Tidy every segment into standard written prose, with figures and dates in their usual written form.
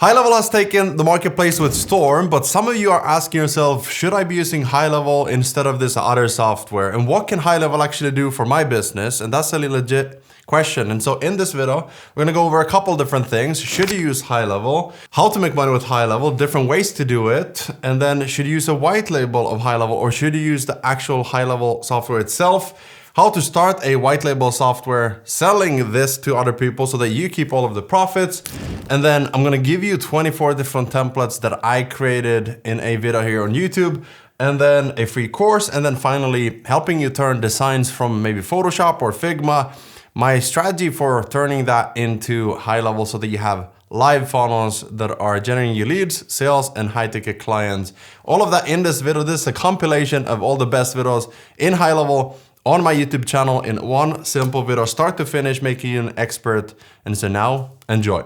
GoHighLevel has taken the marketplace with storm, but some of you are asking yourself, should I be using GoHighLevel instead of this other software? And what can GoHighLevel actually do for my business? And that's a legit question. And so in this video, we're gonna go over a couple different things. Should you use GoHighLevel? How to make money with GoHighLevel? Different ways to do it. And then should you use a white label of GoHighLevel or should you use the actual GoHighLevel software itself? How to start a white label software, selling this to other people so that you keep all of the profits. And then I'm gonna give you 24 different templates that I created in a video here on YouTube, and then a free course, and then finally helping you turn designs from maybe Photoshop or Figma, my strategy for turning that into GoHighLevel so that you have live funnels that are generating you leads, sales, and high-ticket clients. All of that in this video. This is a compilation of all the best videos in GoHighLevel on my YouTube channel in one simple video, start to finish, making you an expert. And so now, enjoy.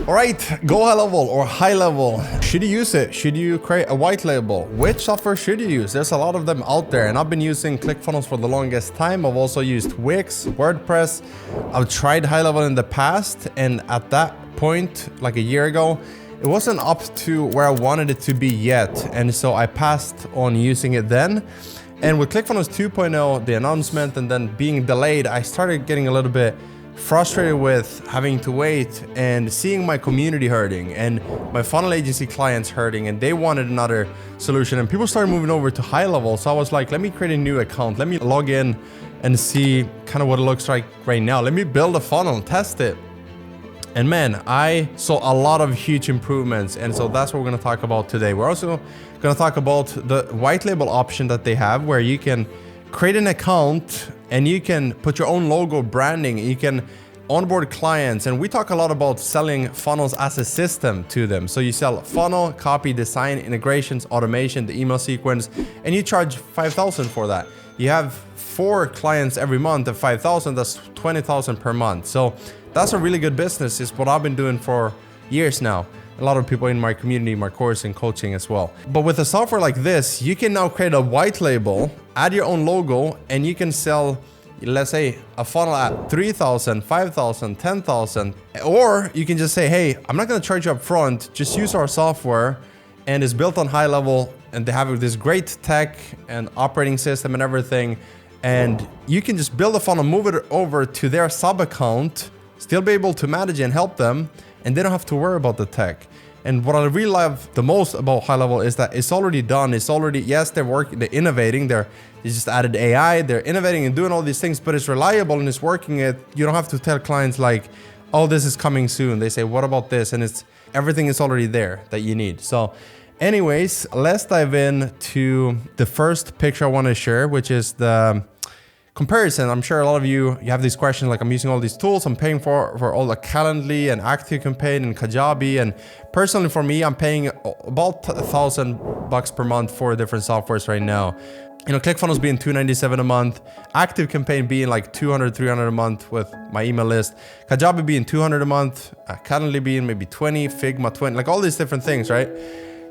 All right, GoHighLevel or GoHighLevel. Should you use it? Should you create a white label? Which software should you use? There's a lot of them out there, and I've been using ClickFunnels for the longest time. I've also used Wix, WordPress. I've tried GoHighLevel in the past, and at that point, like a year ago, it wasn't up to where I wanted it to be yet. And so I passed on using it then. And with ClickFunnels 2.0, the announcement and then being delayed, I started getting a little bit frustrated with having to wait and seeing my community hurting and my funnel agency clients hurting, and they wanted another solution. And people started moving over to GoHighLevel. So I was like, let me create a new account. Let me log in and see kind of what it looks like right now. Let me build a funnel and test it. And man, I saw a lot of huge improvements. And so that's what we're gonna talk about today. We're also gonna talk about the white label option that they have, where you can create an account and you can put your own logo, branding, you can onboard clients. And we talk a lot about selling funnels as a system to them. So you sell funnel, copy, design, integrations, automation, the email sequence, and you charge 5,000 for that. You have 4 clients every month at 5,000, that's 20,000 per month. So that's a really good business. It's what I've been doing for years now. A lot of people in my community, my course and coaching as well. But with a software like this, you can now create a white label, add your own logo, and you can sell, let's say, a funnel at 3,000, 5,000, 10,000. Or you can just say, hey, I'm not gonna charge you up front, just use our software, and it's built on GoHighLevel, and they have this great tech and operating system and everything. And you can just build a funnel, move it over to their sub account, still be able to manage and help them, and they don't have to worry about the tech. And what I really love the most about GoHighLevel is that it's already done. It's already, yes, they're working, they're innovating, they just added AI, they're innovating and doing all these things, but it's reliable and it's working. You don't have to tell clients like, oh, this is coming soon. They say, what about this? And everything is already there that you need. So anyways, let's dive in to the first picture I want to share, which is the comparison. I'm sure a lot of you have these questions like, I'm using all these tools, I'm paying for all the Calendly and ActiveCampaign and Kajabi, and personally for me, I'm paying about $1,000 per month for different softwares right now. You know, ClickFunnels being $297 a month, ActiveCampaign being like $200, $300 a month with my email list, Kajabi being $200 a month, Calendly being maybe 20, Figma 20, like all these different things, right?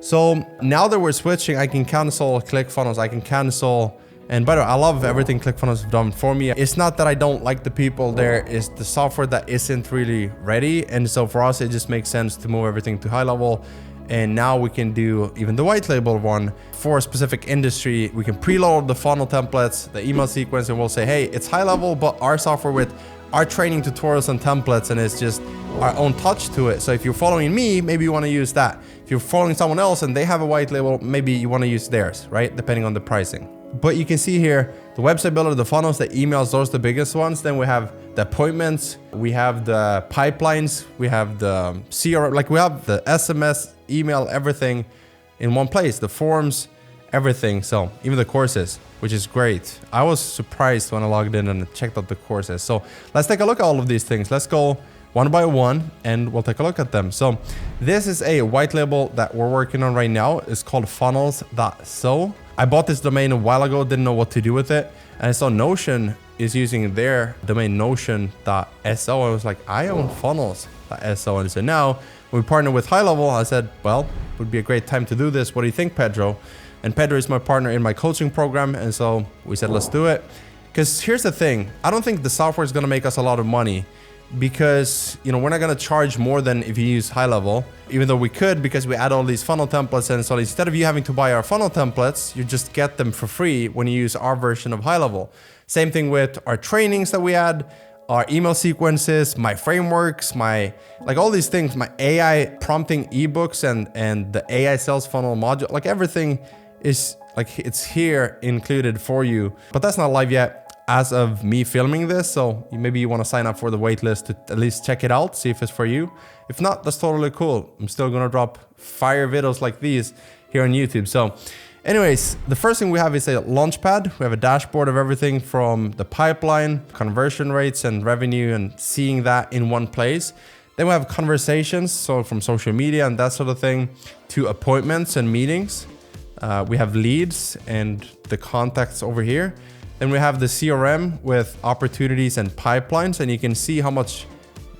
So now that we're switching, I can cancel ClickFunnels, I can cancel. And by the way, I love everything ClickFunnels have done for me. It's not that I don't like the people there, it's the software that isn't really ready. And so for us, it just makes sense to move everything to GoHighLevel. And now we can do even the white label one for a specific industry. We can preload the funnel templates, the email sequence, and we'll say, hey, it's GoHighLevel, but our software with our training tutorials and templates, and it's just our own touch to it. So if you're following me, maybe you want to use that. If you're following someone else and they have a white label, maybe you want to use theirs, right? Depending on the pricing. But you can see here, the website builder, the funnels, the emails, those are the biggest ones. Then we have the appointments, we have the pipelines, we have the CRM, like we have the SMS, email, everything in one place, the forms, everything. So even the courses, which is great. I was surprised when I logged in and checked out the courses. So let's take a look at all of these things. Let's go one by one and we'll take a look at them. So this is a white label that we're working on right now. It's called Funnel.so. I bought this domain a while ago, didn't know what to do with it. And I saw Notion is using their domain Notion.so. I was like, I own Funnels.so. And so now we partner with GoHighLevel. I said, well, it would be a great time to do this. What do you think, Pedro? And Pedro is my partner in my coaching program. And so we said, let's do it. Because here's the thing. I don't think the software is going to make us a lot of money. because, you know, we're not going to charge more than if you use GoHighLevel, even though we could, because we add all these funnel templates. And so instead of you having to buy our funnel templates, you just get them for free when you use our version of GoHighLevel. Same thing with our trainings that we add, our email sequences, my frameworks, my, like all these things, my AI prompting ebooks and the AI sales funnel module, like everything is like, it's here included for you, but that's not live yet as of me filming this. So maybe you want to sign up for the waitlist to at least check it out, see if it's for you. If not, that's totally cool. I'm still going to drop fire videos like these here on YouTube. So anyways, the first thing we have is a launchpad. We have a dashboard of everything from the pipeline, conversion rates and revenue, and seeing that in one place. Then we have conversations, so from social media and that sort of thing, to appointments and meetings. We have leads and the contacts over here. Then we have the CRM with opportunities and pipelines, and you can see how much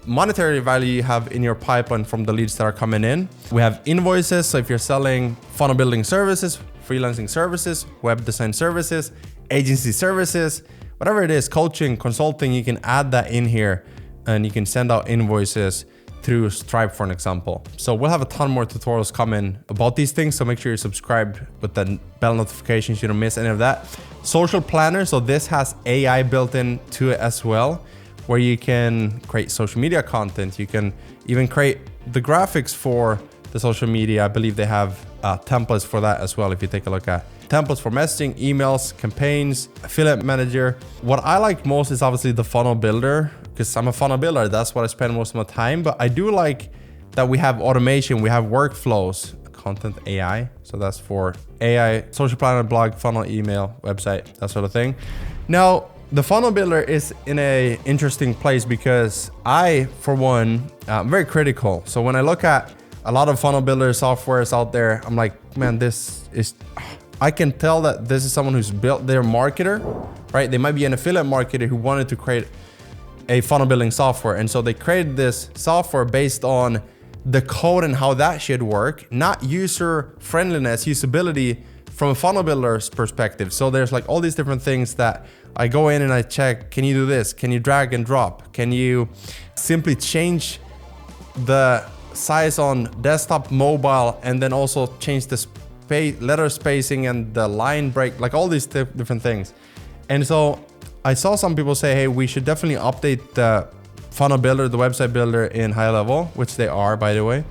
monetary value you have in your pipeline from the leads that are coming in. We have invoices, so if you're selling funnel building services, freelancing services, web design services, agency services, whatever it is, coaching, consulting, you can add that in here and you can send out invoices through Stripe, for an example. So we'll have a ton more tutorials coming about these things, so make sure you're subscribed with the bell notifications so you don't miss any of that. Social planner, so this has AI built into it as well, where you can create social media content. You can even create the graphics for the social media. I believe they have templates for that as well, if you take a look at templates for messaging, emails, campaigns, affiliate manager. What I like most is obviously the funnel builder, because I'm a funnel builder. That's what I spend most of my time. But I do like that we have automation, we have workflows, content AI. So that's for AI, social planner, blog, funnel, email, website, that sort of thing. Now, the funnel builder is in a interesting place because I, for one, I'm very critical. So when I look at a lot of funnel builder softwares out there, I'm like, man, this is, I can tell that this is someone who's built their marketer, right? They might be an affiliate marketer who wanted to create a funnel building software. And so they created this software based on the code and how that should work, not user friendliness, usability from a funnel builder's perspective. So there's like all these different things that I go in and I check, can you do this? Can you drag and drop? Can you simply change the size on desktop, mobile, and then also change the letter spacing and the line break, like all these different things. And so I saw some people say, hey, we should definitely update the funnel builder, the website builder in GoHighLevel, which they are, by the way.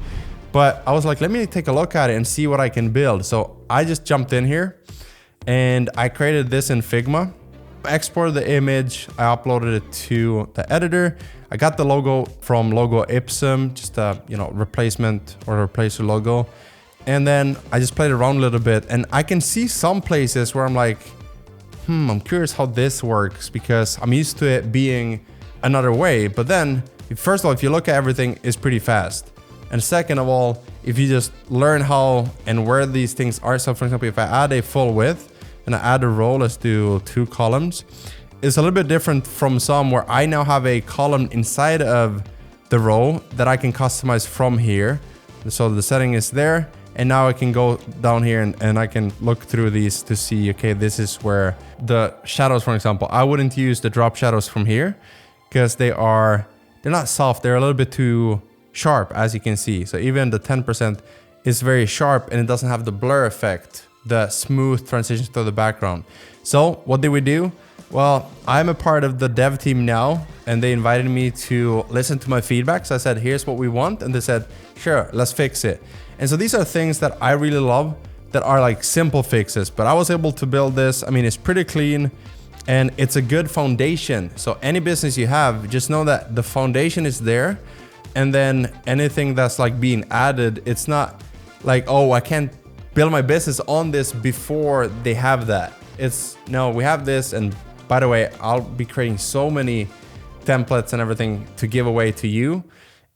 But I was like, let me take a look at it and see what I can build. So I just jumped in here and I created this in Figma. I exported the image, I uploaded it to the editor. I got the logo from Logo Ipsum, just a replacement or replacer logo. And then I just played around a little bit, and I can see some places where I'm like, I'm curious how this works, because I'm used to it being another way. But then, first of all, if you look at everything, it's pretty fast. And second of all, if you just learn how and where these things are. So for example, if I add a full width and I add a row, let's do 2 columns. It's a little bit different from some where I now have a column inside of the row that I can customize from here. So the setting is there. And now I can go down here and I can look through these to see, okay, this is where the shadows, for example, I wouldn't use the drop shadows from here because they're not soft. They're a little bit too sharp, as you can see. So even the 10% is very sharp and it doesn't have the blur effect, the smooth transitions to the background. So what did we do? Well, I'm a part of the dev team now, and they invited me to listen to my feedback. So I said, here's what we want. And they said, sure, let's fix it. And so these are things that I really love that are like simple fixes, but I was able to build this. I mean, it's pretty clean and it's a good foundation. So any business you have, just know that the foundation is there. And then anything that's like being added, it's not like, oh, I can't build my business on this before they have that. It's no, we have this. And by the way, I'll be creating so many templates and everything to give away to you.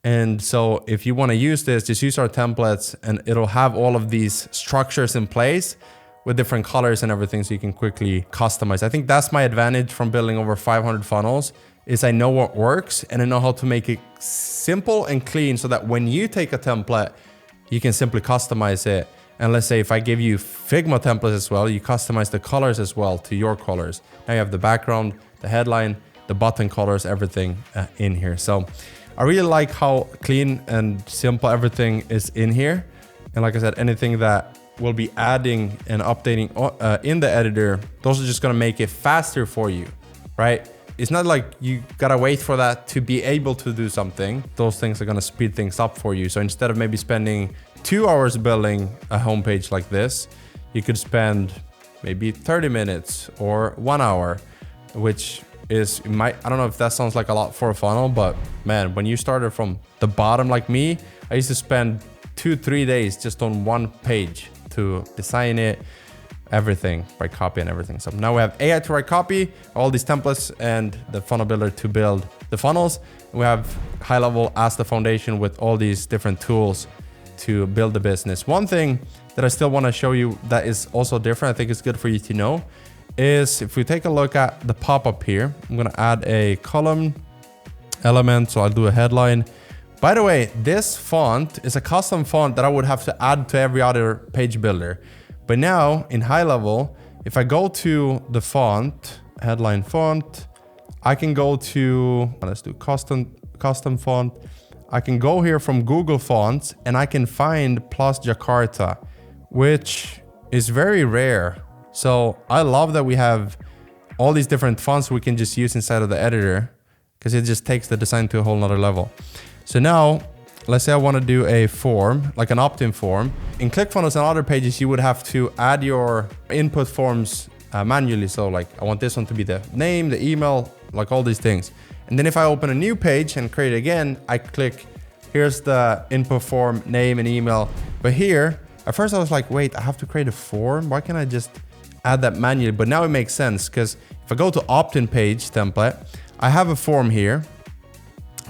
And so if you want to use this, just use our templates and it'll have all of these structures in place with different colors and everything, so you can quickly customize. I think that's my advantage from building over 500 funnels, is I know what works and I know how to make it simple and clean so that when you take a template, you can simply customize it. And let's say if I give you Figma templates as well, you customize the colors as well to your colors. Now you have the background, the headline, the button colors, everything in here. So I really like how clean and simple everything is in here. And like I said, anything that we'll be adding and updating in the editor, those are just gonna make it faster for you, right? It's not like you gotta wait for that to be able to do something. Those things are gonna speed things up for you. So instead of maybe spending 2 hours building a homepage like this, you could spend maybe 30 minutes or 1 hour, which is, I don't know if that sounds like a lot for a funnel, but man, when you started from the bottom like me, I used to spend 2-3 days just on one page to design it, everything, write copy and everything. So now we have AI to write copy, all these templates, and the funnel builder to build the funnels. We have GoHighLevel as the foundation with all these different tools to build the business. One thing that I still want to show you that is also different, I think it's good for you to know, is if we take a look at the pop-up here, I'm going to add a column element. So I'll do a headline. By the way, this font is a custom font that I would have to add to every other page builder. But now in GoHighLevel, if I go to the font, headline font, I can go to, let's do custom font. I can go here from Google Fonts and I can find plus Jakarta, which is very rare. So I love that we have all these different fonts we can just use inside of the editor, because it just takes the design to a whole nother level. So now, let's say I want to do a form, like an opt-in form. In ClickFunnels and other pages, you would have to add your input forms manually. So like, I want this one to be the name, the email, like all these things. And then if I open a new page and create it again, I click, here's the input form, name and email. But here, at first I was like, wait, I have to create a form? Why can't I just add that manually? But now it makes sense, because if I go to opt-in page template, I have a form here,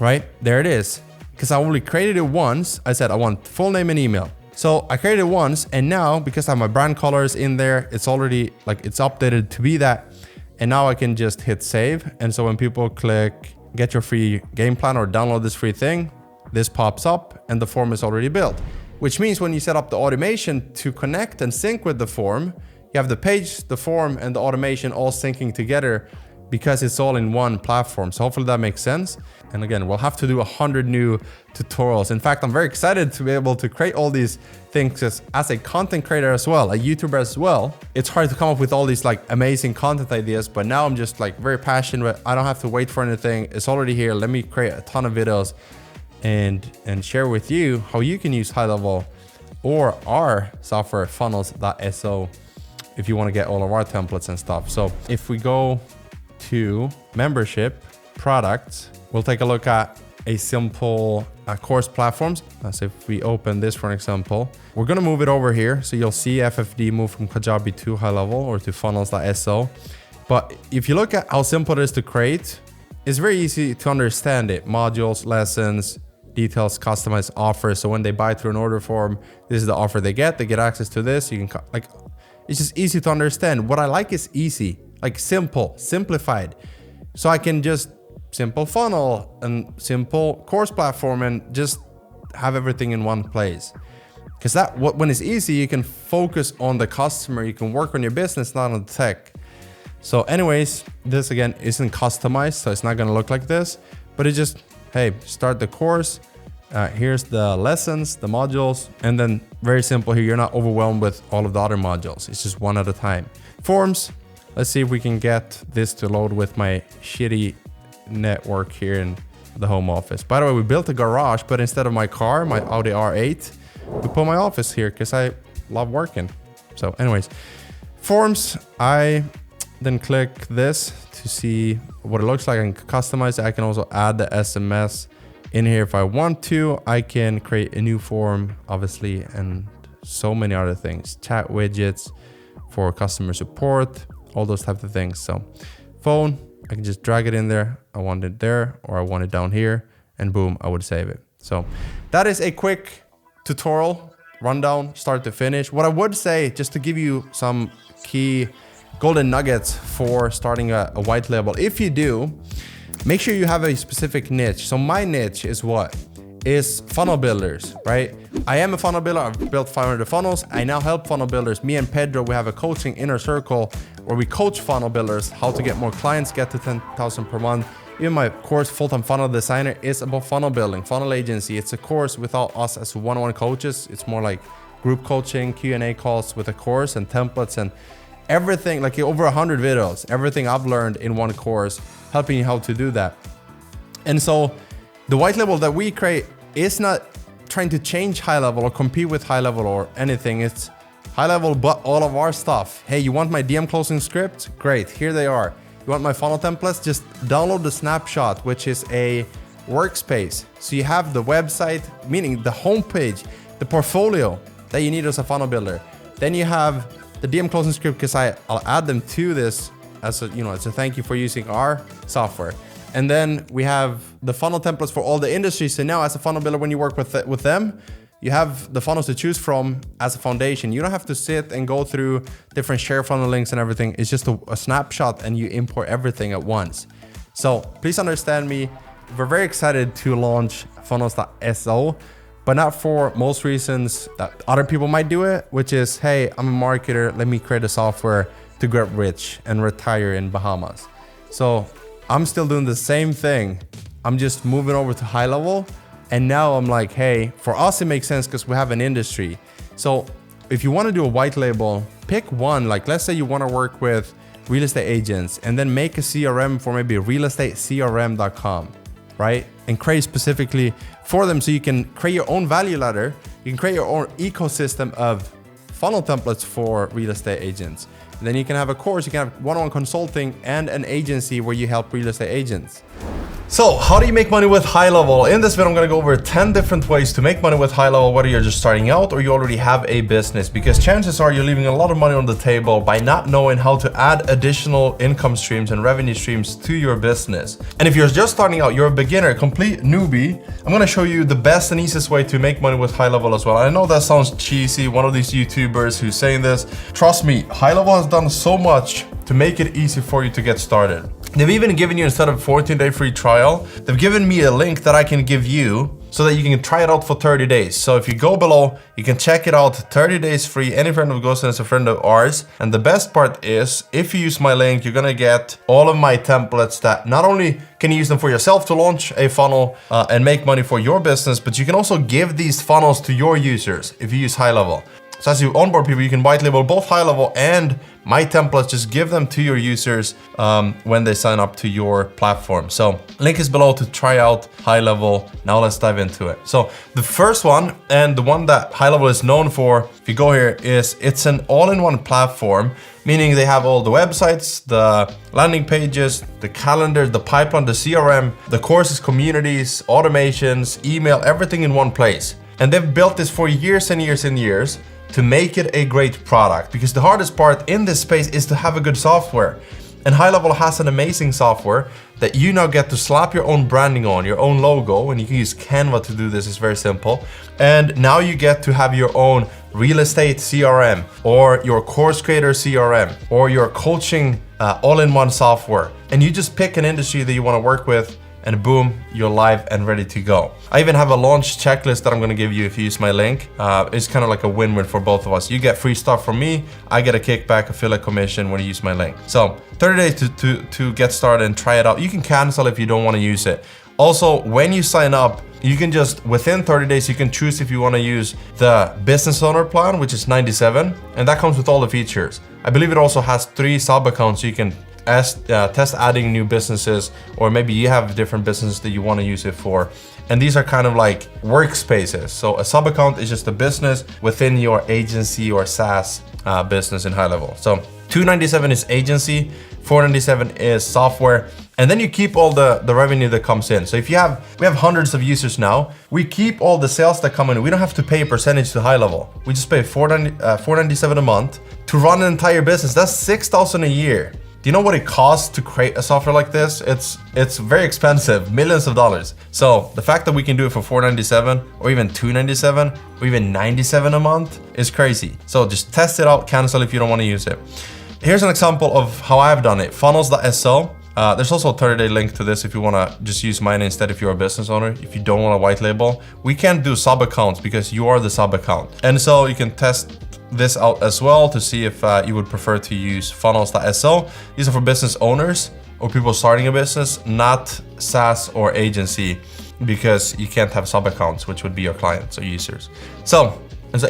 right? There it is. Because I only created it once. I said I want full name and email. So I created it once, and now because I have my brand colors in there, it's already like it's updated to be that. And now I can just hit save. And so when people click get your free game plan or download this free thing, this pops up and the form is already built. Which means when you set up the automation to connect and sync with the form, you have the page, the form, and the automation all syncing together, because it's all in one platform. So hopefully that makes sense. And again, we'll have to do 100 new tutorials. In fact, I'm very excited to be able to create all these things as a content creator as well, a YouTuber as well. It's hard to come up with all these like amazing content ideas, but now I'm just like very passionate. I don't have to wait for anything. It's already here. Let me create a ton of videos and share with you how you can use GoHighLevel or our software Funnel.so if you want to get all of our templates and stuff. So if we go to membership products, we'll take a look at a simple course platforms. So if we open this, for an example, we're going to move it over here. So you'll see FFD move from Kajabi to GoHighLevel or to Funnel.so. But if you look at how simple it is to create, it's very easy to understand it. Modules, lessons, details, customized offers. So when they buy through an order form, this is the offer they get access to this. You can like, it's just easy to understand. What I like is easy, like simple, simplified. So I can just simple funnel and simple course platform and just have everything in one place. Because when it's easy, you can focus on the customer, you can work on your business, not on the tech. So anyways, this again isn't customized, so it's not gonna look like this, but it just, hey, start the course. Here's the lessons, the modules, and then very simple here. You're not overwhelmed with all of the other modules. It's just one at a time. Forms. Let's see if we can get this to load with my shitty network here in the home office. By the way, we built a garage, but instead of my car, my Audi R8, we put my office here because I love working. So anyways, forms, I then click this to see what it looks like and customize it. I can also add the SMS in here if I want to. I can create a new form, obviously, and so many other things. Chat widgets for customer support, all those types of things. So phone, I can just drag it in there. I want it there, or I want it down here, and boom, I would save it. So that is a quick tutorial rundown, start to finish. What I would say, just to give you some key golden nuggets for starting a white label, if you do, make sure you have a specific niche. So my niche is what? Is funnel builders, right? I am a funnel builder. I've built 500 funnels. I now help funnel builders. Me and Pedro, we have a coaching inner circle. where we coach funnel builders how to get more clients, get to 10,000 per month. Even my course, Full-Time Funnel Designer, is about funnel building, funnel agency. It's a course without us as one-on-one coaches. It's more like group coaching, Q&A calls with a course and templates and everything, like over 100 videos, everything I've learned in one course, helping you how to do that. And so the white label that we create is not trying to change HighLevel or compete with HighLevel or anything. It's HighLevel, but all of our stuff. Hey, you want my DM closing script? Great, here they are. You want my funnel templates? Just download the snapshot, which is a workspace. So you have the website, meaning the homepage, the portfolio that you need as a funnel builder. Then you have the DM closing script, because I'll add them to this as a, as a thank you for using our software. And then we have the funnel templates for all the industries. So now as a funnel builder, when you work with them, you have the funnels to choose from as a foundation. You don't have to sit and go through different share funnel links and everything. It's just a snapshot and you import everything at once. So please understand me. We're very excited to launch Funnel.so, but not for most reasons that other people might do it, which is, hey, I'm a marketer. Let me create a software to get rich and retire in Bahamas. So I'm still doing the same thing. I'm just moving over to HighLevel. And now I'm like, hey, for us, it makes sense because we have an industry. So if you want to do a white label, pick one. Like, let's say you want to work with real estate agents and then make a CRM for maybe realestatecrm.com, right? And create specifically for them so you can create your own value ladder. You can create your own ecosystem of funnel templates for real estate agents. And then you can have a course, you can have one-on-one consulting and an agency where you help real estate agents. So how do you make money with HighLevel? In this video, I'm going to go over 10 different ways to make money with HighLevel, whether you're just starting out or you already have a business, because chances are you're leaving a lot of money on the table by not knowing how to add additional income streams and revenue streams to your business. And if you're just starting out, you're a beginner, a complete newbie, I'm going to show you the best and easiest way to make money with HighLevel as well. I know that sounds cheesy, one of these YouTubers who's saying this. Trust me, HighLevel has done so much to make it easy for you to get started. They've even given you, instead of 14-day free trial, they've given me a link that I can give you so that you can try it out for 30 days. So if you go below, you can check it out, 30 days free. Any friend of Gusten is a friend of ours. And the best part is, if you use my link, you're gonna get all of my templates that not only can you use them for yourself to launch a funnel and make money for your business, but you can also give these funnels to your users if you use HighLevel. So as you onboard people, you can white label both HighLevel and my templates, just give them to your users when they sign up to your platform. So link is below to try out HighLevel. Now let's dive into it. So the first one, and the one that HighLevel is known for, if you go here, is it's an all-in-one platform, meaning they have all the websites, the landing pages, the calendar, the pipeline, the CRM, the courses, communities, automations, email, everything in one place. And they've built this for years and years and years to make it a great product, because the hardest part in this space is to have a good software. And HighLevel has an amazing software that you now get to slap your own branding on, your own logo, and you can use Canva to do this. It's very simple. And now you get to have your own real estate CRM, or your course creator CRM, or your coaching all-in-one software. And you just pick an industry that you want to work with, and boom, you're live and ready to go. I even have a launch checklist that I'm gonna give you if you use my link. It's kind of like a win-win for both of us. You get free stuff from me, I get a kickback, affiliate commission when you use my link. So 30 days to get started and try it out. You can cancel if you don't wanna use it. Also, when you sign up, you can just, within 30 days, you can choose if you wanna use the business owner plan, which is $97, and that comes with all the features. I believe it also has 3 sub-accounts, so you can test adding new businesses, or maybe you have different businesses that you want to use it for. And these are kind of like workspaces. So a sub account is just a business within your agency or SaaS business in HighLevel. So $297 is agency, $497 is software, and then you keep all the revenue that comes in. So if we have hundreds of users now, we keep all the sales that come in. We don't have to pay a percentage to HighLevel. We just pay $497 a month to run an entire business. That's $6,000 a year. Do you know what it costs to create a software like this? It's very expensive, millions of dollars. So the fact that we can do it for $497 or even $297 or even $97 a month is crazy. So just test it out, cancel if you don't want to use it. Here's an example of how I've done it. Funnel.so. There's also a 30-day link to this if you want to just use mine instead if you're a business owner. If you don't want a white label, we can't do sub accounts because you are the sub account. And so you can test this out as well to see if you would prefer to use Funnel.so. These are for business owners or people starting a business, not SaaS or agency, because you can't have sub accounts, which would be your clients or users. So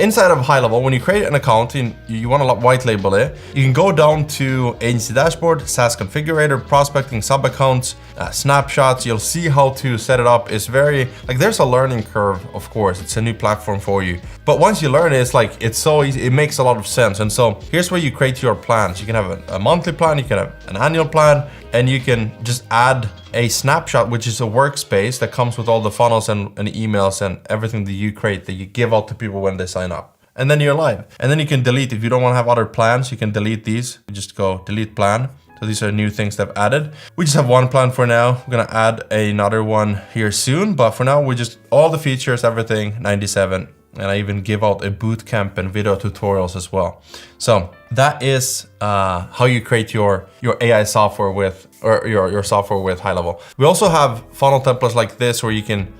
inside of HighLevel, when you create an account and you want to white label it, you can go down to agency dashboard, SaaS configurator, prospecting, sub accounts, snapshots. You'll see how to set it up. It's very, like, there's a learning curve, of course. It's a new platform for you. But once you learn it, it's so easy. It makes a lot of sense. And so here's where you create your plans. You can have a monthly plan, you can have an annual plan, and you can just add a snapshot, which is a workspace that comes with all the funnels and emails and everything that you create, that you give out to people when they sign up. And then you're live. And then you can delete. If you don't want to have other plans, you can delete these. You just go delete plan. So these are new things they've added. We just have one plan for now. We're gonna add another one here soon, but for now, we just, all the features, everything, 97. And I even give out a bootcamp and video tutorials as well. So that is how you create your AI software with, or your software with HighLevel. We also have funnel templates like this where you can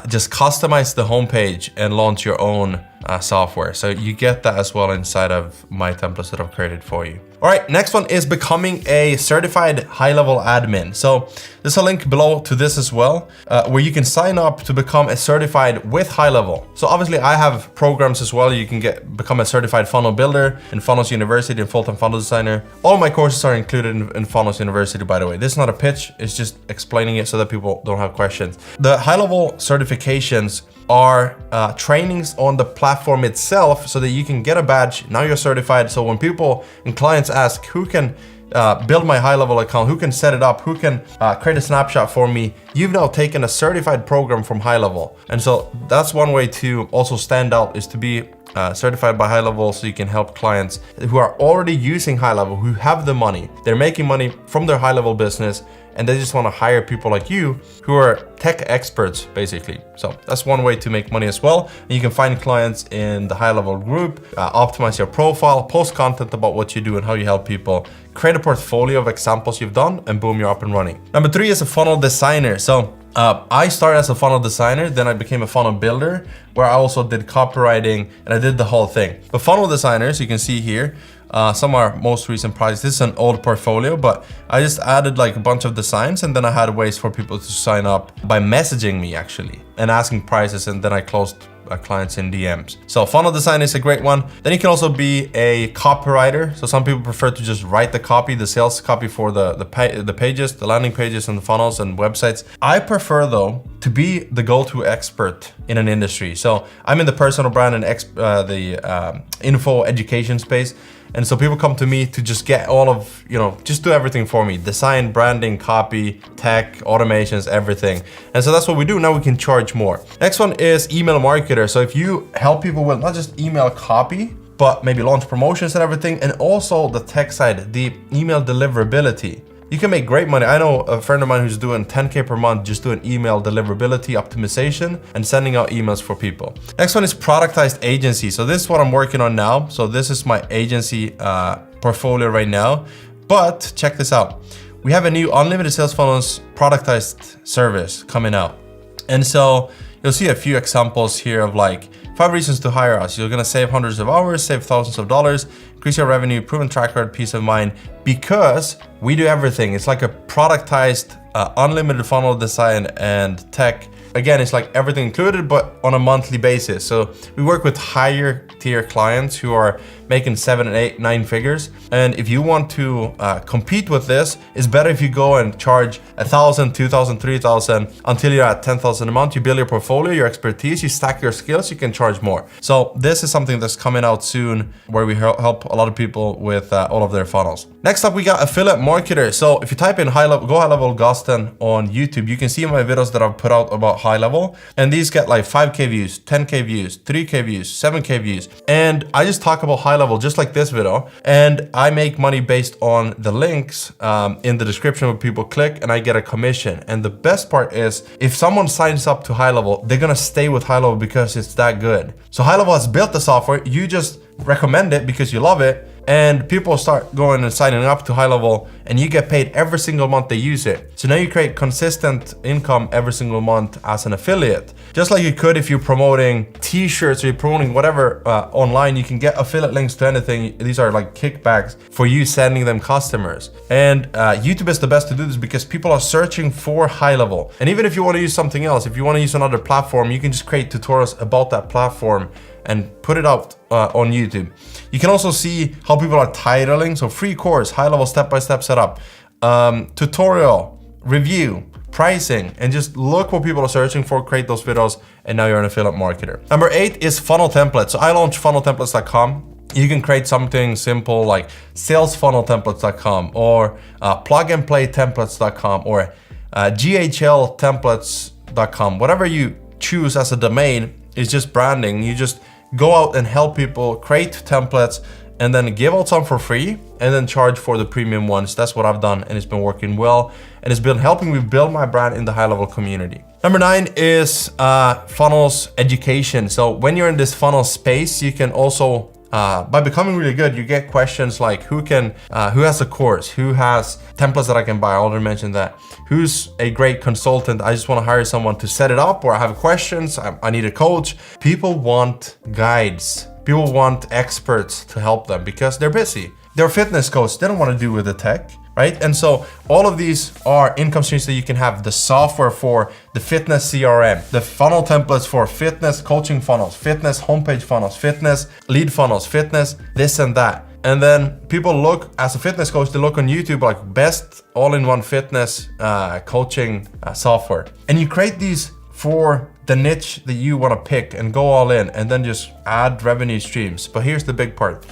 just customize the homepage and launch your own software. So you get that as well inside of my templates that I've created for you. All right, next one is becoming a certified HighLevel admin. So there's a link below to this as well, where you can sign up to become a certified with HighLevel. So obviously I have programs as well. You can become a certified funnel builder in Funnels University and full-time funnel designer. All my courses are included in Funnels University, by the way. This is not a pitch, it's just explaining it so that people don't have questions. The HighLevel certifications are trainings on the platform itself so that you can get a badge. Now you're certified. So when people and clients ask, who can build my HighLevel account, who can set it up, who can create a snapshot for me, you've now taken a certified program from HighLevel. And so that's one way to also stand out, is to be certified by HighLevel, so you can help clients who are already using HighLevel, who have the money, they're making money from their HighLevel business, and they just want to hire people like you who are tech experts, basically. So that's one way to make money as well. And you can find clients in the HighLevel group, optimize your profile, post content about what you do and how you help people, create a portfolio of examples you've done, and boom, you're up and running. Number 3 is a funnel designer. So I started as a funnel designer, then I became a funnel builder, where I also did copywriting and I did the whole thing. The funnel designers, you can see here, some are most recent projects. This is an old portfolio, but I just added like a bunch of designs, and then I had ways for people to sign up by messaging me actually and asking prices, and then I closed clients in DMs. So funnel design is a great one. Then you can also be a copywriter. So some people prefer to just write the copy, the sales copy for the pages, the landing pages and the funnels and websites. I prefer though to be the go-to expert in an industry. So I'm in the personal brand and the info education space. And so people come to me to just get all of, just do everything for me. Design, branding, copy, tech, automations, everything. And so that's what we do. Now we can charge more. Next one is email marketer. So if you help people with not just email copy, but maybe launch promotions and everything, and also the tech side, the email deliverability, you can make great money. I know a friend of mine who's doing 10K per month just doing email deliverability optimization and sending out emails for people. Next one is productized agency. So this is what I'm working on now. So this is my agency portfolio right now. But check this out. We have a new unlimited sales funnels productized service coming out. And so you'll see a few examples here of like 5 reasons to hire us. You're gonna save hundreds of hours, save thousands of dollars, increase your revenue, proven track record, peace of mind, because we do everything. It's like a productized, unlimited funnel design and tech. Again, it's like everything included, but on a monthly basis. So we work with higher tier clients who are making 7, 8, 9 figures. And if you want to compete with this, it's better if you go and charge 1,000, 2,000, 3,000 until you're at 10,000 a month. You build your portfolio, your expertise, you stack your skills, you can charge more. So this is something that's coming out soon, where we help a lot of people with all of their funnels. Next up, we got affiliate marketer. So if you type in GoHighLevel Gusten on YouTube, you can see my videos that I've put out about HighLevel, and these get like 5K views, 10K views, 3K views, 7K views. And I just talk about HighLevel just like this video, and I make money based on the links in the description where people click, and I get a commission. And the best part is, if someone signs up to HighLevel, they're gonna stay with HighLevel because it's that good. So HighLevel has built the software, you just recommend it because you love it, and people start going and signing up to HighLevel, and you get paid every single month they use it. So now you create consistent income every single month as an affiliate. Just like you could if you're promoting t-shirts or you're promoting whatever online, you can get affiliate links to anything. These are like kickbacks for you sending them customers. And YouTube is the best to do this because people are searching for HighLevel. And even if you want to use something else, if you want to use another platform, you can just create tutorials about that platform and put it out on YouTube. You can also see how people are titling. So free course, HighLevel step-by-step setup, tutorial, review, pricing, and just look what people are searching for, create those videos, and now you're an affiliate marketer. Number 8 is funnel templates. So I launched funneltemplates.com. You can create something simple like salesfunneltemplates.com or plug-and-play-templates.com or GHL templates.com. Whatever you choose as a domain is just branding. You just go out and help people create templates and then give out some for free and then charge for the premium ones. That's what I've done, and it's been working well, and it's been helping me build my brand in the HighLevel community. Number 9 is funnels education. So when you're in this funnel space, you can also by becoming really good, you get questions like who has a course, who has templates that I can buy. I already mentioned that. Who's a great consultant? I just want to hire someone to set it up, or I have questions. I need a coach. People want guides. People want experts to help them because they're busy. They're a fitness coach. They don't want to do with the tech, right? And so all of these are income streams that you can have. The software for the fitness CRM, the funnel templates for fitness coaching funnels, fitness homepage funnels, fitness lead funnels, fitness this and that. And then people look, as a fitness coach, they look on YouTube like best all-in-one fitness coaching software. And you create these for the niche that you want to pick and go all in, and then just add revenue streams. But here's the big part.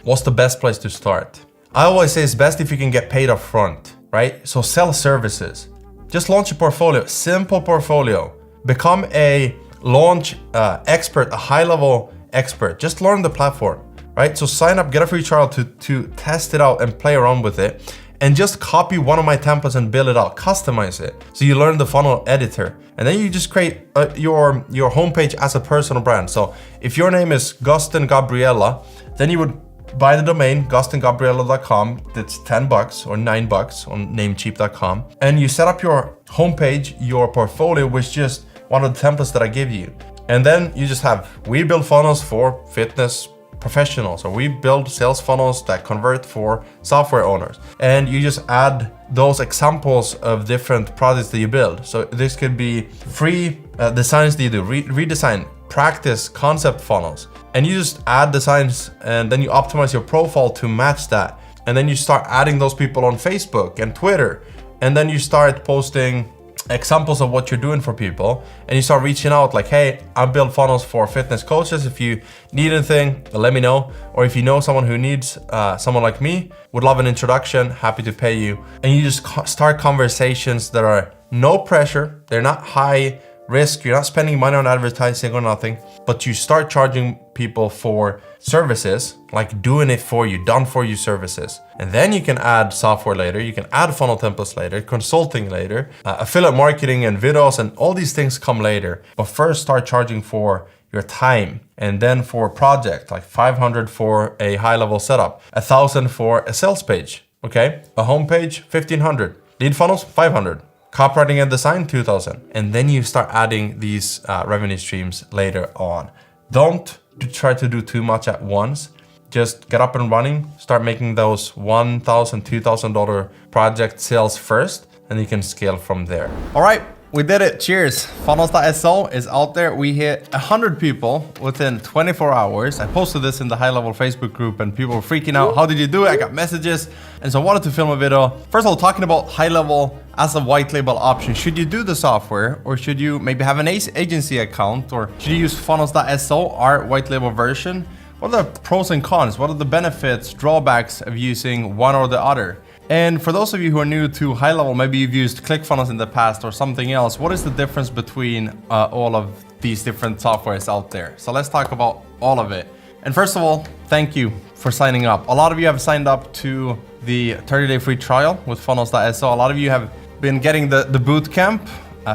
What's the best place to start? I always say it's best if you can get paid up front, right? So sell services. Just launch a portfolio, simple portfolio. Become a launch expert, a HighLevel expert. Just learn the platform, right? So sign up, get a free trial to test it out and play around with it. And just copy one of my templates and build it out, customize it. So you learn the funnel editor, and then you just create your homepage as a personal brand. So if your name is Gusten Gabriella, then you would buy the domain gustengabriella.com. That's $10 or $9 on namecheap.com. And you set up your homepage, your portfolio, with just one of the templates that I give you. And then you just have, we build funnels for fitness professionals, or we build sales funnels that convert for software owners. And you just add those examples of different products that you build. So this could be free designs that you do, redesign, practice concept funnels. And you just add designs, and then you optimize your profile to match that. And then you start adding those people on Facebook and Twitter. And then you start posting examples of what you're doing for people, and you start reaching out like, hey, I build funnels for fitness coaches. If you need anything, let me know. Or if you know someone who needs someone like me, would love an introduction, happy to pay you. And you just start conversations that are no pressure. They're not high risk. You're not spending money on advertising or nothing, but you start charging people for services, like doing it for you, done for you services. And then you can add software later, you can add funnel templates later, consulting later, affiliate marketing and videos, and all these things come later. But first start charging for your time, and then for a project, like 500 for a HighLevel setup, 1,000 for a sales page, okay? A homepage, 1,500, lead funnels, 500. Copywriting and design, 2,000. And then you start adding these revenue streams later on. Don't try to do too much at once. Just get up and running. Start making those $1,000, $2,000 project sales first, and you can scale from there. All right, we did it. Cheers. Funnel.so is out there. We hit 100 people within 24 hours. I posted this in the HighLevel Facebook group, and people were freaking out. How did you do it? I got messages. And so I wanted to film a video. First of all, talking about HighLevel as a white label option. Should you do the software, or should you maybe have an agency account, or should you use Funnel.so, our white label version? What are the pros and cons? What are the benefits, drawbacks of using one or the other? And for those of you who are new to HighLevel, maybe you've used ClickFunnels in the past or something else, what is the difference between all of these different softwares out there? So let's talk about all of it. And first of all, thank you for signing up. A lot of you have signed up to the 30-day free trial with Funnels.so. A lot of you have been getting the bootcamp,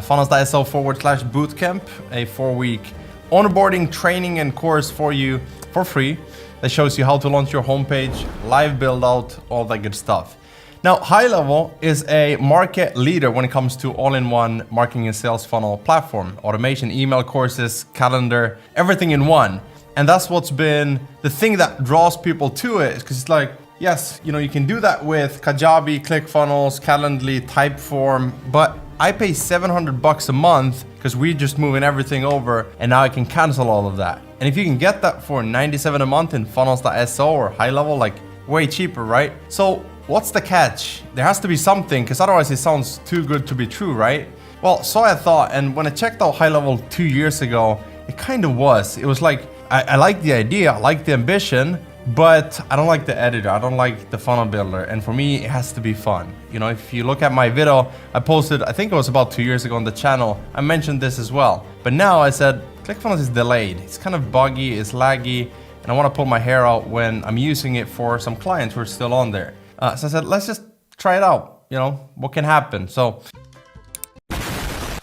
Funnels.so/bootcamp, a 4-week onboarding training and course for you for free. that shows you how to launch your homepage, live build out, all that good stuff. Now, GoHighLevel is a market leader when it comes to all-in-one marketing and sales funnel platform, automation, email courses, calendar, everything in one. And that's what's been the thing that draws people to it, because it's like, yes, you know, you can do that with Kajabi, ClickFunnels, Calendly, Typeform, but I pay $700 a month because we're just moving everything over, and now I can cancel all of that. And if you can get that for $97 a month in Funnel.so or GoHighLevel, like way cheaper, right? So what's the catch? There has to be something, because otherwise it sounds too good to be true, right? Well, so I thought, and when I checked out GoHighLevel 2 years ago, it kind of was. It was like, I like the idea, I like the ambition, but I don't like the editor, I don't like the funnel builder, and for me, it has to be fun. You know, if you look at my video, I posted, I think it was about 2 years ago on the channel, I mentioned this as well. But now I said, ClickFunnels is delayed, it's kind of buggy, it's laggy, and I want to pull my hair out when I'm using it for some clients who are still on there. So I said, let's just try it out, you know, what can happen? So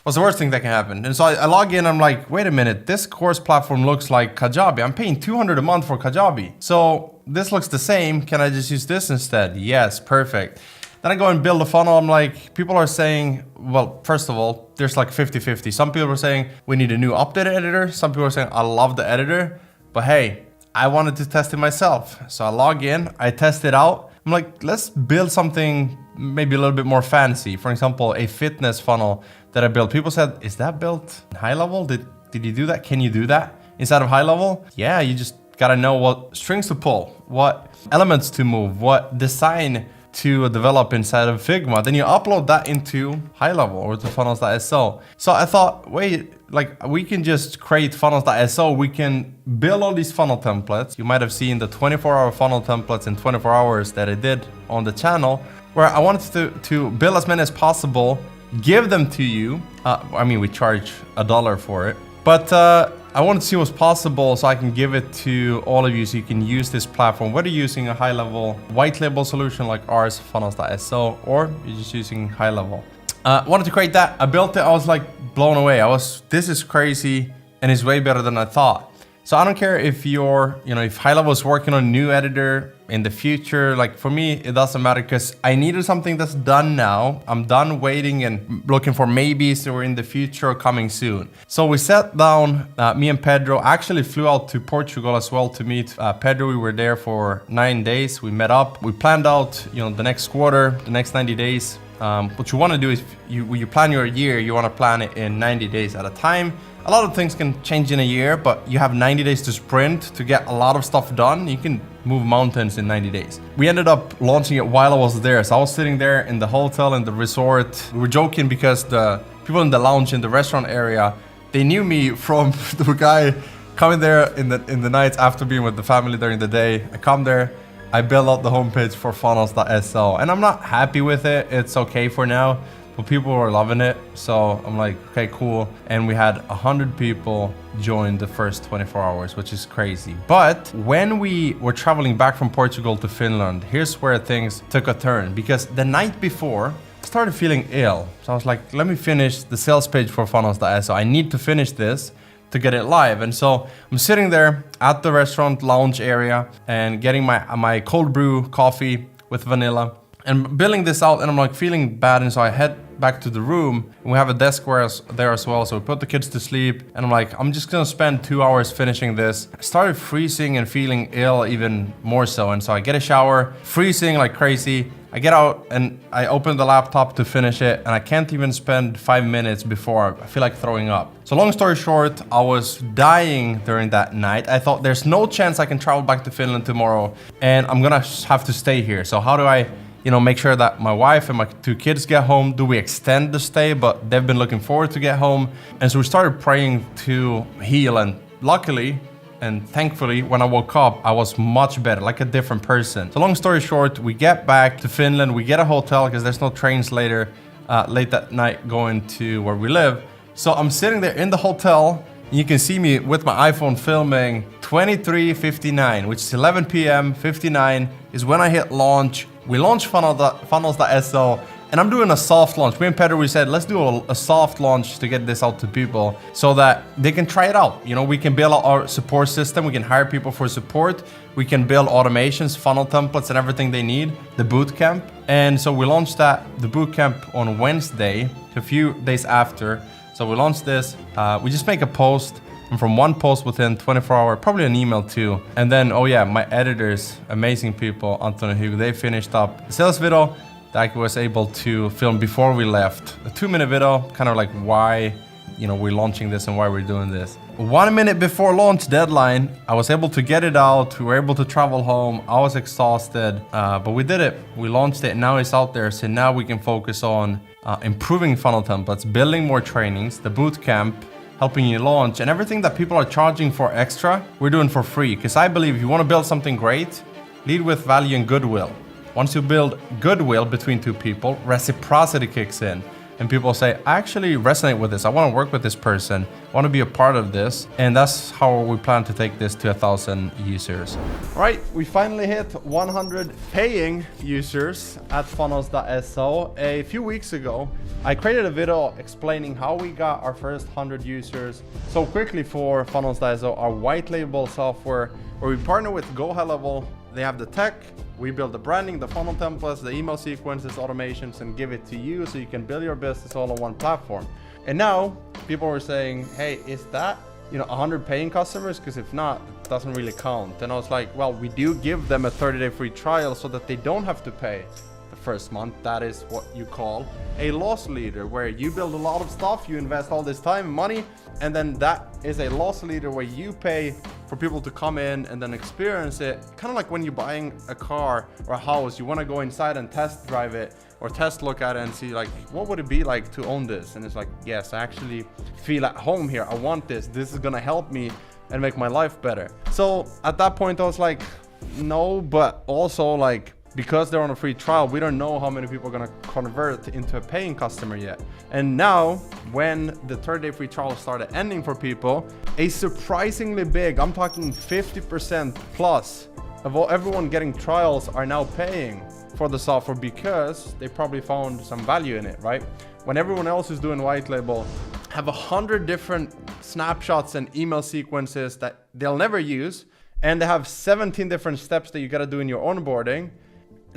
what's the worst thing that can happen? And so I log in, I'm like, wait a minute, this course platform looks like Kajabi. I'm paying $200 a month for Kajabi. So this looks the same. Can I just use this instead? Yes, perfect. Then I go and build a funnel. I'm like, people are saying, well, first of all, there's like 50-50. Some people are saying we need a new updated editor. Some people are saying I love the editor, but hey, I wanted to test it myself. So I log in, I test it out. I'm like, let's build something maybe a little bit more fancy. For example, a fitness funnel that I built. People said, is that built in GoHighLevel? Did you do that? Can you do that inside of GoHighLevel? Yeah, you just gotta know what strings to pull, what elements to move, what design to develop inside of Figma. Then you upload that into GoHighLevel or to Funnels.so. So I thought, wait, like we can just create Funnels.so. We can build all these funnel templates. You might have seen the 24-hour funnel templates in 24 hours that I did on the channel, where I wanted to build as many as possible, give them to you. I mean, we charge $1 for it, but I wanted to see what's possible so I can give it to all of you so you can use this platform, whether you're using a GoHighLevel white label solution like ours, Funnels.so, or you're just using GoHighLevel. Wanted to create that. I built it. I was like blown away. This is crazy and it's way better than I thought. So I don't care if you're, if GoHighLevel is working on a new editor in the future, like for me, it doesn't matter because I needed something that's done now. I'm done waiting and looking for maybes or in the future or coming soon. So we sat down, me and Pedro actually flew out to Portugal as well to meet Pedro. We were there for 9 days. We met up, we planned out, the next quarter, the next 90 days. What you want to do is you plan your year, you want to plan it in 90 days at a time. A lot of things can change in a year, but you have 90 days to sprint to get a lot of stuff done. You can move mountains in 90 days. We ended up launching it while I was there. So I was sitting there in the hotel, in the resort. We were joking because the people in the lounge in the restaurant area, they knew me from the guy coming there in the nights after being with the family during the day. I come there, I build out the homepage for Funnels.so, and I'm not happy with it. It's okay for now, but people were loving it. So I'm like, okay, cool. And we had 100 people join the first 24 hours, which is crazy. But when we were traveling back from Portugal to Finland, here's where things took a turn, because the night before, I started feeling ill. So I was like, let me finish the sales page for Funnels.so. I need to finish this to get it live. And so I'm sitting there at the restaurant lounge area and getting my cold brew coffee with vanilla and building this out, and I'm like feeling bad. And so I head back to the room, and we have a desk there as well. So we put the kids to sleep, and I'm like, I'm just gonna spend 2 hours finishing this. I started freezing and feeling ill even more so. And so I get a shower, freezing like crazy. I get out and I open the laptop to finish it, and I can't even spend 5 minutes before I feel like throwing up. So long story short, I was dying during that night. I thought there's no chance I can travel back to Finland tomorrow, and I'm gonna have to stay here. So how do I make sure that my wife and my 2 kids get home? Do we extend the stay? But they've been looking forward to get home. And so we started praying to heal, and luckily and thankfully, when I woke up, I was much better, like a different person. So long story short, we get back to Finland, we get a hotel because there's no trains late that night going to where we live. So I'm sitting there in the hotel, and you can see me with my iPhone filming 23:59, which is 11 p.m. 59 is when I hit launch. We launched Funnels.so, And I'm doing a soft launch. Me and Pedro, we said, let's do a soft launch to get this out to people so that they can try it out. You know, we can build our support system. We can hire people for support. We can build automations, funnel templates, and everything they need, the bootcamp. And so we launched the bootcamp on Wednesday, a few days after. So we launched this. We just make a post. And from one post within 24 hours, probably an email too. And then, oh yeah, my editors, amazing people, Anton and Hugo, they finished up the sales video that I was able to film before we left. A 2-minute video, kind of like why, you know, we're launching this and why we're doing this. 1 minute before launch deadline, I was able to get it out. We were able to travel home. I was exhausted, but we did it. We launched it and now it's out there. So now we can focus on improving funnel templates, building more trainings, the bootcamp, helping you launch, and everything that people are charging for extra, we're doing for free. Because I believe if you want to build something great, lead with value and goodwill. Once you build goodwill between two people, reciprocity kicks in. And people say, I actually resonate with this. I want to work with this person. I want to be a part of this. And that's how we plan to take this to 1,000 users. All right, we finally hit 100 paying users at Funnel.so. A few weeks ago, I created a video explaining how we got our first 100 users so quickly for Funnel.so, our white label software, where we partner with GoHighLevel. They have the tech, we build the branding, the funnel templates, the email sequences, automations, and give it to you so you can build your business all on one platform. And now people were saying, hey, is that 100 paying customers? Because if not, it doesn't really count. And I was like, well, we do give them a 30-day free trial so that they don't have to pay the first month. That is what you call a loss leader, where you build a lot of stuff, you invest all this time and money, and then that is a loss leader where you pay for people to come in and then experience it. Kind of like when you're buying a car or a house, you want to go inside and test drive it or test look at it and see like, what would it be like to own this? And it's like, yes, I actually feel at home here. I want this. This is going to help me and make my life better. So at that point, I was like, no, but also like, because they're on a free trial, we don't know how many people are going to convert into a paying customer yet. And now, when the 30-day free trial started ending for people, a surprisingly big, I'm talking 50% plus of everyone getting trials are now paying for the software because they probably found some value in it, right? When everyone else is doing white label, have 100 different snapshots and email sequences that they'll never use, and they have 17 different steps that you got to do in your onboarding.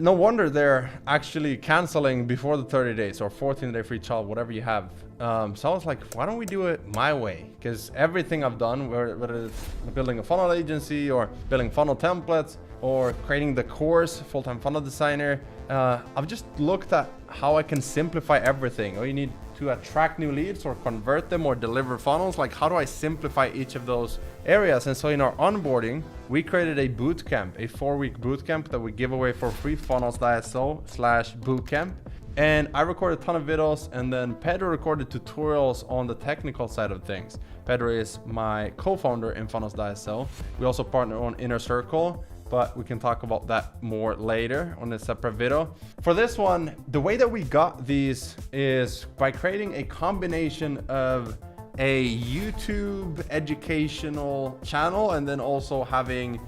No wonder they're actually canceling before the 30 days or 14-day free trial, whatever you have. So I was like, why don't we do it my way? Because everything I've done, whether it's building a funnel agency or building funnel templates or creating the course, full-time funnel designer, I've just looked at how I can simplify everything. Or you need to attract new leads or convert them or deliver funnels. Like, how do I simplify each of those areas? And so in our onboarding, we created a bootcamp, a 4-week bootcamp that we give away for free, Funnel.so/bootcamp. And I recorded a ton of videos, and then Pedro recorded tutorials on the technical side of things. Pedro is my co-founder in Funnel.so. We also partner on Inner Circle, but we can talk about that more later on a separate video. For this one, the way that we got these is by creating a combination of a YouTube educational channel and then also having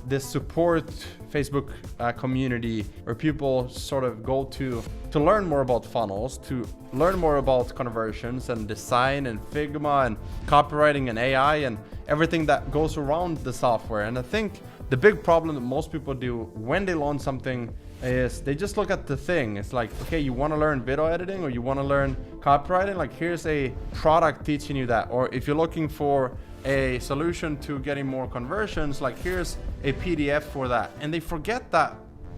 this support Facebook community where people sort of go to learn more about funnels, to learn more about conversions and design and Figma and copywriting and AI and everything that goes around the software. And I think the big problem that most people do when they launch something is they just look at the thing. It's like, okay, you want to learn video editing or you want to learn copywriting? Like, here's a product teaching you that. Or if you're looking for a solution to getting more conversions, like here's a PDF for that. And they forget that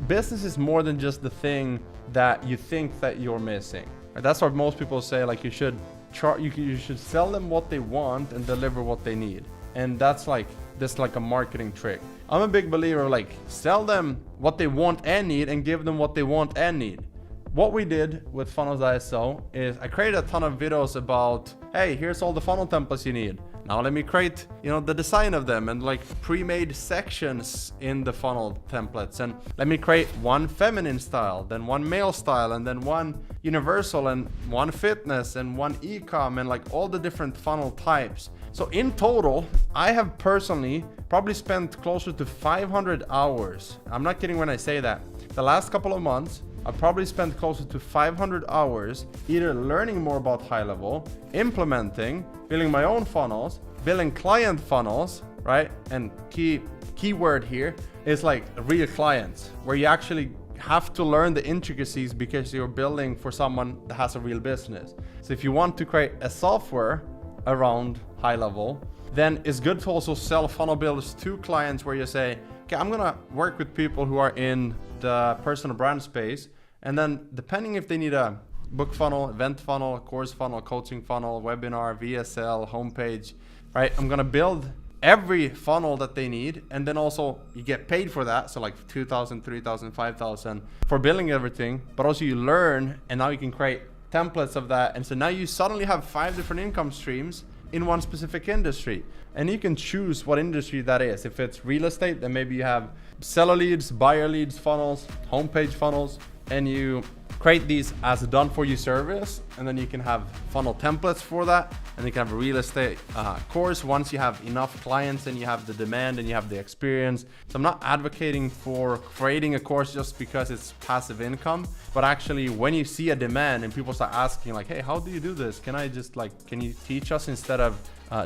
business is more than just the thing that you think that you're missing. That's what most people say, like you should sell them what they want and deliver what they need. And that's like a marketing trick. I'm a big believer of like, sell them what they want and need and give them what they want and need. What we did with Funnel.so is I created a ton of videos about, hey, here's all the funnel templates you need. Now let me create, the design of them and like pre-made sections in the funnel templates. And let me create one feminine style, then one male style, and then one universal and one fitness and one e-com and like all the different funnel types. So in total, I have personally probably spent closer to 500 hours. I'm not kidding when I say that. The last couple of months I probably spent closer to 500 hours either learning more about high level, implementing, building my own funnels, building client funnels, right? And keyword here is like real clients, where you actually have to learn the intricacies because you're building for someone that has a real business. So if you want to create a software around high level, then it's good to also sell funnel builders to clients where you say, okay, I'm gonna work with people who are in the personal brand space. And then depending if they need a book funnel, event funnel, course funnel, coaching funnel, webinar, VSL, homepage, right? I'm gonna build every funnel that they need. And then also you get paid for that. So like 2,000, 3,000, 5,000 for building everything, but also you learn and now you can create templates of that. And so now you suddenly have 5 different income streams in one specific industry. And you can choose what industry that is. If it's real estate, then maybe you have seller leads, buyer leads, funnels, homepage funnels, and you create these as a done for you service. And then you can have funnel templates for that. And you can have a real estate course once you have enough clients and you have the demand and you have the experience. So I'm not advocating for creating a course just because it's passive income, but actually when you see a demand and people start asking like, hey, how do you do this? Can you teach us instead of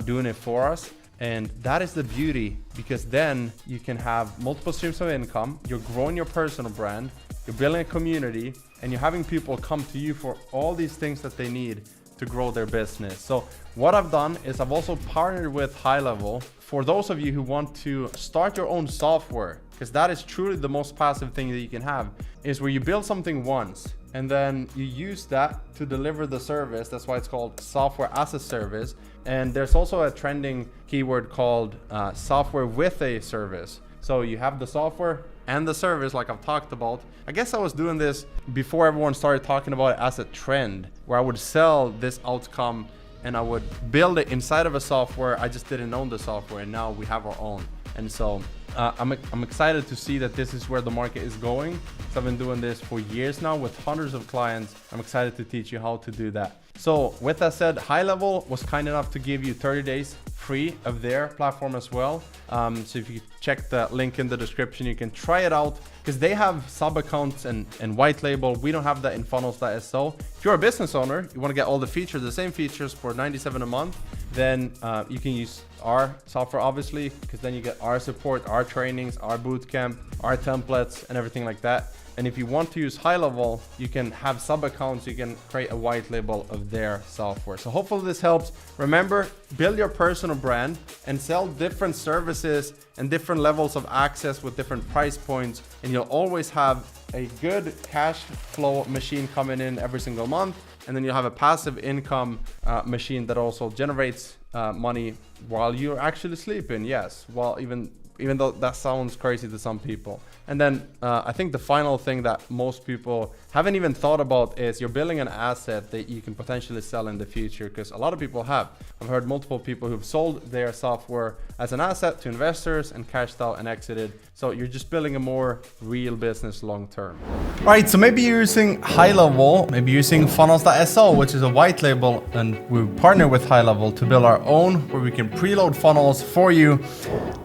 doing it for us? And that is the beauty, because then you can have multiple streams of income. You're growing your personal brand, you're building a community, and you're having people come to you for all these things that they need to grow their business. So what I've done is I've also partnered with High Level for those of you who want to start your own software, because that is truly the most passive thing that you can have, is where you build something once and then you use that to deliver the service. That's why it's called software as a service. And there's also a trending keyword called software with a service. So you have the software and the service, like I've talked about. I guess I was doing this before everyone started talking about it as a trend, where I would sell this outcome and I would build it inside of a software. I just didn't own the software, and now we have our own. And so I'm excited to see that this is where the market is going. So I've been doing this for years now with hundreds of clients. I'm excited to teach you how to do that. So with that said, High Level was kind enough to give you 30 days free of their platform as well. So if you check the link in the description, you can try it out, because they have sub accounts and white label. We don't have that in Funnel.so. If you're a business owner, you want to get all the features, the same features for $97 a month, then you can use our software, obviously, because then you get our support, our trainings, our bootcamp, our templates, and everything like that. And if you want to use High Level, you can have sub accounts. You can create a white label of their software. So hopefully this helps. Remember, build your personal brand and sell different services and different levels of access with different price points. And you'll always have a good cash flow machine coming in every single month. And then you'll have a passive income machine that also generates money while you're actually sleeping. Yes, well, even though that sounds crazy to some people. And then I think the final thing that most people haven't even thought about is you're building an asset that you can potentially sell in the future, because a lot of people have. I've heard multiple people who've sold their software as an asset to investors and cashed out and exited. So you're just building a more real business long term. Right, so maybe you're using High Level, maybe you're using Funnel.so, which is a white label, and we partner with High Level to build our own, where we can preload funnels for you.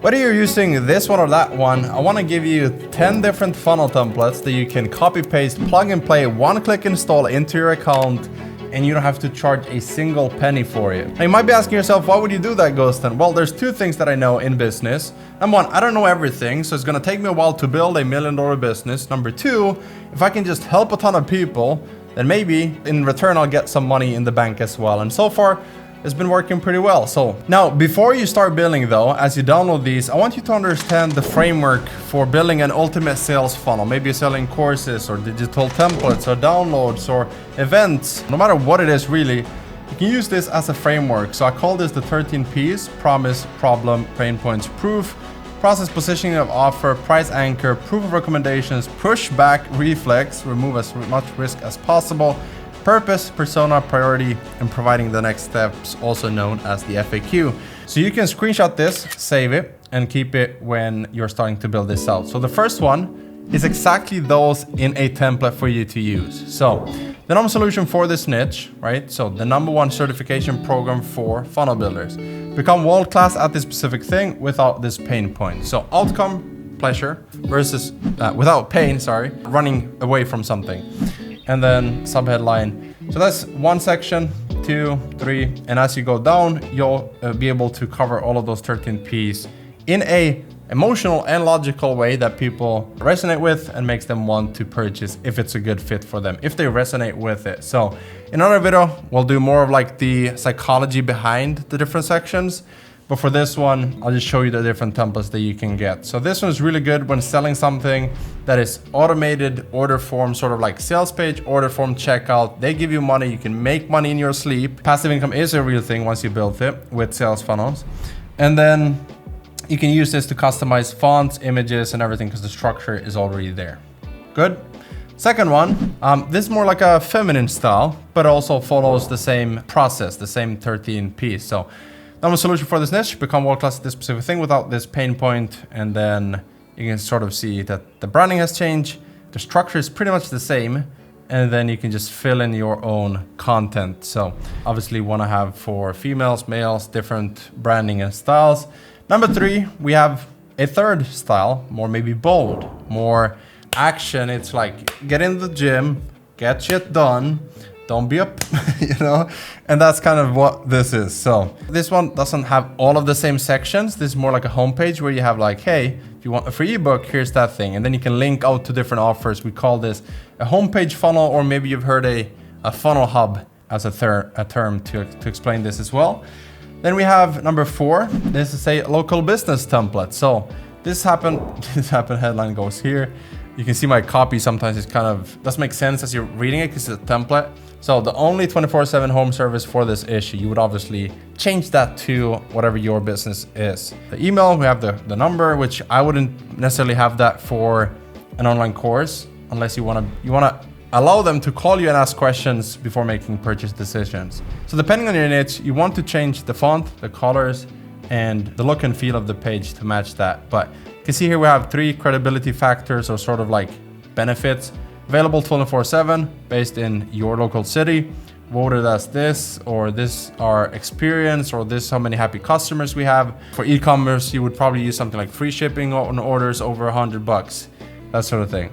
Whether you're using this one or that one, I want to give you 10 different funnel templates that you can copy paste, plug and play, one-click install into your account, and you don't have to charge a single penny for it. Now you might be asking yourself, why would you do that, Gusten? Well, there's two things that I know in business. Number one, I don't know everything, so it's gonna take me a while to build a $1 million business. Number two, if I can just help a ton of people, then maybe in return I'll get some money in the bank as well. And so far, it's been working pretty well. So now, before you start building though, as you download these, I want you to understand the framework for building an ultimate sales funnel. Maybe you're selling courses or digital templates or downloads or events. No matter what it is, really, you can use this as a framework. So I call this the 13 P's: promise, problem, pain points, proof, process, positioning of offer, price anchor, proof of recommendations, push back, reflex, remove as much risk as possible, purpose, persona, priority, and providing the next steps, also known as the FAQ. So you can screenshot this, save it, and keep it when you're starting to build this out. So the first one is exactly those in a template for you to use. So the number solution for this niche, right? So the #1 certification program for funnel builders. Become world-class at this specific thing without this pain point. So outcome, pleasure versus without pain, sorry, running away from something. And then subheadline. So that's one section, 2, 3, and as you go down, you'll be able to cover all of those 13 P's in a emotional and logical way that people resonate with and makes them want to purchase if it's a good fit for them, if they resonate with it. So in another video, we'll do more of like the psychology behind the different sections. But for this one, I'll just show you the different templates that you can get. So this one's really good when selling something that is automated order form, sort of like sales page, order form, checkout. They give you money. You can make money in your sleep. Passive income is a real thing once you build it with sales funnels. And then you can use this to customize fonts, images, and everything because the structure is already there. Good. Second one, this is more like a feminine style, but also follows the same process, the same 13 P's. So I'm a solution for this niche, become world-class at this specific thing without this pain point. And then you can sort of see that the branding has changed. The structure is pretty much the same. And then you can just fill in your own content. So obviously you want to have for females, males, different branding and styles. Number 3, we have a third style, more maybe bold, more action. It's like get in the gym, get shit done, don't be up, you know, and that's kind of what this is. So this one doesn't have all of the same sections. This is more like a homepage where you have like, hey, if you want a free ebook, here's that thing. And then you can link out to different offers. We call this a homepage funnel, or maybe you've heard a funnel hub as a term to explain this as well. Then we have number 4. This is a local business template. So this happened headline goes here. You can see my copy sometimes it kind of doesn't make sense as you're reading it because it's a template. So the only 24/7 home service for this issue, you would obviously change that to whatever your business is. The email, we have the number, which I wouldn't necessarily have that for an online course unless you want to allow them to call you and ask questions before making purchase decisions. So depending on your niche, you want to change the font, the colors, and the look and feel of the page to match that. But you can see here we have 3 credibility factors, or sort of like benefits. Available 24/7, based in your local city, voted as this, or this our experience, or this how many happy customers we have. For e-commerce, you would probably use something like free shipping on orders over $100, that sort of thing.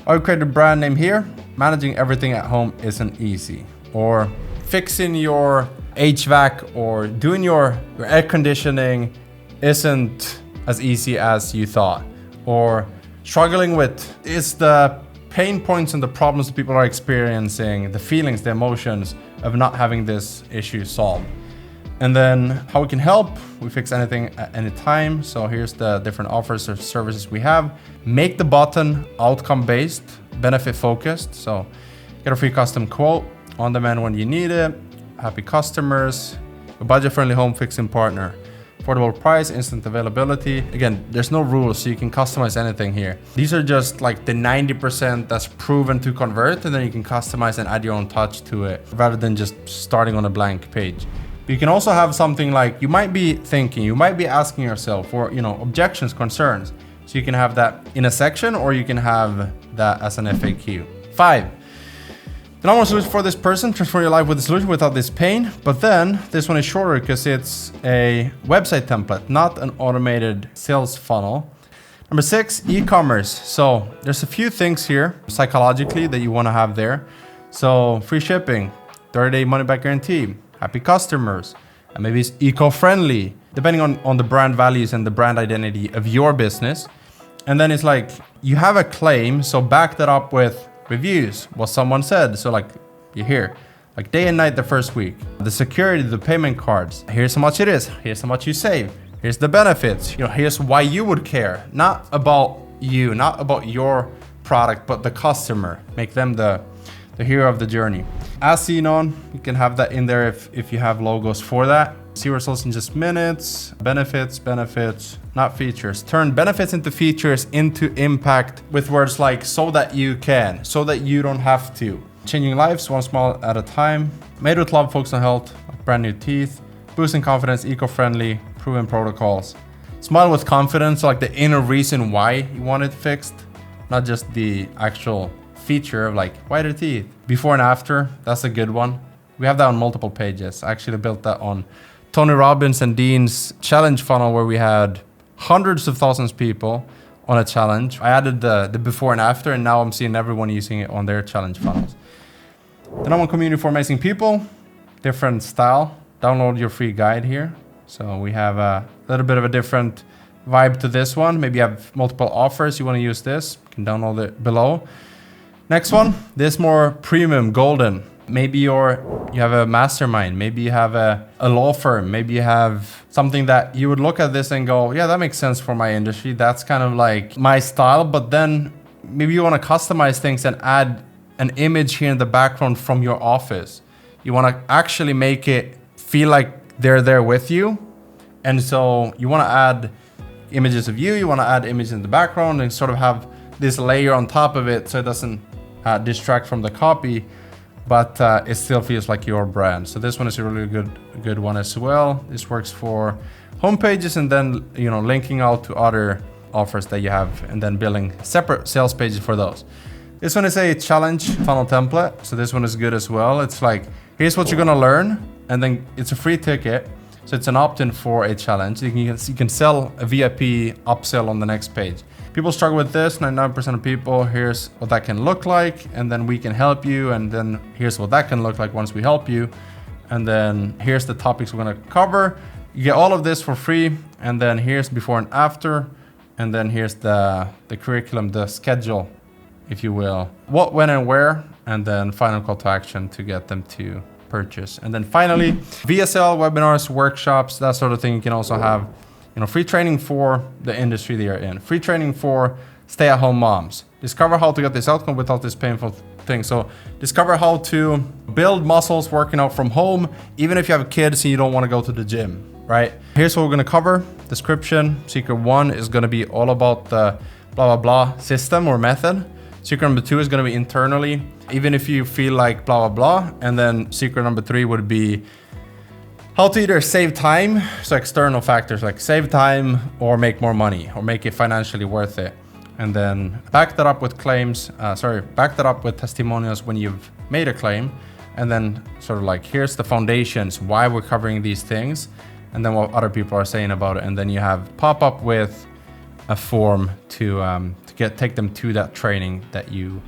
I would create a brand name here. Managing everything at home isn't easy. Or fixing your HVAC or doing your air conditioning isn't as easy as you thought. Or struggling with is the pain points and the problems that people are experiencing, the feelings, the emotions of not having this issue solved. And then how we can help, we fix anything at any time. So here's the different offers or services we have. Make the button outcome-based, benefit-focused. So get a free custom quote, on demand when you need it, happy customers, a budget-friendly home fixing partner, affordable price, instant availability. Again, there's no rules, so you can customize anything here. These are just like the 90% that's proven to convert, and then you can customize and add your own touch to it rather than just starting on a blank page. You can also have something like you might be thinking, you might be asking yourself for, objections, concerns. So you can have that in a section, or you can have that as an FAQ. 5. The number one solution for this person, transform your life with a solution without this pain. But then this one is shorter because it's a website template, not an automated sales funnel. Number 6, e-commerce. So there's a few things here psychologically that you want to have there. So free shipping, 30-day money back guarantee, happy customers, and maybe it's eco-friendly, depending on the brand values and the brand identity of your business. And then it's like you have a claim, so back that up with reviews, what someone said. So like you hear, like day and night the first week, the security, the payment cards, here's how much it is, here's how much you save, here's the benefits, here's why you would care, not about you, not about your product, but the customer. Make them the hero of the journey. As seen on, you can have that in there if you have logos for that. See results in just minutes. Benefits, not features. Turn benefits into features into impact with words like so that you can, so that you don't have to. Changing lives one small at a time. Made with love, focus on health, like brand new teeth. Boosting confidence, eco-friendly, proven protocols. Smile with confidence, like the inner reason why you want it fixed, not just the actual feature of like whiter teeth. Before and after, that's a good one. We have that on multiple pages. I actually built that on Tony Robbins and Dean's challenge funnel where we had hundreds of thousands of people, on a challenge. I added the before and after, and now I'm seeing everyone using it on their challenge funnels. Then I'm on community for amazing people, different style. Download your free guide here. So we have a little bit of a different vibe to this one. Maybe you have multiple offers, you want to use this, you can download it below. Next one, this more premium, golden. Maybe you have a mastermind, maybe you have a law firm, maybe you have something that you would look at this and go, yeah, that makes sense for my industry. That's kind of like my style, but then maybe you want to customize things and add an image here in the background from your office. You want to actually make it feel like they're there with you. And so you want to add images of you, you want to add images in the background and sort of have this layer on top of it so it doesn't distract from the copy, but it still feels like your brand. So this one is a really good one as well. This works for homepages and then, you know, linking out to other offers that you have and then building separate sales pages for those. This one is a challenge funnel template. So this one is good as well. It's like, here's what you're gonna learn, and then it's a free ticket. So it's an opt-in for a challenge. You can sell a VIP upsell on the next page. People struggle with this, 99% of people. Here's what that can look like, and then we can help you, and then here's what that can look like once we help you. And then here's the topics we're gonna cover. You get all of this for free, and then here's before and after, and then here's the curriculum, the schedule, if you will. What, when, and where, and then final call to action to get them to purchase. And then finally, VSL, webinars, workshops, that sort of thing. You can also have, you know, free training for the industry that you're in, free training for stay-at-home moms. Discover how to get this outcome without this painful thing. So discover how to build muscles working out from home, even if you have kids and you don't want to go to the gym, right? Here's what we're going to cover. Description. Secret 1 is going to be all about the blah, blah, blah system or method. Secret number 2 is going to be internally, even if you feel like blah, blah, blah. And then secret number 3 would be how to either save time, so external factors like save time or make more money or make it financially worth it. And then back that up with back that up with testimonials when you've made a claim. And then sort of like, here's the foundations, why we're covering these things, and then what other people are saying about it. And then you have pop up with a form to take them to that training that you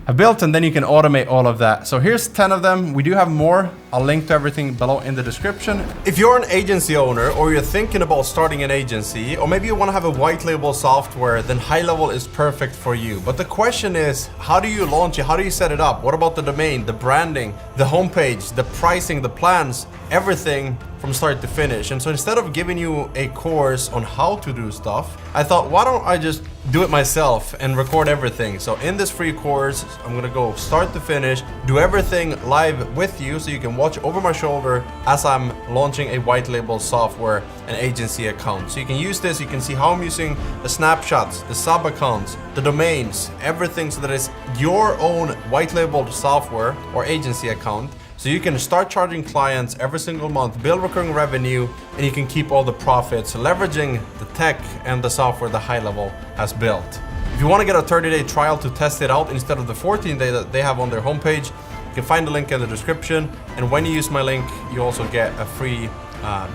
have built, and then you can automate all of that. So here's 10 of them. We do have more. I'll link to everything below in the description. If you're an agency owner or you're thinking about starting an agency, or maybe you want to have a white label software, then GoHighLevel is perfect for you. But the question is, how do you launch it? How do you set it up? What about the domain, the branding, the homepage, the pricing, the plans, everything from start to finish? And so instead of giving you a course on how to do stuff, I thought, why don't I just do it myself and record everything? So in this free course, I'm gonna go start to finish, do everything live with you so you can watch over my shoulder as I'm launching a white label software and agency account. So you can use this, you can see how I'm using the snapshots, the sub accounts, the domains, everything, so that it's your own white labeled software or agency account. So you can start charging clients every single month, build recurring revenue, and you can keep all the profits, leveraging the tech and the software that GoHighLevel has built. If you want to get a 30-day trial to test it out instead of the 14-day that they have on their homepage, you can find the link in the description. And when you use my link, you also get a free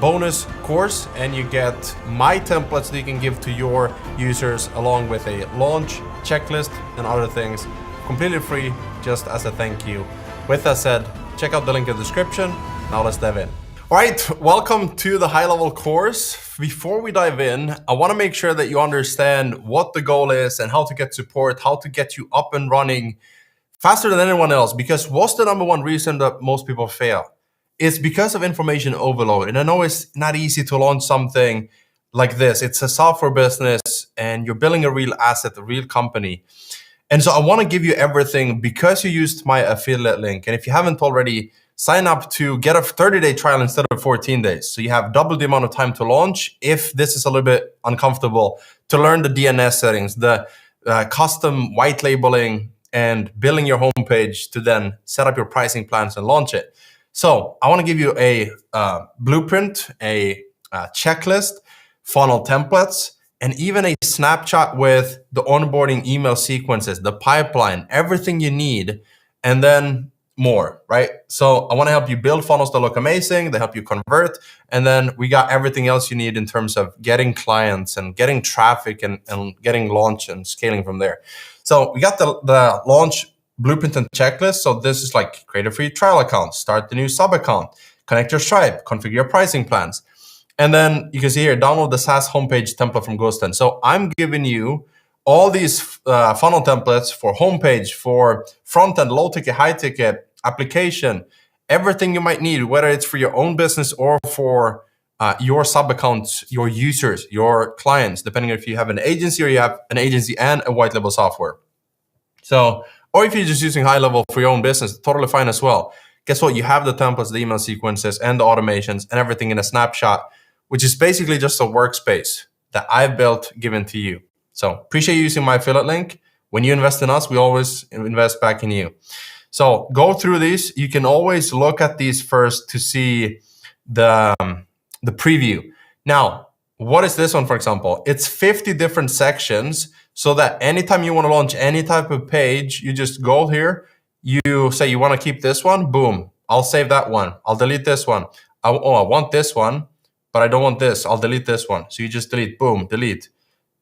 bonus course, and you get my templates that you can give to your users along with a launch checklist and other things, completely free, just as a thank you. With that said, check out the link in the description. Now let's dive in. All right, welcome to the GoHighLevel course. Before we dive in, I want to make sure that you understand what the goal is and how to get support, how to get you up and running faster than anyone else. Because what's the number one reason that most people fail? It's because of information overload. And I know it's not easy to launch something like this. It's a software business and you're building a real asset, a real company. And so I want to give you everything because you used my affiliate link. And if you haven't already, sign up to get a 30-day trial instead of 14 days. So you have double the amount of time to launch if this is a little bit uncomfortable, to learn the DNS settings, the custom white labeling, and building your homepage to then set up your pricing plans and launch it. So I want to give you a blueprint, a checklist, funnel templates, and even a snapshot with the onboarding email sequences, the pipeline, everything you need. And then more, right? So I want to help you build funnels that look amazing, they help you convert, and then we got everything else you need in terms of getting clients and getting traffic and getting launch and scaling from there. So we got the launch blueprint and checklist. So this is like create a free trial account, start the new sub account, connect your Stripe, configure your pricing plans. And then you can see here, download the SaaS homepage template from Gusten. So I'm giving you all these funnel templates for homepage, for front end, low ticket, high ticket, application, everything you might need, whether it's for your own business or for your sub accounts, your users, your clients, depending on if you have an agency or you have an agency and a white label software. So, or if you're just using GoHighLevel for your own business, totally fine as well. Guess what? You have the templates, the email sequences, and the automations and everything in a snapshot, which is basically just a workspace that I've built, given to you. So appreciate you using my affiliate link. When you invest in us, we always invest back in you. So go through these. You can always look at these first to see the preview. Now, what is this one, for example? It's 50 different sections, so that anytime you want to launch any type of page, you just go here, you say you want to keep this one, boom, I'll save that one. I'll delete this one. I want this one, but I don't want this. I'll delete this one. So you just delete, boom, delete,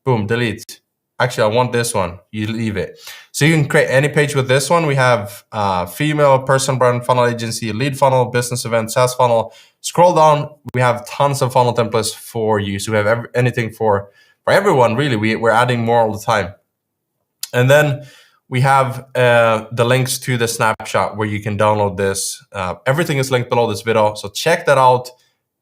boom, delete. Actually, I want this one. You leave it. So you can create any page with this one. We have female, person brand, funnel agency, lead funnel, business event, SaaS funnel. Scroll down. We have tons of funnel templates for you. So we have anything for everyone, really. We're adding more all the time. And then we have the links to the snapshot where you can download this. Everything is linked below this video. So check that out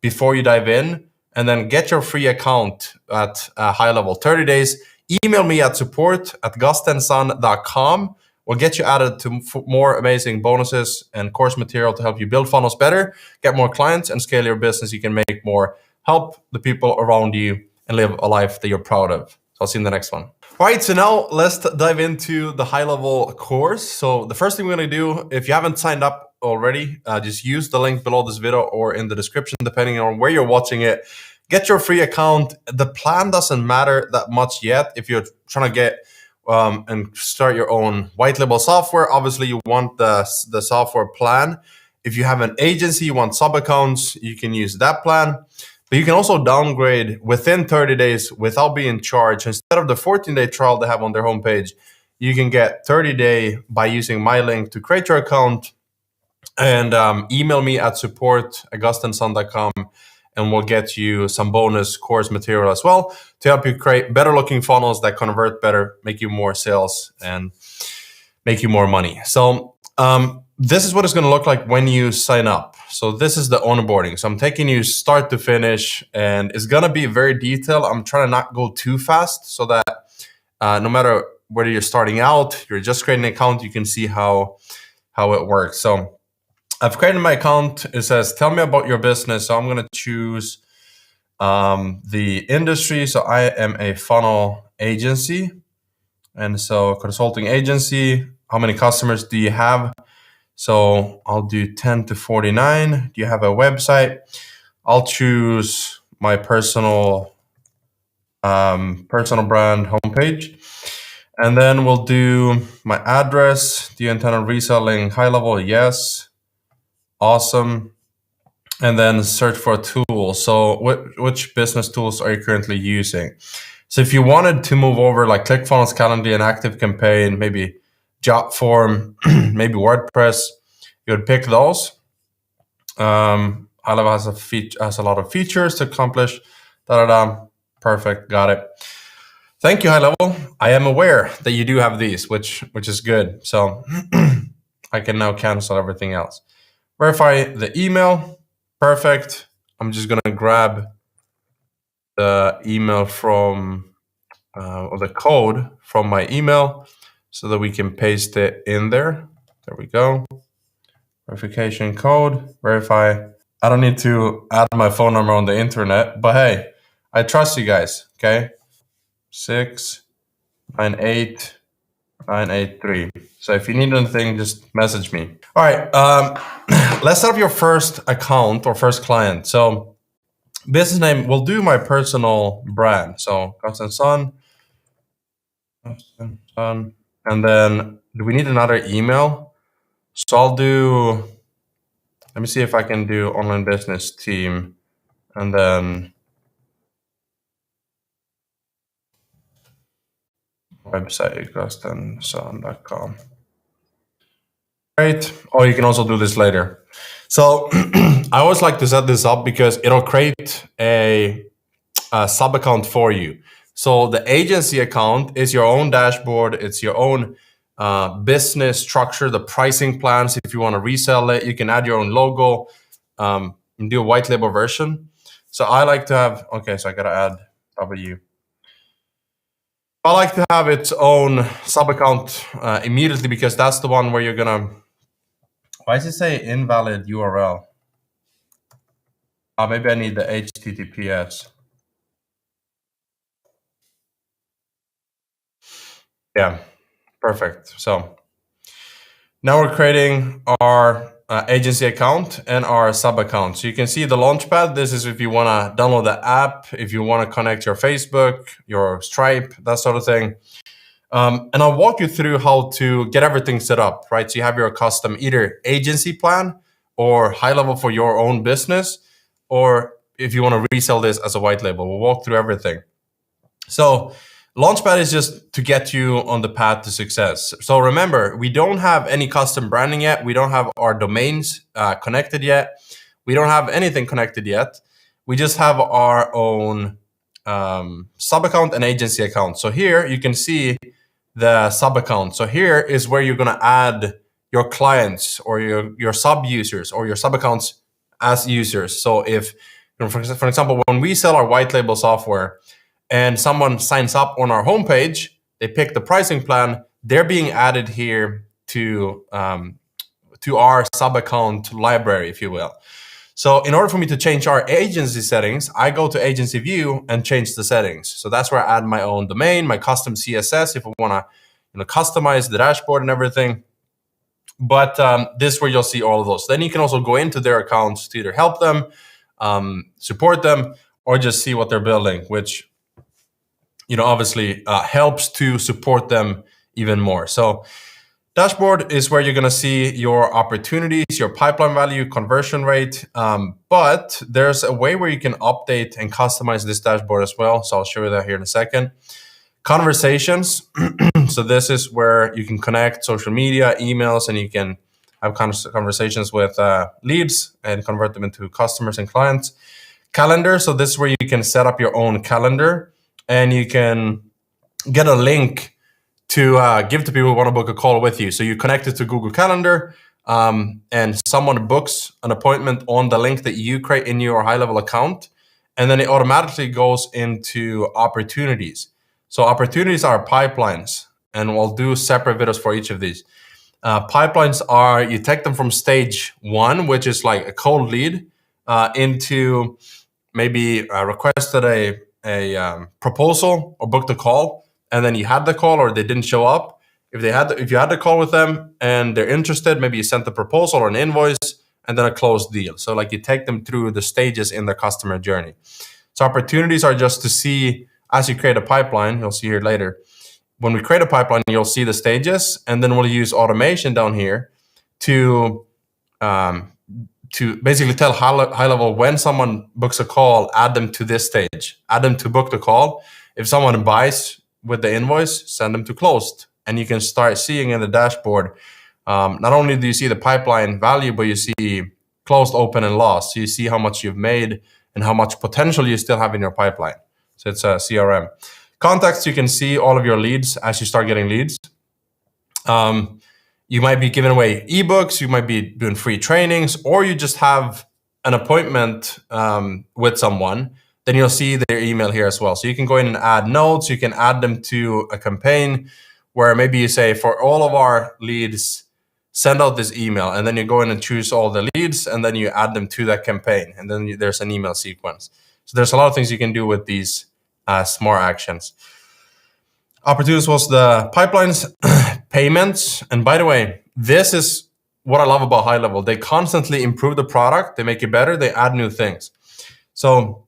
before you dive in, and then get your free account at GoHighLevel. 30 days. Email me at support@gustenson.com. We'll get you added to more amazing bonuses and course material to help you build funnels better, get more clients, and scale your business. You can make more, help the people around you, and live a life that you're proud of. So I'll see you in the next one. All right, so now let's dive into the GoHighLevel course. So the first thing we're going to do, if you haven't signed up already, just use the link below this video or in the description, depending on where you're watching it. Get your free account. The plan doesn't matter that much yet. If you're trying to get and start your own white label software, obviously you want the software plan. If you have an agency, you want sub accounts, you can use that plan. But you can also downgrade within 30 days without being charged. Instead of the 14-day trial they have on their homepage, you can get 30-day by using my link to create your account, and email me at support@gustenson.com, and we'll get you some bonus course material as well to help you create better looking funnels that convert better, make you more sales, and make you more money. So this is what it's going to look like when you sign up. So this is the onboarding. So I'm taking you start to finish, and it's going to be very detailed. I'm trying to not go too fast so that no matter whether you're starting out, you're just creating an account, you can see how it works. So I've created my account. It says, tell me about your business. So I'm going to choose the industry. So I am a funnel agency. And so consulting agency, how many customers do you have? So I'll do 10 to 49. Do you have a website? I'll choose my personal brand homepage. And then we'll do my address. Do you intend on reselling GoHighLevel? Yes. Awesome. And then search for a tool. So which business tools are you currently using? So if you wanted to move over like ClickFunnels, Calendly, and ActiveCampaign, maybe Jotform, maybe WordPress, you would pick those. GoHighLevel has a lot of features to accomplish. Perfect, got it. Thank you, GoHighLevel. I am aware that you do have these, which is good. So I can now cancel everything else. Verify the email. Perfect. I'm just gonna grab the email from or the code from my email so that we can paste it in there. There we go. Verification code, verify. I don't need to add my phone number on the internet, but hey, I trust you guys, okay? 698983. So if you need anything, just message me. All right, let's set up your first account or first client. So business name, we'll do my personal brand. So Gusten Son. And then do we need another email? So I'll do, let me see if I can do online business team and then website, GustenSon.com. Great. Or you can also do this later. So I always like to set this up because it'll create a sub account for you. So the agency account is your own dashboard. It's your own business structure, the pricing plans. If you want to resell it, you can add your own logo and do a white label version. So I like to have, okay, so I got to add W. I like to have its own sub account immediately because that's the one where you're going to, why does it say invalid URL? Maybe I need the HTTPS. Yeah, perfect. So now we're creating our agency account and our sub account. So you can see the launchpad. This is if you want to download the app, if you want to connect your Facebook, your Stripe, that sort of thing. And I'll walk you through how to get everything set up, right? So you have your custom either agency plan or high level for your own business, or if you want to resell this as a white label, we'll walk through everything. So Launchpad is just to get you on the path to success. So remember, we don't have any custom branding yet. We don't have our domains connected yet. We don't have anything connected yet. We just have our own sub account and agency account. So here you can see the sub account. So here is where you're going to add your clients or your sub users or your sub accounts as users. So if, for example, when we sell our white label software, and someone signs up on our homepage, they pick the pricing plan, they're being added here to our sub account library, if you will. So in order for me to change our agency settings, I go to agency view and change the settings. So that's where I add my own domain, my custom CSS, if I want to customize the dashboard and everything. But this is where you'll see all of those. Then you can also go into their accounts to either help them, support them, or just see what they're building, which obviously helps to support them even more. So dashboard is where you're going to see your opportunities, your pipeline value, conversion rate. But there's a way where you can update and customize this dashboard as well. So I'll show you that here in a second. Conversations. So this is where you can connect social media, emails, and you can have conversations with leads and convert them into customers and clients. Calendar. So this is where you can set up your own calendar. And you can get a link to give to people who want to book a call with you. So you connect it to Google Calendar and someone books an appointment on the link that you create in your high-level account. And then it automatically goes into opportunities. So opportunities are pipelines. And we'll do separate videos for each of these. Pipelines are, you take them from stage 1, which is like a cold lead, into maybe requested a proposal or booked a call, and then you had the call or they didn't show up. If you had the call with them and they're interested, maybe you sent the proposal or an invoice and then a closed deal. So like you take them through the stages in their customer journey. So opportunities are just to see, as you create a pipeline, you'll see here later, when we create a pipeline, you'll see the stages, and then we'll use automation down here to basically tell high level when someone books a call, add them to this stage, add them to book the call. If someone buys with the invoice, send them to closed. And you can start seeing in the dashboard, not only do you see the pipeline value, but you see closed, open, and lost. So you see how much you've made and how much potential you still have in your pipeline. So it's a CRM. Contacts, you can see all of your leads as you start getting leads. You might be giving away ebooks, you might be doing free trainings, or you just have an appointment with someone, then you'll see their email here as well. So you can go in and add notes, you can add them to a campaign where maybe you say, for all of our leads, send out this email, and then you go in and choose all the leads, and then you add them to that campaign, and then there's an email sequence. So there's a lot of things you can do with these smart actions. Opportunities was the pipelines, payments. And by the way, this is what I love about high level. They constantly improve the product. They make it better. They add new things. So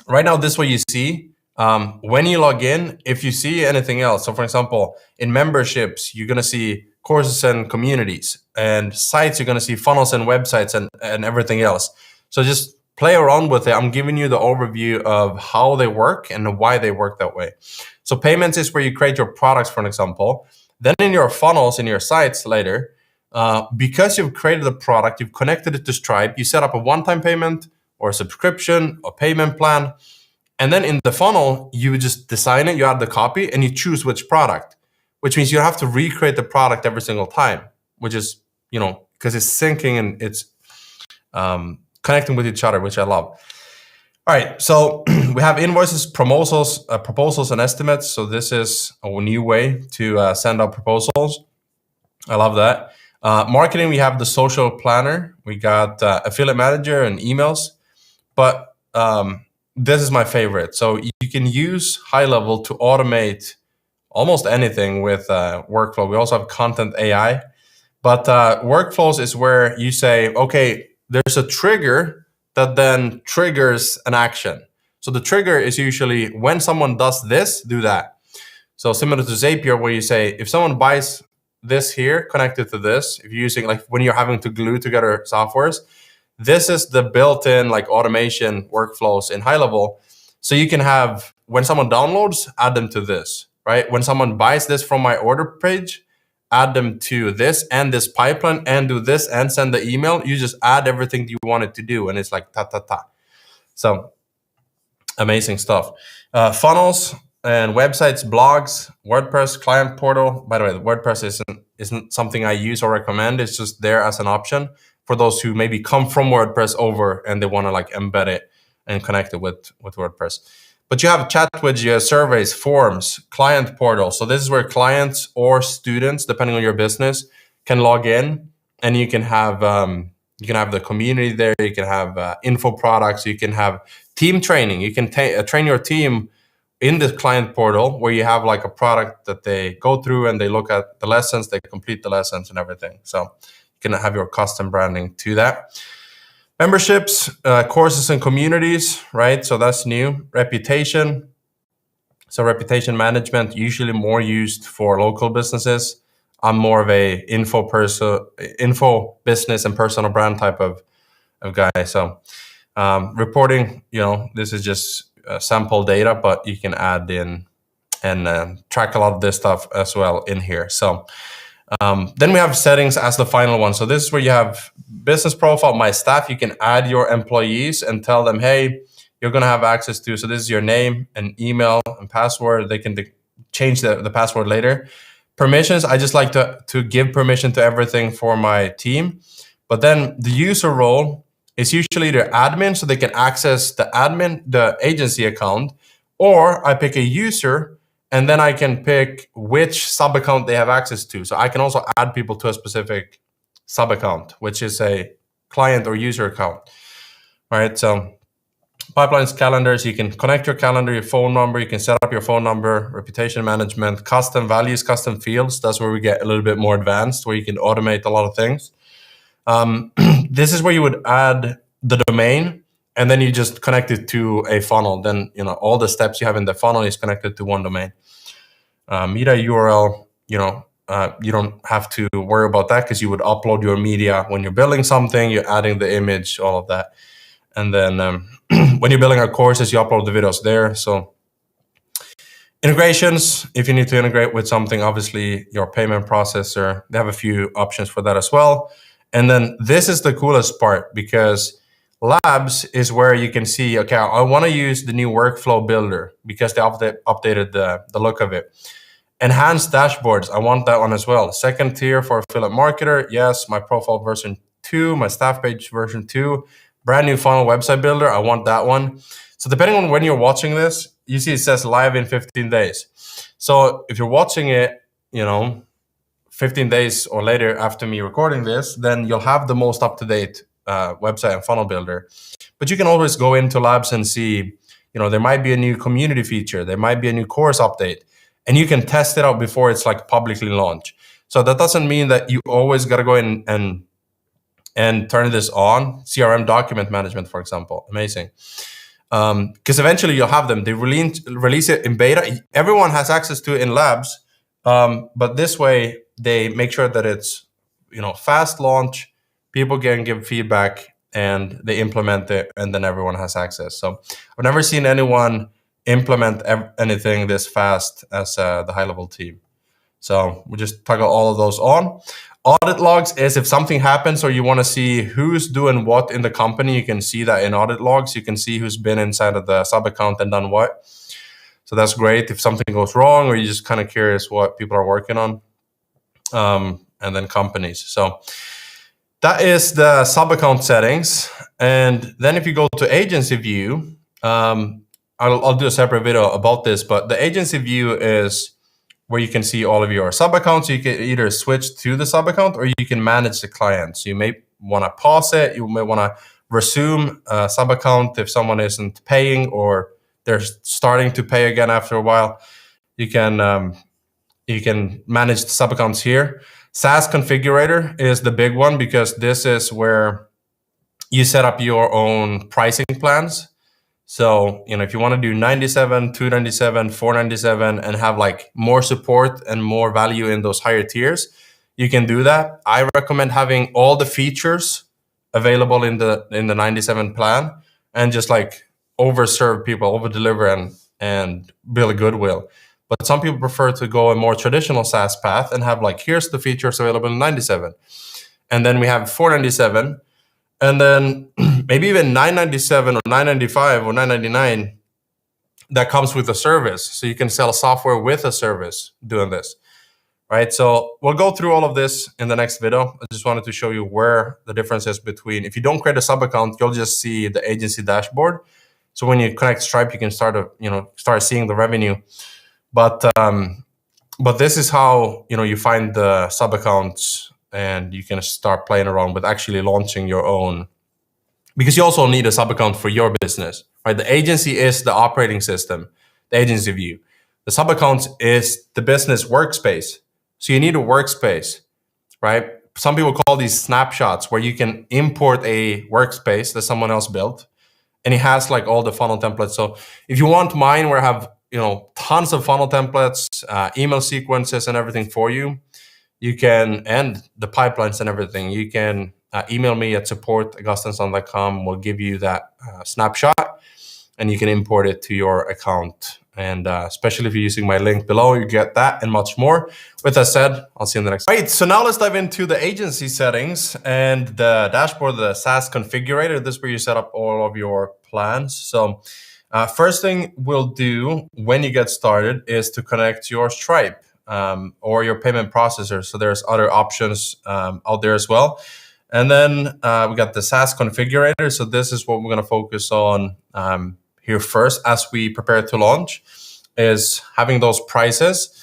right now, this is what you see. When you log in, if you see anything else. So for example, in memberships, you're going to see courses and communities, and sites you're going to see funnels and websites and everything else. So just play around with it. I'm giving you the overview of how they work and why they work that way. So payments is where you create your products, for an example. Then in your funnels, in your sites later, because you've created a product, you've connected it to Stripe, you set up a one-time payment or a subscription or payment plan. And then in the funnel, you just design it, you add the copy, and you choose which product, which means you have to recreate the product every single time, which is, because it's syncing and it's connecting with each other, which I love. All right, so we have invoices, proposals, and estimates. So this is a new way to send out proposals. I love that. Marketing, we have the social planner. We got affiliate manager and emails. But this is my favorite. So you can use GoHighLevel to automate almost anything with workflow. We also have content AI. But workflows is where you say, okay, there's a trigger that then triggers an action. So the trigger is usually when someone does this, do that. So similar to Zapier, where you say, if someone buys this here connected to this, if you're using, like when you're having to glue together softwares, this is the built-in like automation workflows in GoHighLevel. So you can have, when someone downloads, add them to this, right? When someone buys this from my order page, add them to this and this pipeline and do this and send the email. You just add everything you want it to do. And it's like ta. So amazing stuff. Funnels and websites, blogs, WordPress, client portal. By the way, the WordPress isn't something I use or recommend. It's just there as an option for those who maybe come from WordPress over and they want to like embed it and connect it with WordPress. But you have chat widgets, surveys, forms, client portal. So this is where clients or students, depending on your business, can log in, and you can have the community there. You can have info products. You can have team training. You can train your team in the client portal, where you have like a product that they go through and they look at the lessons, they complete the lessons and everything. So you can have your custom branding to that. Memberships, courses and communities, right? So that's new. Reputation. So reputation management, usually more used for local businesses. I'm more of a info business and personal brand type of guy. So reporting, this is just sample data, but you can add in and track a lot of this stuff as well in here. So then we have settings as the final one. So this is where you have business profile, my staff. You can add your employees and tell them, hey, you're going to have access to, so this is your name and email and password. They can change the password later. Permissions, I just like to give permission to everything for my team. But then the user role is usually their admin, so they can access the agency account, or I pick a user and then I can pick which sub account they have access to. So I can also add people to a specific sub account, which is a client or user account. All right. So pipelines, calendars, you can connect your calendar, your phone number, you can set up your phone number, reputation management, custom values, custom fields. That's where we get a little bit more advanced, where you can automate a lot of things. This is where you would add the domain, and then you just connect it to a funnel. Then, all the steps you have in the funnel is connected to one domain. Media URL, you don't have to worry about that, because you would upload your media when you're building something, you're adding the image, all of that. And then when you're building our courses, you upload the videos there. So integrations, if you need to integrate with something, obviously your payment processor, they have a few options for that as well. And then this is the coolest part, because labs is where you can see, okay, I want to use the new workflow builder because they updated the look of it. Enhanced dashboards, I want that one as well. Second tier for affiliate marketer, yes. My profile version 2, my staff page version 2, brand new funnel website builder, I want that one. So depending on when you're watching this, you see it says live in 15 days. So if you're watching it, 15 days or later after me recording this, then you'll have the most up-to-date website and funnel builder. But you can always go into labs and see, there might be a new community feature, there might be a new course update, and you can test it out before it's like publicly launched. So that doesn't mean that you always got to go in and turn this on. CRM document management, for example, amazing. Because eventually you'll have them. They release it in beta. Everyone has access to it in labs. But this way, they make sure that it's fast launch. People can give feedback and they implement it, and then everyone has access. So I've never seen anyone implement anything this fast as the high level team. So we just toggle all of those on. Audit logs is if something happens or you want to see who's doing what in the company, you can see that in audit logs. You can see who's been inside of the sub account and done what. So that's great if something goes wrong or you're just kind of curious what people are working on. And then companies. So that is the sub account settings. And then if you go to agency view, I'll do a separate video about this, but the agency view is where you can see all of your sub accounts. You can either switch to the sub account or you can manage the client. So you may want to pause it. You may want to resume a sub account if someone isn't paying or they're starting to pay again after a while. You can manage the sub accounts here. SaaS configurator is the big one because this is where you set up your own pricing plans. So, if you want to do 97, 297, 497 and have like more support and more value in those higher tiers, you can do that. I recommend having all the features available in the 97 plan and just like overserve people, over deliver and build a goodwill. But some people prefer to go a more traditional SaaS path and have like, here's the features available in 97. And then we have 497. And then maybe even 997 or 995 or 999 that comes with a service. So you can sell software with a service doing this, right? So we'll go through all of this in the next video. I just wanted to show you where the difference is between, if you don't create a sub account, you'll just see the agency dashboard. So when you connect Stripe, you can start seeing the revenue. But this is how, you find the sub accounts and you can start playing around with actually launching your own, because you also need a sub account for your business, right? The agency is the operating system, the agency view. The sub account is the business workspace. So you need a workspace, right? Some people call these snapshots where you can import a workspace that someone else built and it has like all the funnel templates. So if you want mine where I have, tons of funnel templates, email sequences and everything for you, you can, and the pipelines and everything, you can email me at support@gusten.com. We'll give you that snapshot and you can import it to your account. And especially if you're using my link below, you get that and much more. With that said, I'll see you in the next. All right, so now let's dive into the agency settings and the dashboard, the SaaS configurator. This is where you set up all of your plans. So first thing we'll do when you get started is to connect your Stripe or your payment processor. So there's other options out there as well. And then we got the SaaS configurator. So this is what we're going to focus on here first as we prepare to launch, is having those prices.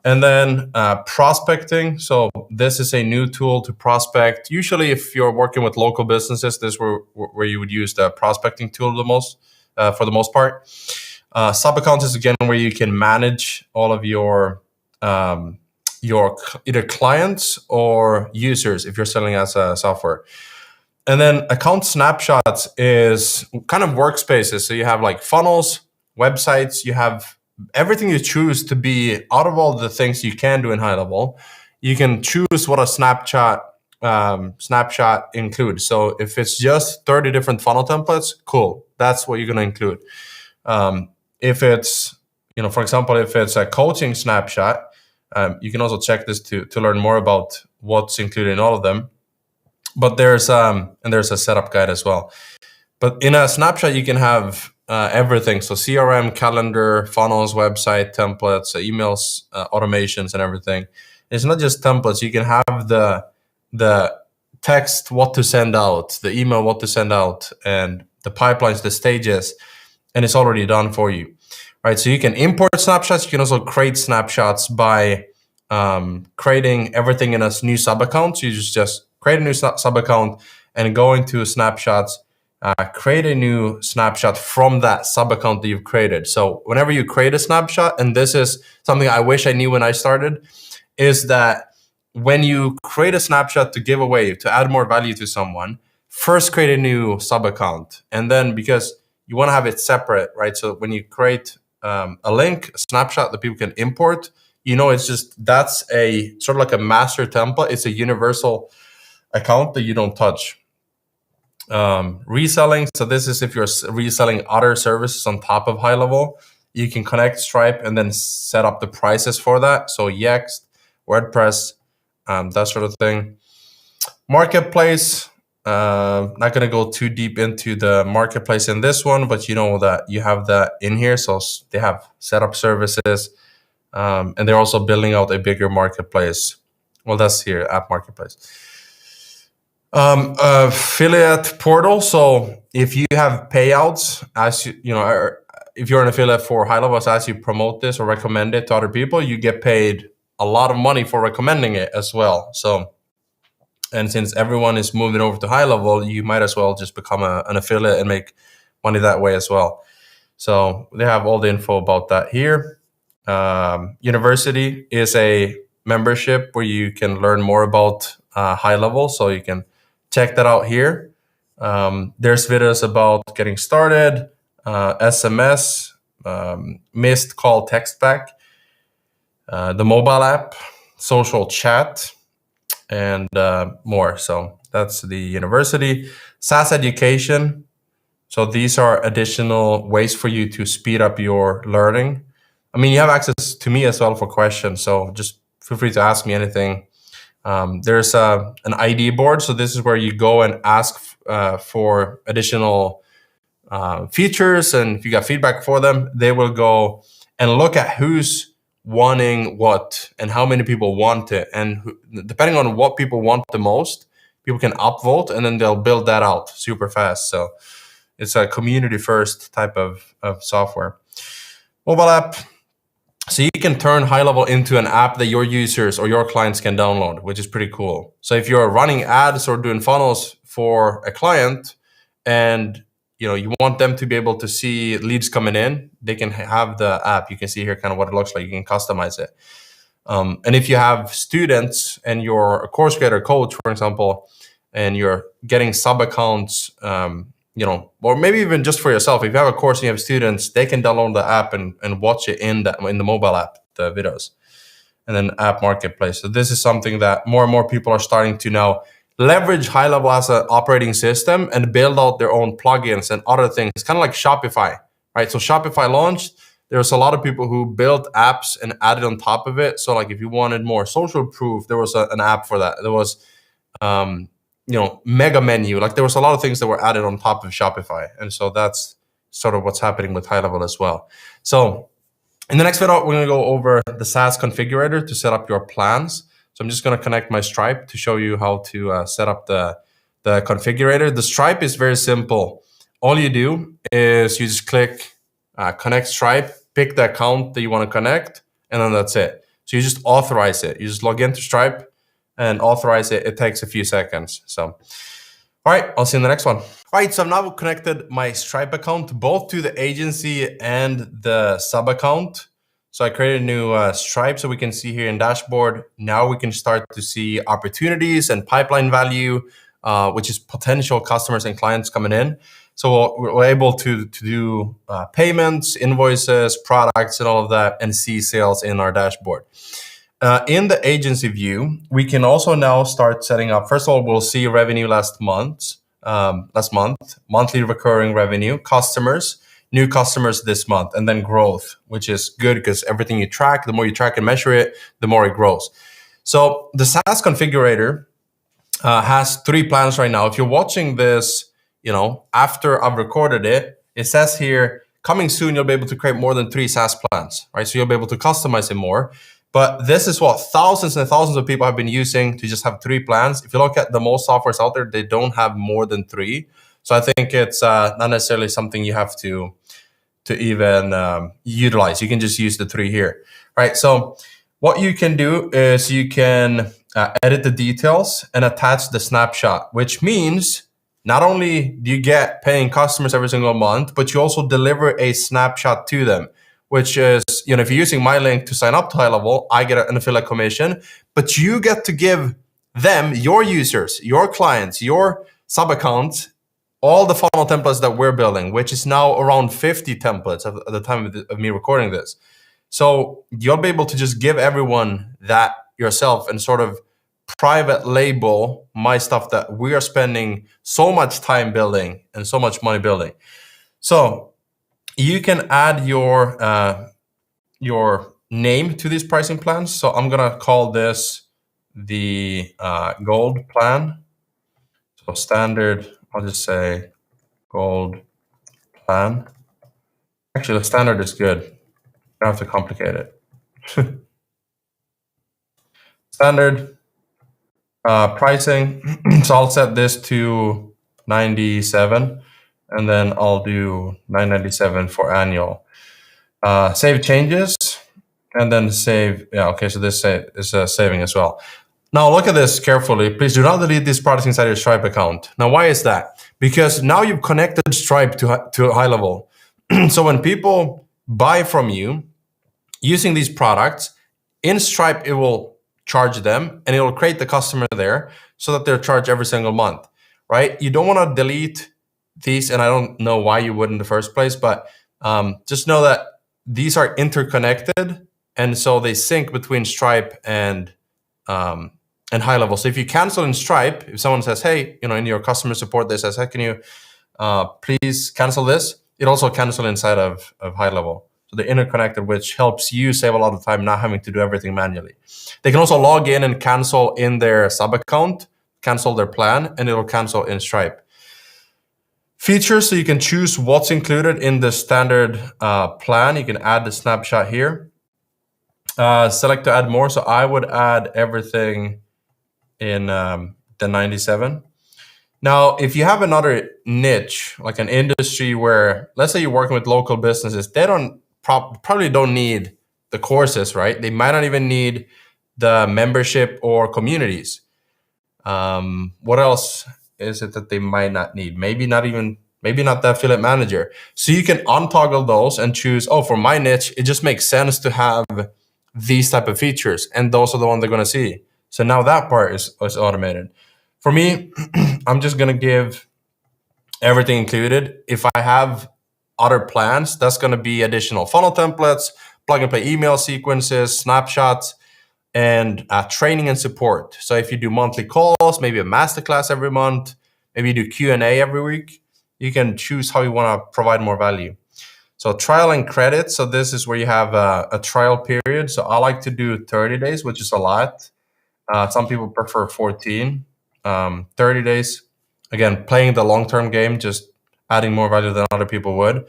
And then prospecting. So this is a new tool to prospect. Usually if you're working with local businesses, this is where you would use the prospecting tool the most, for the most part. Sub accounts is again where you can manage all of your either clients or users if you're selling as a software. And then account snapshots is kind of workspaces. So you have like funnels, websites, you have everything you choose to be out of all the things you can do in high level. You can choose what a snapshot includes. So if it's just 30 different funnel templates, cool. That's what you're going to include. If it's, for example, if it's a coaching snapshot, you can also check this to learn more about what's included in all of them. But there's a setup guide as well. But in a snapshot, you can have everything. So CRM, calendar, funnels, website, templates, emails, automations, and everything. It's not just templates. You can have the text, what to send out, the email, what to send out, and the pipelines, the stages, and it's already done for you. Right, so you can import snapshots. You can also create snapshots by creating everything in a new sub account. So you just create a new sub account and go into snapshots, create a new snapshot from that sub account that you've created. So whenever you create a snapshot, and this is something I wish I knew when I started, is that when you create a snapshot to give away, to add more value to someone, first create a new sub account. And then because you want to have it separate, right? So when you create a link, a snapshot that people can import, it's just, that's a sort of like a master template. It's a universal account that you don't touch. Reselling. So this is if you're reselling other services on top of HighLevel, you can connect Stripe and then set up the prices for that. So Yext, WordPress, that sort of thing. Marketplace. Not going to go too deep into the marketplace in this one, but you know that you have that in here. So they have setup services, and they're also building out a bigger marketplace. Well, that's here, app marketplace. Affiliate portal. So if you have payouts, as if you're an affiliate for HighLevel, so as you promote this or recommend it to other people, you get paid a lot of money for recommending it as well. So, and since everyone is moving over to HighLevel, you might as well just become an affiliate and make money that way as well. So they have all the info about that here. University is a membership where you can learn more about HighLevel. So you can check that out here. There's videos about getting started, SMS, missed call text back, the mobile app, social chat, and more. So that's the university. SaaS education. So these are additional ways for you to speed up your learning. I mean, you have access to me as well for questions. So just feel free to ask me anything. There's an ID board. So this is where you go and ask for additional features. And if you got feedback for them, they will go and look at who's wanting what and how many people want it. And depending on what people want the most, people can upvote and then they'll build that out super fast. So it's a community first type of software. Mobile app. So you can turn HighLevel into an app that your users or your clients can download, which is pretty cool. So if you're running ads or doing funnels for a client and you want them to be able to see leads coming in, they can have the app. You can see here kind of what it looks like. You can customize it. And if you have students and you're a course creator coach, for example, and you're getting sub accounts, or maybe even just for yourself, if you have a course and you have students, they can download the app and watch it in the mobile app, the videos, and then app marketplace. So this is something that more and more people are starting to now leverage HighLevel as an operating system and build out their own plugins and other things. It's kind of like Shopify, right? So Shopify launched, there's a lot of people who built apps and added on top of it. So like if you wanted more social proof, there was an app for that. There was, mega menu. Like there was a lot of things that were added on top of Shopify. And so that's sort of what's happening with HighLevel as well. So in the next video, we're going to go over the SaaS configurator to set up your plans. So I'm just going to connect my Stripe to show you how to set up the configurator. The Stripe is very simple. All you do is you just click connect Stripe, pick the account that you want to connect, and then that's it. So you just authorize it. You just log into Stripe and authorize it. It takes a few seconds. So, all right, I'll see you in the next one. All right, so I've now connected my Stripe account both to the agency and the sub account. So I created a new Stripe so we can see here in dashboard. Now we can start to see opportunities and pipeline value, which is potential customers and clients coming in. So we're able to do payments, invoices, products, and all of that, and see sales in our dashboard. In the agency view, we can also now start setting up. First of all, we'll see revenue last month, monthly recurring revenue, customers, new customers this month, and then growth, which is good because everything you track, the more you track and measure it, the more it grows. So the SaaS configurator has 3 plans right now. If you're watching this, after I've recorded it, it says here, coming soon, you'll be able to create more than 3 SaaS plans, right? So you'll be able to customize it more. But this is what thousands and thousands of people have been using to just have 3 plans. If you look at the most softwares out there, they don't have more than 3. So I think it's not necessarily something you have to even utilize. You can just use the 3 here, right? So what you can do is you can edit the details and attach the snapshot, which means not only do you get paying customers every single month, but you also deliver a snapshot to them, which is, if you're using my link to sign up to HighLevel, I get an affiliate commission, but you get to give them, your users, your clients, your sub accounts, all the funnel templates that we're building, which is now around 50 templates at the time of me recording this. So you'll be able to just give everyone that yourself and sort of private label my stuff that we are spending so much time building and so much money building. So you can add your name to these pricing plans. So I'm gonna call this the gold plan. So standard, I'll just say gold plan. Actually, the standard is good. You don't have to complicate it. Standard pricing. So I'll set this to 97, and then I'll do 997 for annual. Save changes, and then save. Yeah, okay. So this is saving as well. Now look at this carefully. Please do not delete these products inside your Stripe account. Now, why is that? Because now you've connected Stripe to GoHighLevel. So when people buy from you using these products, in Stripe, it will charge them and it will create the customer there so that they're charged every single month, right? You don't want to delete these, and I don't know why you would in the first place, but just know that these are interconnected, and so they sync between Stripe and HighLevel. So if you cancel in Stripe, if someone says, hey, in your customer support, they says, hey, can you please cancel this? It also cancel inside of HighLevel. So they're interconnected, which helps you save a lot of time not having to do everything manually. They can also log in and cancel in their sub account, cancel their plan, and it'll cancel in Stripe. Features, so you can choose what's included in the standard plan. You can add the snapshot here. Select to add more. So I would add everything in the 97. Now, if you have another niche, like an industry where, let's say you're working with local businesses, they probably don't need the courses, right? They might not even need the membership or communities. What else is it that they might not need? Maybe not the affiliate manager. So you can untoggle those and choose, for my niche, it just makes sense to have these type of features, and those are the ones they're going to see. So now that part is automated. For me, I'm just going to give everything included. If I have other plans, that's going to be additional funnel templates, plug and play email sequences, snapshots, and training and support. So if you do monthly calls, maybe a masterclass every month, maybe you do Q&A every week, you can choose how you want to provide more value. So trial and credit. So this is where you have a trial period. So I like to do 30 days, which is a lot. Some people prefer 14. 30 days, again, playing the long-term game, just adding more value than other people would.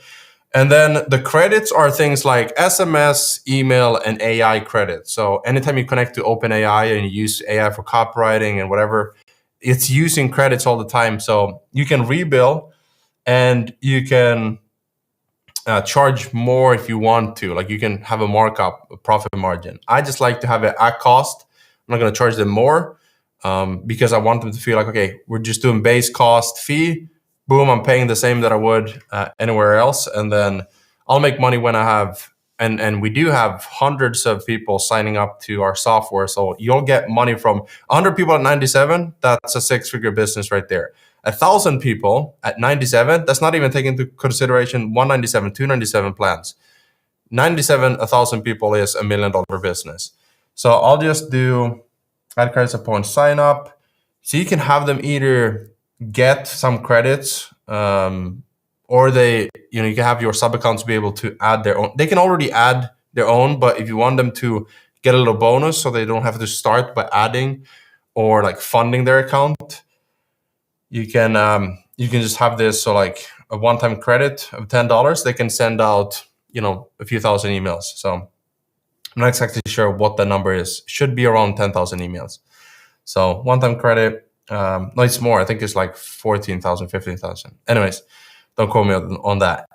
And then the credits are things like SMS, email, and AI credits. So anytime you connect to OpenAI and you use AI for copywriting and whatever, it's using credits all the time. So you can rebill and you can charge more if you want to. Like you can have a markup, a profit margin. I just like to have it at cost. I'm not going to charge them more. Because I want them to feel like, okay, we're just doing base cost fee. Boom, I'm paying the same that I would anywhere else. And then I'll make money when I have, and we do have hundreds of people signing up to our software. So you'll get money from 100 people at 97. That's a 6-figure business right there. 1,000 people at 97, that's not even taking into consideration 197, 297 plans. 97, 1,000 people is $1 million business. So I'll just do add credits upon sign up. So you can have them either get some credits or you can have your sub accounts be able to add their own. They can already add their own, but if you want them to get a little bonus so they don't have to start by adding or like funding their account, you can just have this. So like a one-time credit of $10, they can send out, a few thousand emails. So I'm not exactly sure what the number is. Should be around 10,000 emails. So one-time credit, no, it's more. I think it's like 14,000, 15,000. Anyways, don't quote me on that.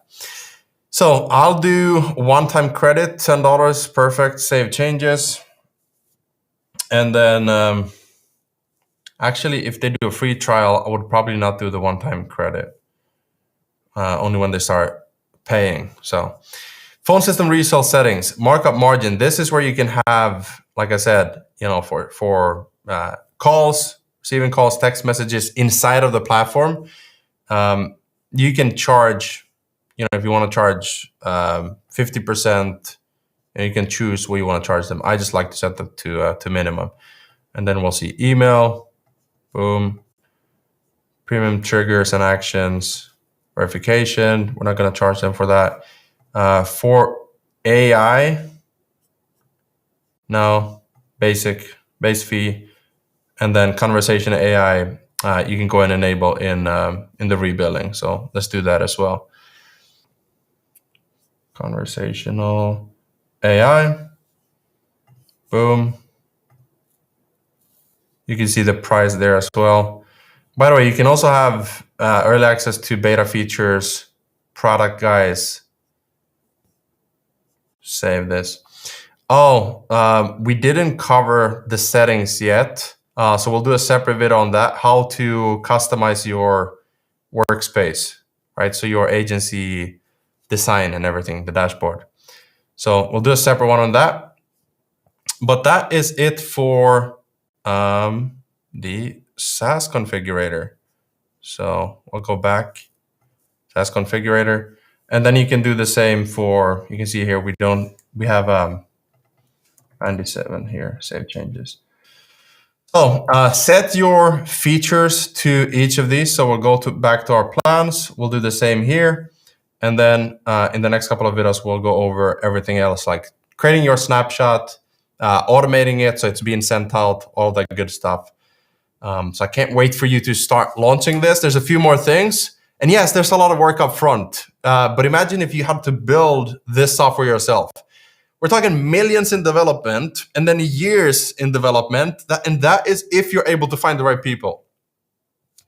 So I'll do one-time credit, $10, perfect, save changes. And then actually, if they do a free trial, I would probably not do the one-time credit, only when they start paying. So phone system resale settings, markup margin. This is where you can have, like I said, for calls, receiving calls, text messages inside of the platform. You can charge, if you want to charge 50% and you can choose what you want to charge them. I just like to set that to minimum. And then we'll see email, boom, premium triggers and actions, verification. We're not going to charge them for that. For AI, no, base fee, and then conversation AI, you can go and enable in the rebilling. So let's do that as well. Conversational AI, boom. You can see the price there as well. By the way, you can also have early access to beta features, product guides. Save this. Oh, we didn't cover the settings yet. So we'll do a separate video on that, how to customize your workspace, right? So your agency design and everything, the dashboard. So we'll do a separate one on that. But that is it for the SaaS configurator. So we'll go back, SaaS configurator, and then you can do the same for, you can see here, we have 97 here, save changes. So set your features to each of these. So we'll go back to our plans. We'll do the same here. And then in the next couple of videos, we'll go over everything else, like creating your snapshot, automating it so it's being sent out, all that good stuff. So I can't wait for you to start launching this. There's a few more things. And yes, there's a lot of work up front. But imagine if you had to build this software yourself. We're talking millions in development and then years in development. And that is if you're able to find the right people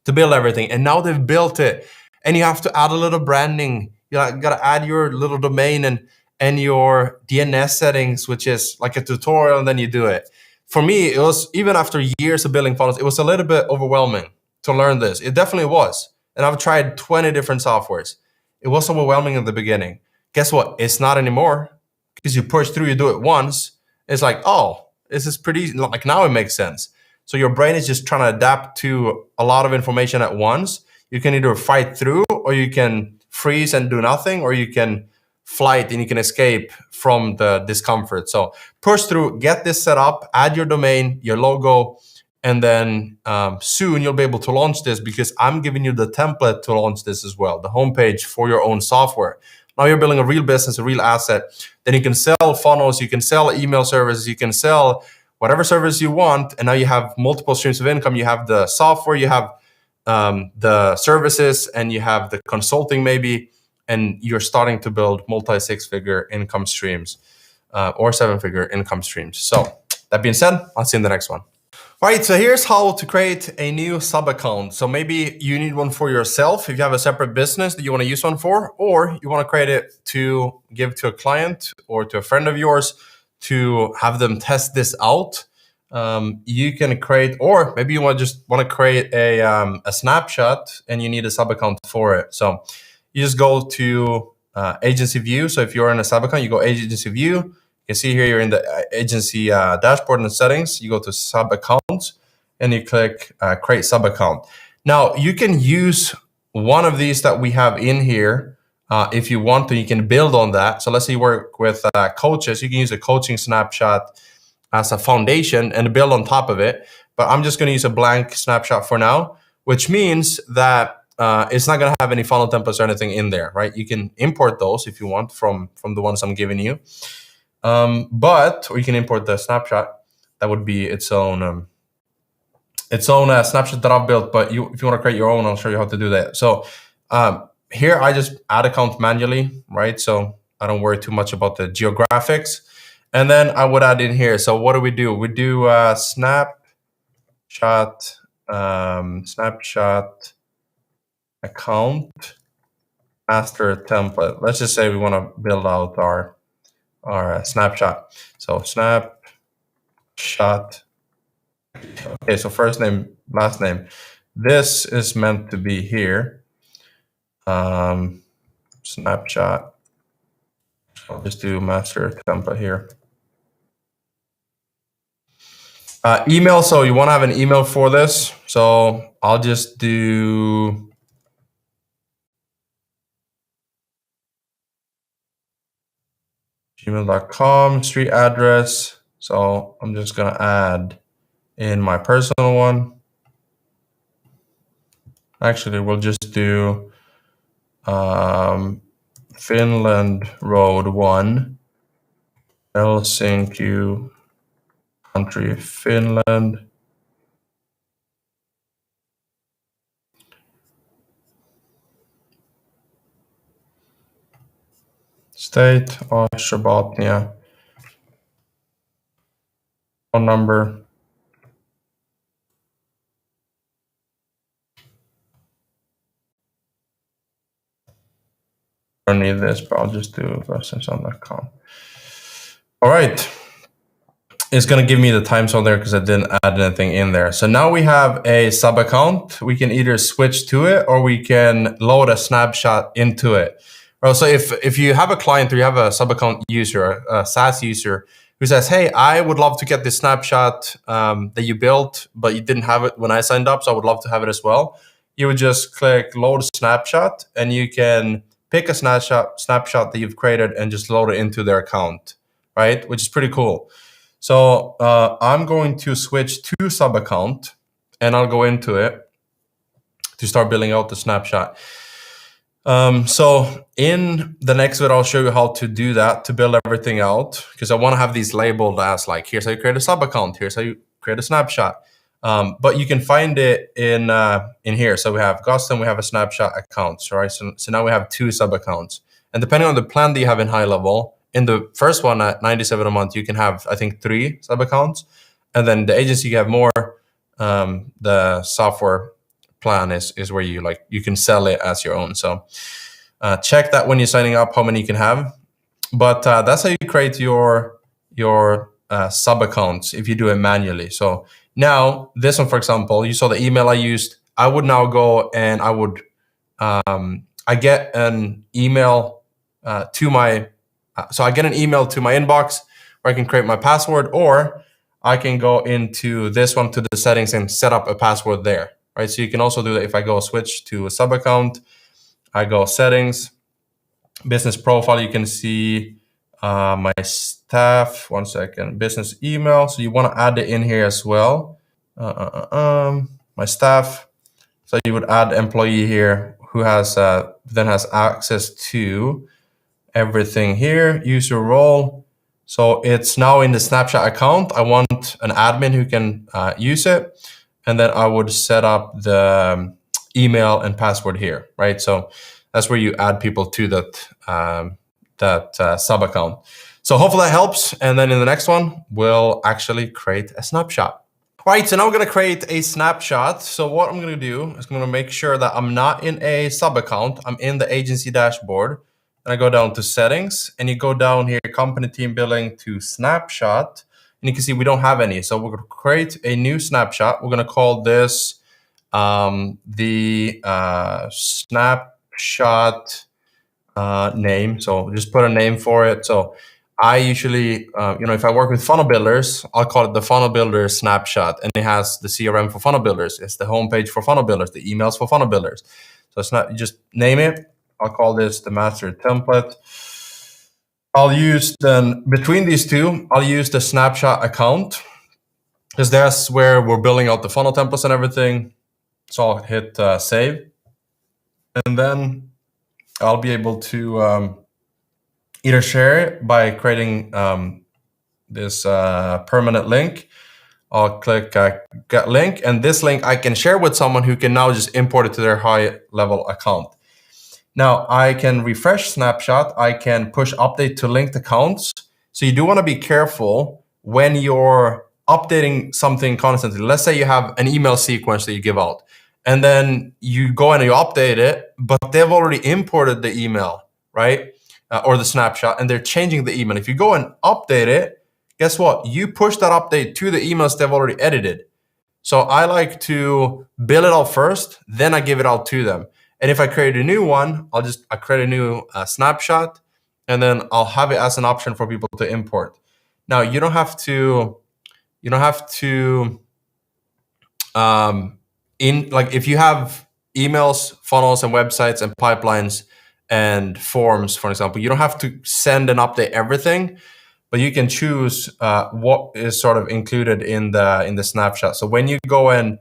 to build everything. And now they've built it. And you have to add a little branding. You got to add your little domain and your DNS settings, which is like a tutorial, and then you do it. For me, it was, even after years of building funnels, it was a little bit overwhelming to learn this. It definitely was. And I've tried 20 different softwares. It was overwhelming in the beginning. Guess what? It's not anymore. Because you push through, you do it once. It's like, oh, this is pretty easy. Like now it makes sense. So your brain is just trying to adapt to a lot of information at once. You can either fight through, or you can freeze and do nothing, or you can flight and you can escape from the discomfort. So push through, get this set up, add your domain, your logo, and then soon you'll be able to launch this, because I'm giving you the template to launch this as well, the homepage for your own software. Now you're building a real business, a real asset. Then you can sell funnels, you can sell email services, you can sell whatever service you want. And now you have multiple streams of income. You have the software, you have the services, and you have the consulting maybe. And you're starting to build multi-six-figure income streams or seven-figure income streams. So that being said, I'll see you in the next one. All right, so here's how to create a new sub account. So maybe you need one for yourself if you have a separate business that you want to use one for, or you want to create it to give to a client or to a friend of yours to have them test this out. You can create, or maybe you want to create a snapshot and you need a sub account for it. So you just go to agency view. So if you're in a sub account, you go agency view. You can see here you're in the agency dashboard and settings. You go to sub accounts and you click create sub account. Now you can use one of these that we have in here if you want to. You can build on that. So let's say you work with coaches. You can use a coaching snapshot as a foundation and build on top of it. But I'm just going to use a blank snapshot for now, which means that it's not going to have any funnel templates or anything in there, right? You can import those if you want from the ones I'm giving you. Or you can import the snapshot. That would be its own snapshot that I've built. But if you want to create your own, I'll show you how to do that. So here I just add account manually, right? So I don't worry too much about the geographics. And then I would add in here. So what do? We do snapshot account master template. Let's just say we want to build out our snapshot. So snapshot. Okay, so first name, last name. This is meant to be here. Snapshot. I'll just do master template here. Email. So you want to have an email for this. So I'll just do gmail.com, street address. So I'm just gonna add in my personal one. Actually, we'll just do Finland Road 1, Helsinki, country Finland. State, Ostrobothnia. Phone number. I don't need this, but I'll just do gusten.com. All right. It's going to give me the time zone there because I didn't add anything in there. So now we have a sub account. We can either switch to it or we can load a snapshot into it. So if you have a client or you have a sub account user, a SaaS user who says, hey, I would love to get this snapshot that you built, but you didn't have it when I signed up, so I would love to have it as well. You would just click load snapshot and you can pick a snapshot that you've created and just load it into their account, right? Which is pretty cool. So I'm going to switch to sub account and I'll go into it to start building out the snapshot. So in the next video, I'll show you how to do that, to build everything out, because I want to have these labeled as like, here's how you create a sub account, here's how you create a snapshot. But you can find it in here. So we have Gusten, we have a snapshot accounts, right? So now we have 2 sub accounts. And depending on the plan that you have in GoHighLevel, in the first one at 97 a month, you can have, I think, 3 sub accounts. And then the agency, you have more. The software plan is where you can sell it as your own. So check that when you're signing up, how many you can have. But that's how you create your sub accounts if you do it manually. So now this one, for example, you saw the email I used. I would now go and I would I get an email to my so I get an email to my inbox where I can create my password, or I can go into this one to the settings and set up a password there, right? So you can also do that. If I go switch to a sub account, I go settings, business profile, you can see my staff, one second, business email. So you want to add it in here as well. My staff. So you would add employee here who has then has access to everything here, user role. So it's now in the snapshot account. I want an admin who can use it. And then I would set up the email and password here, right? So that's where you add people to that sub account. So hopefully that helps. And then in the next one, we'll actually create a snapshot. All right, so now we're gonna create a snapshot. So what I'm gonna do is I'm gonna make sure that I'm not in a sub account. I'm in the agency dashboard. And I go down to settings and you go down here, company team billing to snapshot. And you can see we don't have any. So we're gonna create a new snapshot. We're gonna call this the snapshot name. So just put a name for it. So I usually, if I work with funnel builders, I'll call it the funnel builder snapshot, and it has the CRM for funnel builders. It's the homepage for funnel builders, the emails for funnel builders. So it's not, you just name it. I'll call this the master template. I'll use then between these two, I'll use the snapshot account because that's where we're building out the funnel templates and everything. So I'll hit save, and then I'll be able to either share it by creating this permanent link. I'll click get link, and this link I can share with someone who can now just import it to their GoHighLevel account. Now I can refresh snapshot. I can push update to linked accounts. So you do want to be careful when you're updating something constantly. Let's say you have an email sequence that you give out, and then you go and you update it, but they've already imported the email, right? Or the snapshot, and they're changing the email. If you go and update it, guess what? You push that update to the emails they've already edited. So I like to build it out first, then I give it out to them. And if I create a new one, I create a new snapshot, and then I'll have it as an option for people to import. Now you don't have to if you have emails, funnels, and websites and pipelines, and forms, for example. You don't have to send and update everything, but you can choose what is sort of included in the snapshot. So when you go and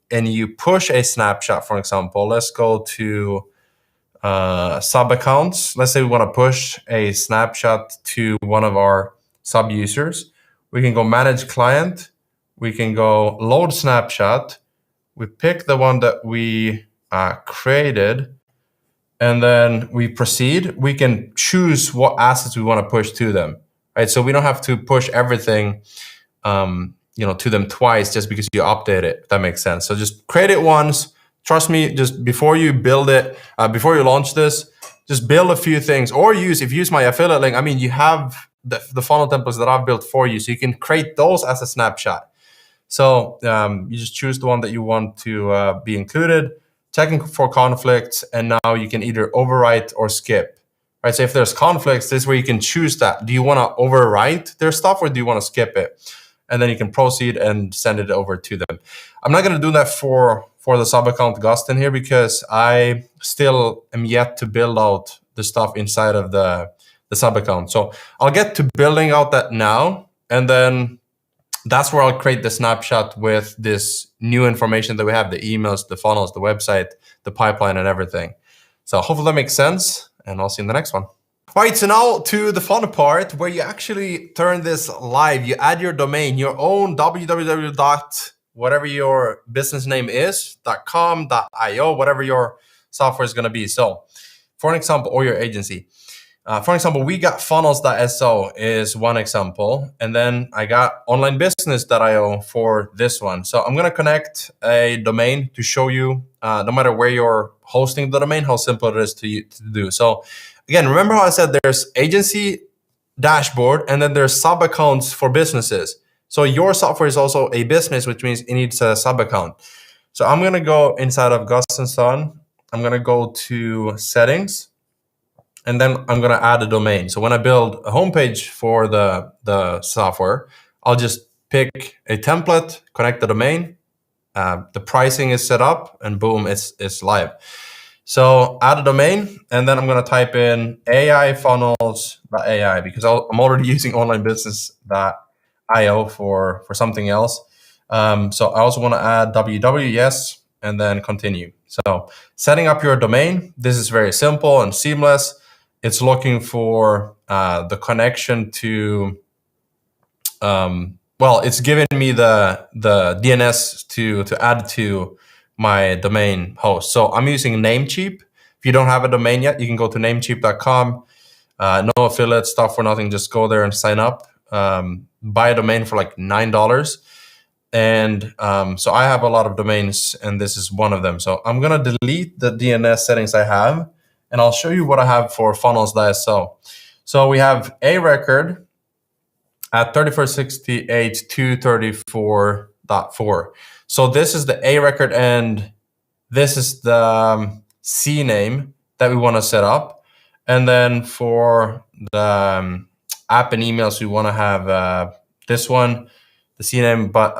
you push a snapshot, for example, let's go to sub accounts. Let's say we want to push a snapshot to one of our sub users. We can go manage client. We can go load snapshot. We pick the one that we created, and then we proceed. We can choose what assets we want to push to them, right? So we don't have to push everything to them twice just because you update it, if that makes sense. So just create it once. Trust me, just before you build it, before you launch this, just build a few things, or if you use my affiliate link, I mean, you have the funnel templates that I've built for you, so you can create those as a snapshot. So you just choose the one that you want to be included, checking for conflicts, and now you can either overwrite or skip. Right? So if there's conflicts, this is where you can choose that. Do you want to overwrite their stuff, or do you want to skip it? And then you can proceed and send it over to them. I'm not going to do that for the sub account Gusten here, because I still am yet to build out the stuff inside of the sub account. So I'll get to building out that now, and then that's where I'll create the snapshot with this new information that we have, the emails, the funnels, the website, the pipeline, and everything. So hopefully that makes sense, and I'll see you in the next one. All right, so now to the fun part where you actually turn this live. You add your domain, your own www. whatever your business name is, .com, .io, whatever your software is going to be. So for an example, or your agency. For example, we got Funnel.so is one example. And then I got onlinebusiness.io for this one. So I'm going to connect a domain to show you, no matter where you're hosting the domain, how simple it is to do. So again, remember how I said there's agency dashboard, and then there's sub accounts for businesses. So your software is also a business, which means it needs a sub account. So I'm going to go inside of Gusten Son. I'm going to go to settings, and then I'm going to add a domain. So when I build a homepage for the software, I'll just pick a template, connect the domain. The pricing is set up, and boom, it's live. So add a domain, and then I'm going to type in aifunnels.ai, because I'm already using onlinebusiness.io for something else. So I also want to add www, yes, and then continue. So setting up your domain, this is very simple and seamless. It's looking for the connection to, it's giving me the DNS to add to my domain host. So I'm using Namecheap. If you don't have a domain yet, you can go to namecheap.com. No affiliate stuff for nothing. Just go there and sign up. Buy a domain for like $9. And so I have a lot of domains, and this is one of them. So I'm going to delete the DNS settings I have, and I'll show you what I have for Funnels.so. So we have a record at 3168.234.4. So this is the A record, and this is the C name that we want to set up. And then for the app and emails, we want to have this one, the C name, but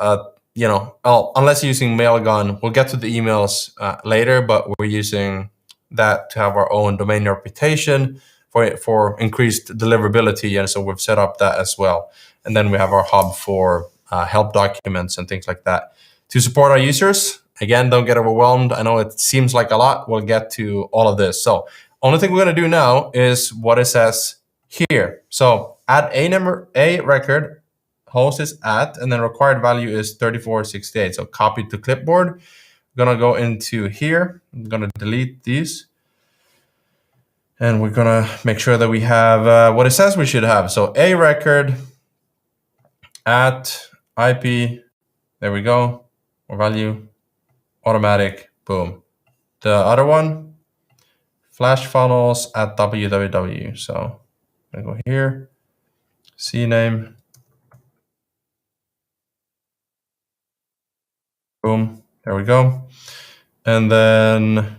unless you're using Mailgun, we'll get to the emails later, but we're using that to have our own domain reputation for increased deliverability. And so we've set up that as well. And then we have our hub for help documents and things like that. To support our users, again, don't get overwhelmed. I know it seems like a lot. We'll get to all of this. So only thing we're going to do now is what it says here. So add a record, host is at, and then required value is 3468. So copy to clipboard. I'm going to go into here. I'm going to delete these. And we're going to make sure that we have what it says we should have. So a record at IP. There we go. Or value, automatic, boom. The other one, flash funnels at www. So I'm going to go here, CNAME, boom, there we go. And then I'm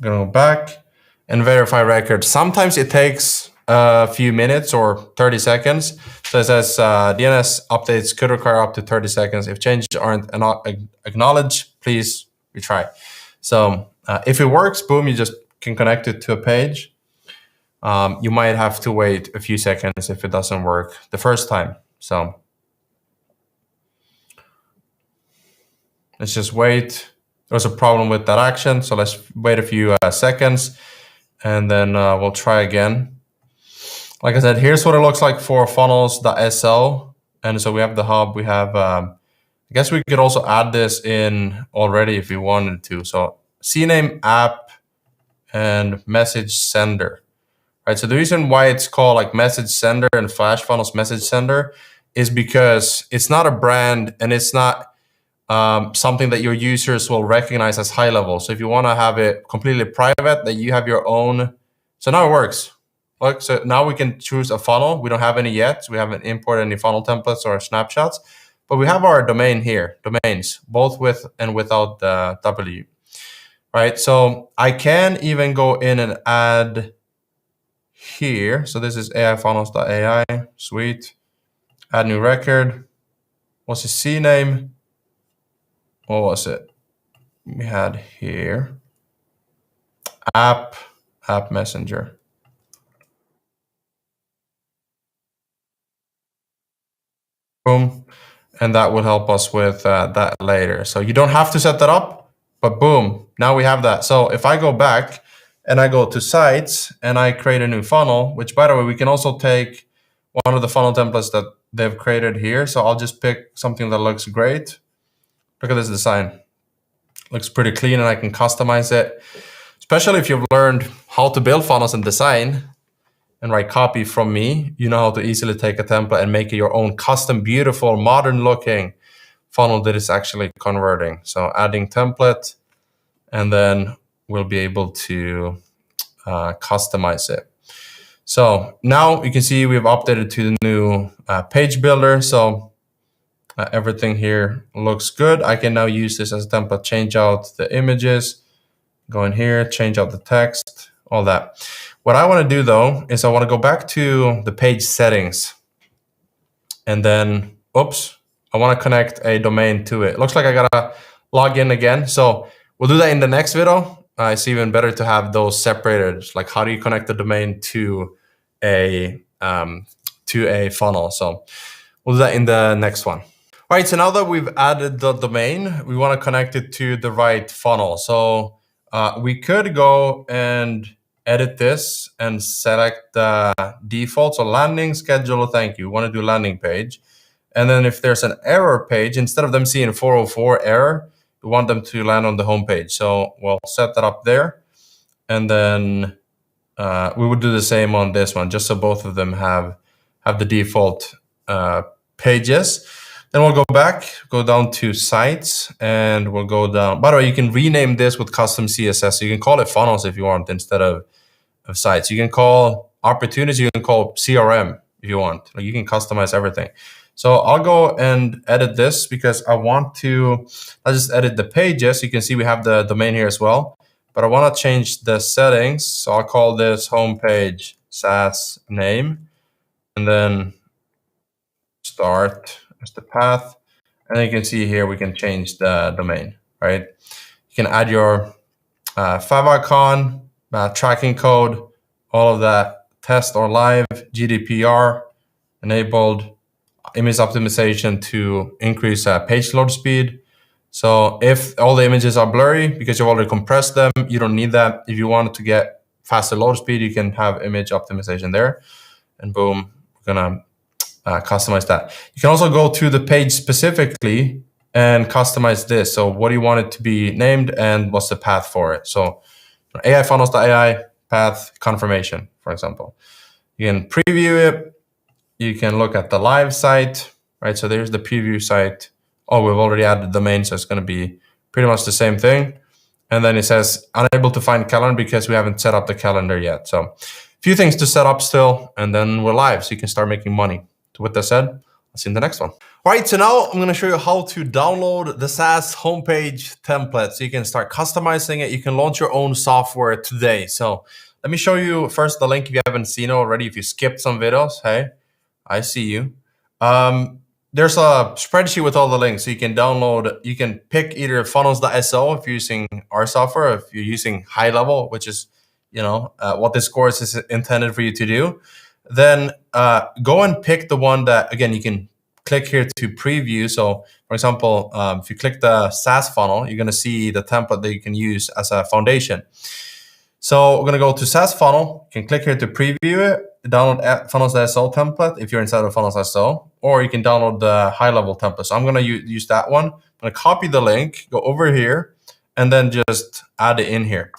going to go back and verify record. Sometimes it takes a few minutes or 30 seconds. So it says DNS updates could require up to 30 seconds. If changes aren't acknowledged, please retry. So if it works, boom, you just can connect it to a page, you might have to wait a few seconds if it doesn't work the first time. So let's just wait. There's a problem with that action, so let's wait a few seconds, and then we'll try again. Like I said, here's what it looks like for Funnel.so. And so we have the hub, we have, I guess we could also add this in already if we wanted to. So CNAME app and message sender, right? So the reason why it's called like message sender and Flash Funnels message sender is because it's not a brand and it's not something that your users will recognize as high level. So if you want to have it completely private, that you have your own, so now it works. Look, so now we can choose a funnel. We don't have any yet. So we haven't imported any funnel templates or snapshots, but we have our domain here, domains, both with and without the W, right? So I can even go in and add here. So this is aifunnels.ai, sweet. Add new record. What's the CNAME? What was it? We had here, app messenger. Boom. And that will help us with that later. So you don't have to set that up, but boom, now we have that. So if I go back and I go to sites and I create a new funnel, which by the way, we can also take one of the funnel templates that they've created here. So I'll just pick something that looks great. Look at this design. Looks pretty clean and I can customize it. Especially if you've learned how to build funnels and design and write copy from me, you know how to easily take a template and make it your own custom, beautiful, modern looking funnel that is actually converting. So adding template, and then we'll be able to customize it. So now you can see we've updated to the new page builder. So everything here looks good. I can now use this as a template, change out the images, go in here, change out the text, all that. What I want to do though, is I want to go back to the page settings and then, oops, I want to connect a domain to it. Looks like I gotta log in again. So we'll do that in the next video. It's even better to have those separated. Like how do you connect the domain to a funnel? So we'll do that in the next one. All right, so now that we've added the domain, we want to connect it to the right funnel. So we could go and edit this and select the default. So landing, schedule, thank you. We want to do landing page. And then if there's an error page, instead of them seeing 404 error, we want them to land on the home page. So we'll set that up there. And then we would do the same on this one, just so both of them have the default pages. Then we'll go back, go down to sites, and we'll go down. By the way, you can rename this with custom CSS. So you can call it funnels if you want instead of sites. You can call opportunities, you can call CRM if you want. Like you can customize everything. So I'll go and edit this because I want to, I'll just edit the pages. You can see we have the domain here as well, but I want to change the settings. So I'll call this homepage SaaS name, and then start as the path. And then you can see here, we can change the domain, right? You can add your favicon, tracking code, all of that, test or live, GDPR, enabled, image optimization to increase page load speed. So if all the images are blurry because you've already compressed them, you don't need that. If you want to get faster load speed, you can have image optimization there. And boom, we're gonna customize that. You can also go to the page specifically and customize this. So what do you want it to be named and what's the path for it? So aifunnels.ai path confirmation, for example. You can preview it. You can look at the live site, right? So there's the preview site. Oh, we've already added the domain, so it's going to be pretty much the same thing. And then it says unable to find calendar because we haven't set up the calendar yet. So a few things to set up still, and then we're live, so you can start making money. So with that said, I'll see you in the next one. All right, so now I'm going to show you how to download the SaaS homepage template so you can start customizing it. You can launch your own software today. So let me show you first the link if you haven't seen it already. If you skipped some videos, hey, I see you. There's a spreadsheet with all the links, so you can download. You can pick either Funnels.so if you're using our software, or if you're using GoHighLevel, which is what this course is intended for you to do, then go and pick the one that, again, you can click here to preview. So for example, if you click the SaaS funnel, you're going to see the template that you can use as a foundation. So we're going to go to SaaS funnel. You can click here to preview it, download Funnel.so template if you're inside of Funnel.so, or you can download the high-level template. So I'm going to use that one. I'm going to copy the link, go over here, and then just add it in here.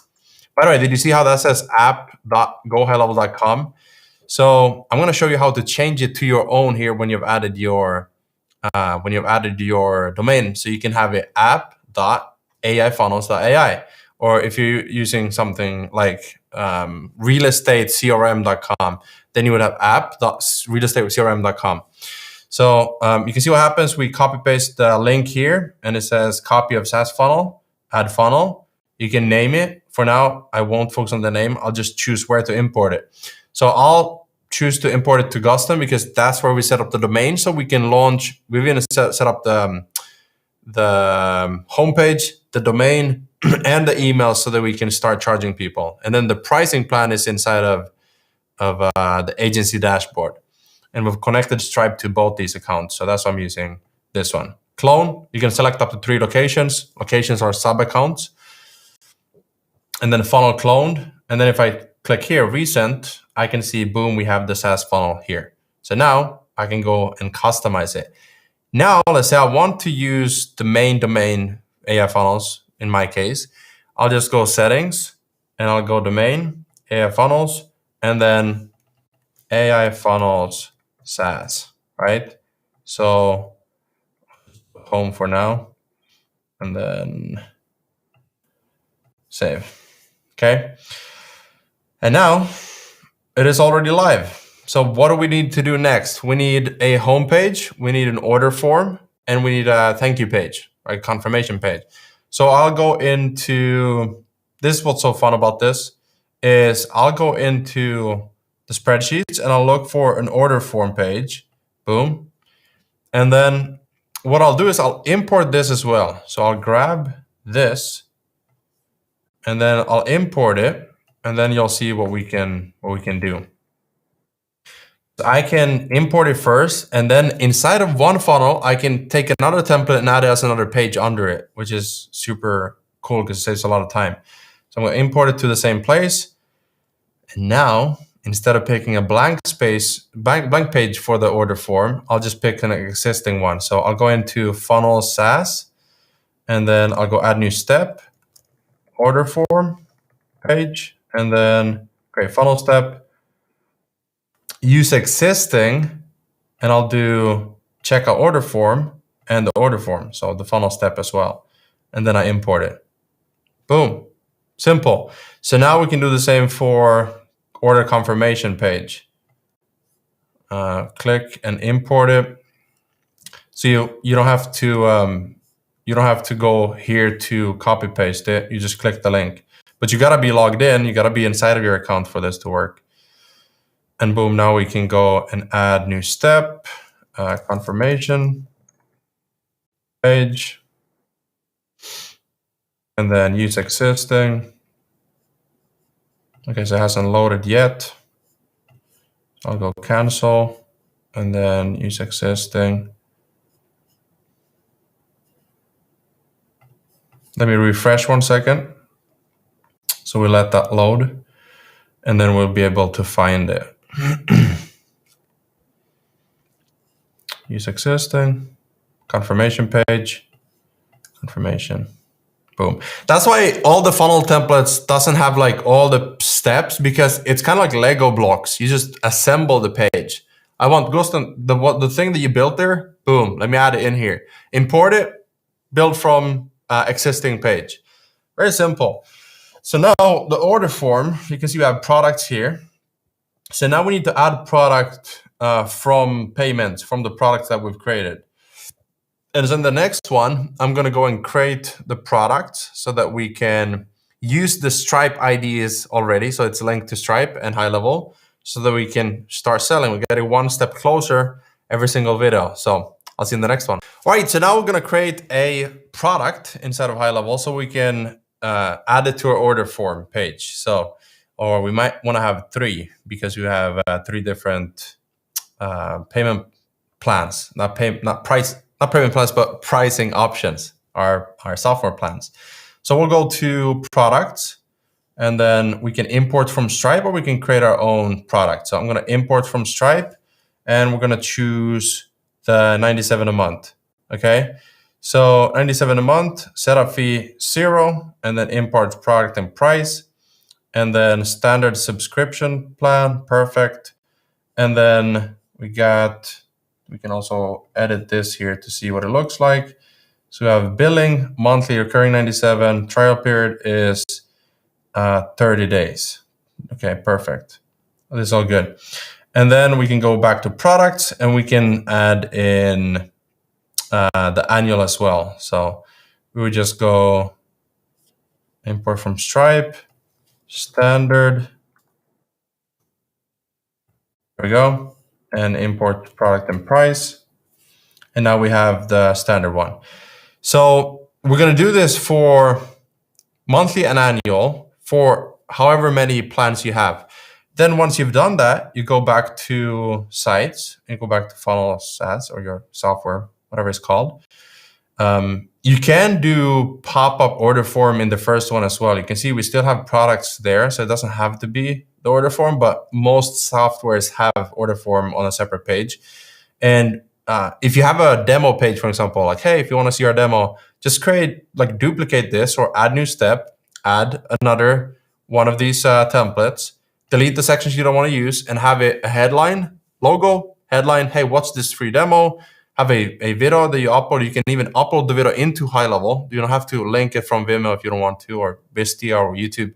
By the way, did you see how that says app.GoHighLevel.com? So I'm going to show you how to change it to your own here when you've added your domain. So you can have it app.aifunnels.ai. Or if you're using something like realestatecrm.com, then you would have app.realestatecrm.com. So you can see what happens. We copy paste the link here, and it says copy of SaaS funnel, add funnel. You can name it. For now, I won't focus on the name. I'll just choose where to import it. So I'll choose to import it to Gusten because that's where we set up the domain. So we can launch. We've even set up the homepage, the domain, and the email so that we can start charging people. And then the pricing plan is inside of the agency dashboard. And we've connected Stripe to both these accounts. So that's why I'm using this one. Clone, you can select up to 3 locations. Locations are sub-accounts. And then funnel cloned. And then if I click here, recent, I can see, boom, we have the SaaS funnel here. So now I can go and customize it. Now, let's say I want to use the main domain AI funnels. In my case, I'll just go settings and I'll go domain, AI funnels, and then AI funnels SaaS, right? So home for now, and then save. Okay. And now it is already live. So what do we need to do next? We need a home page, we need an order form, and we need a thank you page, right? Confirmation page. So I'll go into, this is what's so fun about this, is I'll go into the spreadsheets and I'll look for an order form page, boom. And then what I'll do is I'll import this as well. So I'll grab this and then I'll import it, and then you'll see what we can do. I can import it first, and then inside of one funnel, I can take another template and add it as another page under it, which is super cool because it saves a lot of time. So I'm going to import it to the same place. And now, instead of picking a blank page for the order form, I'll just pick an existing one. So I'll go into Funnel SaaS, and then I'll go add new step, order form page, and then great funnel step. Use existing, and I'll do checkout order form and the order form, so the funnel step as well. And then I import it. Boom. Simple. So now we can do the same for order confirmation page. Click and import it. So you don't have to go here to copy paste it. You just click the link. But you gotta be logged in. You gotta be inside of your account for this to work. And boom, now we can go and add new step, confirmation page, and then use existing. Okay, so it hasn't loaded yet. I'll go cancel and then use existing. Let me refresh 1 second. So we let that load, and then we'll be able to find it. Use existing, confirmation page, confirmation, boom. That's why all the funnel templates doesn't have like all the steps, because it's kind of like Lego blocks. You just assemble the page. I want Gusten, the thing that you built there, boom, let me add it in here. Import it, build from existing page. Very simple. So now the order form, you can see we have products here. So now we need to add product from payments, from the products that we've created. And then the next one, I'm going to go and create the product so that we can use the Stripe IDs already. So it's linked to Stripe and HighLevel so that we can start selling. We're getting one step closer every single video. So I'll see you in the next one. All right, so now we're going to create a product inside of HighLevel so we can add it to our order form page. So or we might want to have 3 because we have 3 different payment plans, not payment plans, but pricing options, our software plans. So we'll go to products, and then we can import from Stripe, or we can create our own product. So I'm going to import from Stripe, and we're going to choose the 97 a month. Okay. So 97 a month, setup fee 0, and then import product and price, and then standard subscription plan. Perfect. And then we can also edit this here to see what it looks like. So we have billing, monthly recurring 97, trial period is 30 days. Okay, perfect. This is all good. And then we can go back to products, and we can add in the annual as well. So we would just go import from Stripe, standard. There we go. And import product and price. And now we have the standard one. So we're going to do this for monthly and annual for however many plans you have. Then once you've done that, you go back to sites and go back to Funnel.so or your software, whatever it's called. You can do pop-up order form in the first one as well. You can see we still have products there, so it doesn't have to be the order form, but most softwares have order form on a separate page. And if you have a demo page, for example, like, hey, if you want to see our demo, just duplicate this or add new step, add another one of these templates, delete the sections you don't want to use, and have it a headline, logo, headline, hey, what's this free demo? Have a video that you upload. You can even upload the video into GoHighLevel. You don't have to link it from Vimeo if you don't want to, or Vistia or YouTube.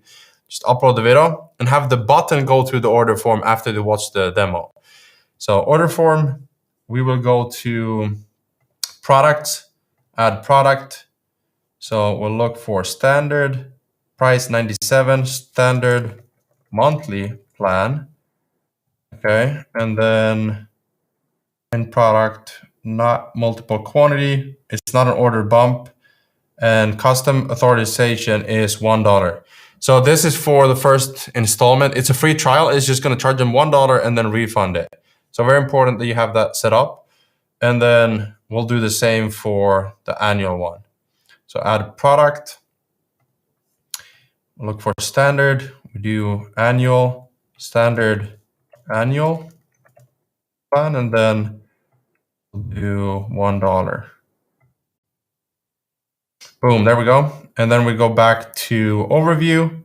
Just upload the video and have the button go through the order form after they watch the demo. So order form, we will go to products, add product. So we'll look for standard, price 97, standard monthly plan. Okay, and then in product, not multiple quantity, it's not an order bump, and custom authorization is $1. So this is for the first installment. It's a free trial. It's just going to charge them $1 and then refund it. So very important that you have that set up. And then we'll do the same for the annual one. So add product, look for standard, we do annual, standard annual plan, and then we'll do $1. Boom, there we go. And then we go back to overview,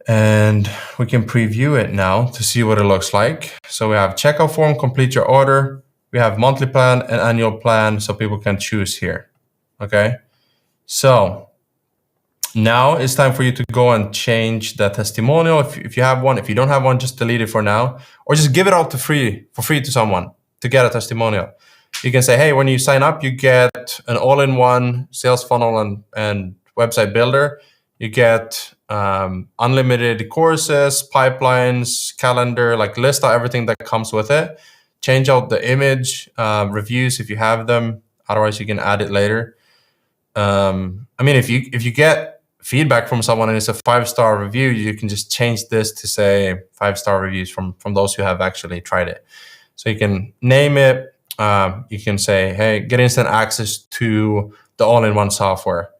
and we can preview it now to see what it looks like. So we have checkout form, complete your order. We have monthly plan and annual plan, so people can choose here. Okay, so now it's time for you to go and change the testimonial. If you have one, if you don't have one, just delete it for now, or just give it out for free to someone to get a testimonial. You can say, hey, when you sign up, you get an all-in-one sales funnel and website builder. You get unlimited courses, pipelines, calendar, list out everything that comes with it. Change out the image, reviews if you have them. Otherwise, you can add it later. If you get feedback from someone and it's a 5-star review, you can just change this to say 5-star reviews from those who have actually tried it. So you can name it. You can say, hey, get instant access to the all-in-one software.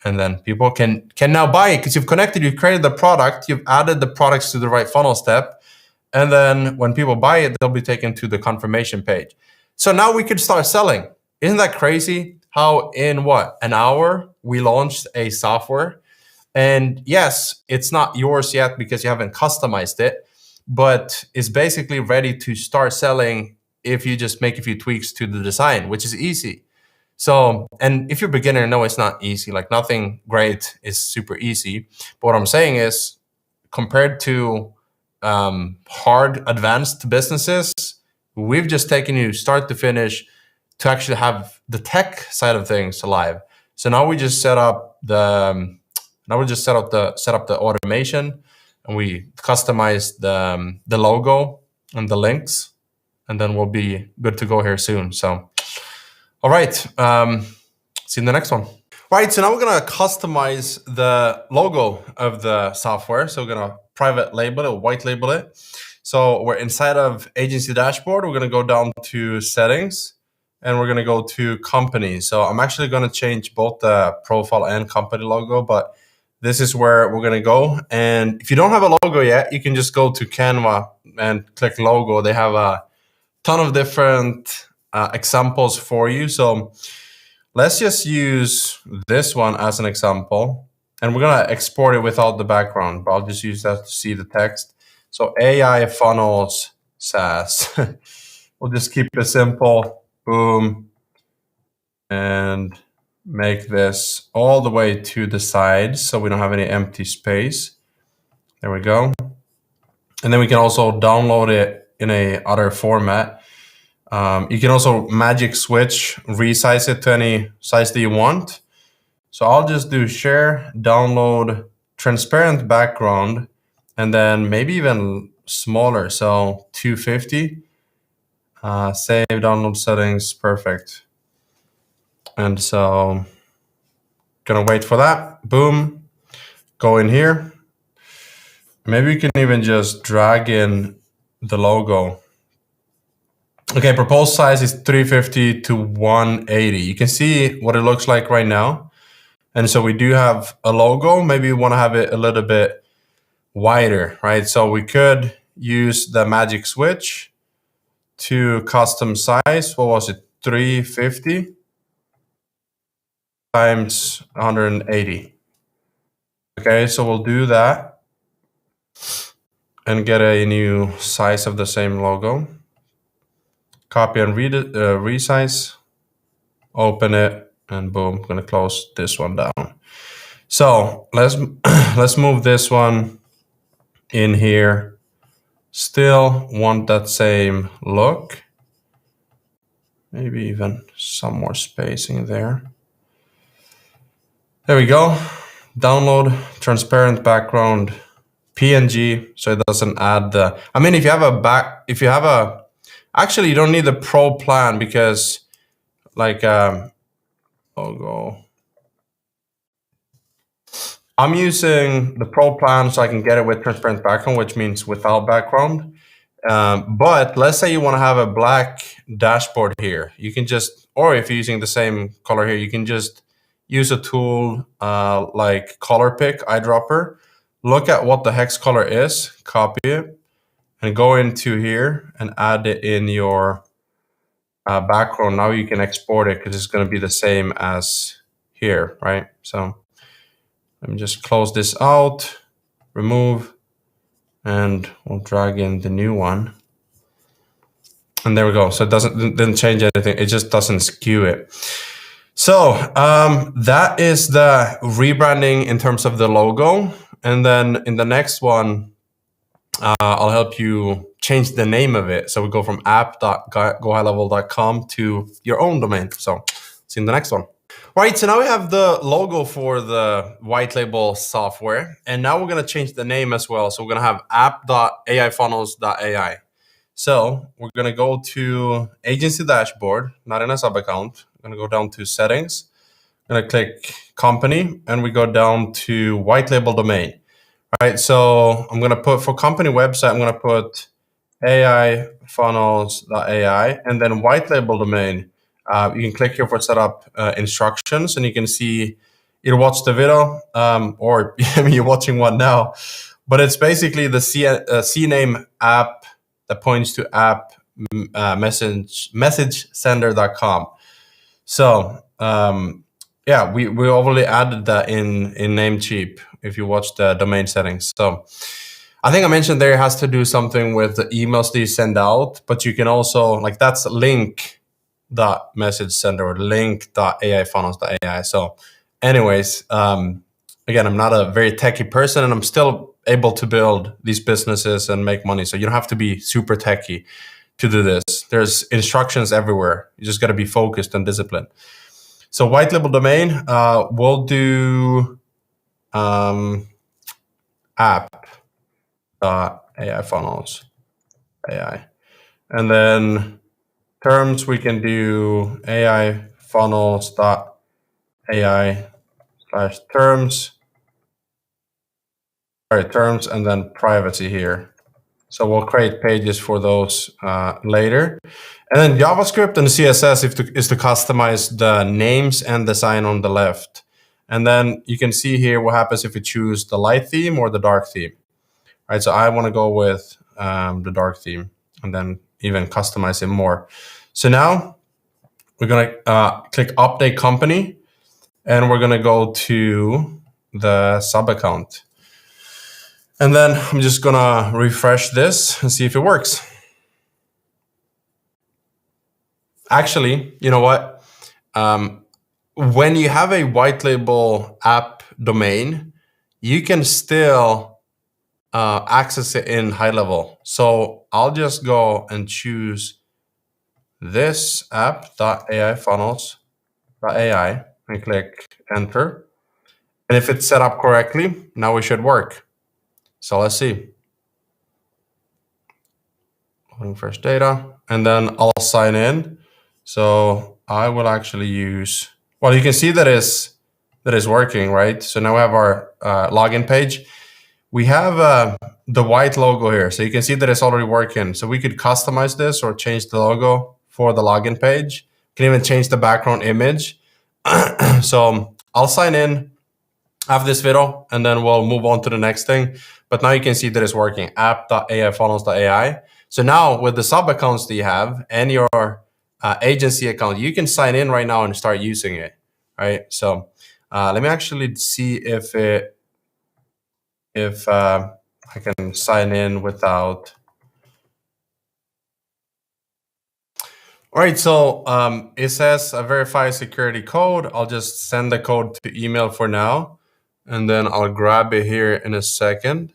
And then people can now buy it because you've created the product, you've added the products to the right funnel step. And then when people buy it, they'll be taken to the confirmation page. So now we could start selling. Isn't that crazy? How in an hour we launched a software. And yes, it's not yours yet because you haven't customized it, but it's basically ready to start selling if you just make a few tweaks to the design, which is easy. So, and if you're a beginner, no, it's not easy. Nothing great is super easy. But what I'm saying is, compared to hard advanced businesses, we've just taken you start to finish to actually have the tech side of things alive. So now we just set up the automation, and we customize the logo and the links, and then we'll be good to go here soon. So, all right, see you in the next one. Right, so now we're gonna customize the logo of the software. So we're gonna private label it, white label it. So we're inside of agency dashboard. We're gonna go down to settings and we're gonna go to company. So I'm actually gonna change both the profile and company logo, but this is where we're gonna go. And if you don't have a logo yet, you can just go to Canva and click logo. They have a ton of different examples for you. So let's just use this one as an example, and we're gonna export it without the background, but I'll just use that to see the text. So AI funnels SaaS. We'll just keep it simple, boom, and make this all the way to the side so we don't have any empty space. There we go. And then we can also download it in a other format. You can also magic switch, resize it to any size that you want. So I'll just do share, download, transparent background, and then maybe even smaller. So 250, save download settings, perfect. And so gonna wait for that, boom, go in here. Maybe we can even just drag in the logo. Okay, proposed size is 350 to 180. You can see what it looks like right now. And so we do have a logo. Maybe we want to have it a little bit wider, right? So we could use the magic switch to custom size. What was it? 350 times 180. Okay, so we'll do that and get a new size of the same logo. Copy and read it, resize, open it, and boom, I'm gonna close this one down. So let's move this one in here. Still want that same look. Maybe even some more spacing there. There we go. Download transparent background PNG, so it doesn't add the. I mean, if you have a, actually you don't need the pro plan because, like, logo. I'm using the pro plan so I can get it with transparent background, which means without background. But let's say you want to have a black dashboard here. You can just, or if you're using the same color here, you can just use a tool like color pick, eyedropper. Look at what the hex color is, copy it, and go into here and add it in your background. Now you can export it because it's going to be the same as here, right? So let me just close this out, remove, and we'll drag in the new one. And there we go. So it didn't change anything. It just doesn't skew it. So that is the rebranding in terms of the logo. And then in the next one, I'll help you change the name of it. So we go from app.gohighlevel.com to your own domain. So see you in the next one. Right, so now we have the logo for the white label software. And now we're going to change the name as well. So we're going to have app.aifunnels.ai. So we're going to go to agency dashboard, not in a sub account. I'm going to go down to settings. I'm going to click company and we go down to white label domain. All right, so I'm going to put for company website, I'm going to put aifunnels.ai and then white label domain. You can click here for setup instructions and you can see either watch the video or you're watching one now, but it's basically the CNAME app that points to app message sender.com. So yeah, we already added that in Namecheap if you watch the domain settings. So I think I mentioned there has to do something with the emails that you send out, but you can also, like, that's link.message sender or link.aifunnels.ai. So anyways, again, I'm not a very techie person and I'm still able to build these businesses and make money. So you don't have to be super techie to do this. There's instructions everywhere. You just got to be focused and disciplined. So white label domain, we'll do app.aifunnels.ai. And then terms, we can do aifunnels.ai terms, terms, and then privacy here. So we'll create pages for those later. And then JavaScript and CSS is to customize the names and design on the left. And then you can see here what happens if you choose the light theme or the dark theme. Right, so I want to go with the dark theme and then even customize it more. So now we're going to click update company, and we're going to go to the sub account. And then I'm just going to refresh this and see if it works. Actually, you know what? When you have a white label app domain, you can still access it in HighLevel. So I'll just go and choose this app.ai funnels.ai and click enter. And if it's set up correctly, now it should work. So let's see. Loading first data, and then I'll sign in. So I will actually use, well, you can see that is working, right? So now we have our login page. We have the white logo here. So you can see that it's already working. So we could customize this or change the logo for the login page. You can even change the background image. So I'll sign in after this video, and then we'll move on to the next thing. But now you can see that it's working, app.ai funnels.ai. So now with the sub accounts that you have and your agency account, you can sign in right now and start using it, right? So let me actually see if I can sign in without. All right, so it says a verify security code. I'll just send the code to email for now, and then I'll grab it here in a second.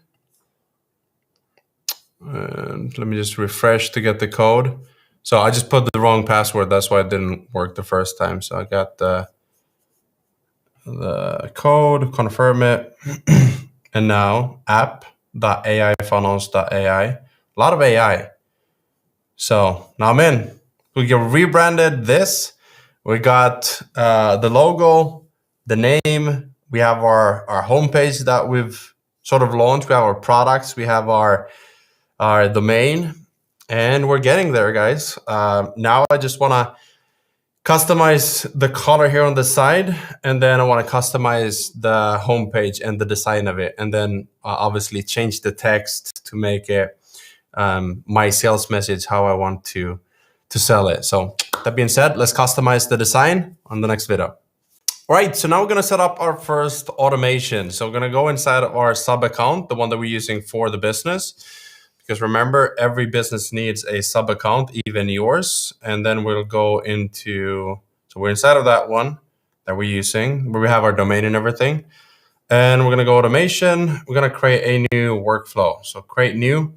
And let me just refresh to get the code. So I just put the wrong password. That's why it didn't work the first time. So I got the code, confirm it. And now app.ai funnels.ai. A lot of AI. So now I'm in. We get rebranded this. We got the logo, the name. We have our homepage that we've sort of launched. We have our products. We have our domain, and we're getting there, guys. Now I just want to customize the color here on the side, and then I want to customize the homepage and the design of it, and then obviously change the text to make it my sales message how I want to sell it. So that being said, let's customize the design on the next video. All right, so now we're going to set up our first automation. So we're going to go inside of our sub account, the one that we're using for the business. Because remember, every business needs a sub account, even yours. And then we'll go into, so we're inside of that one that we're using, where we have our domain and everything. And we're going to go automation. We're going to create a new workflow. So create new.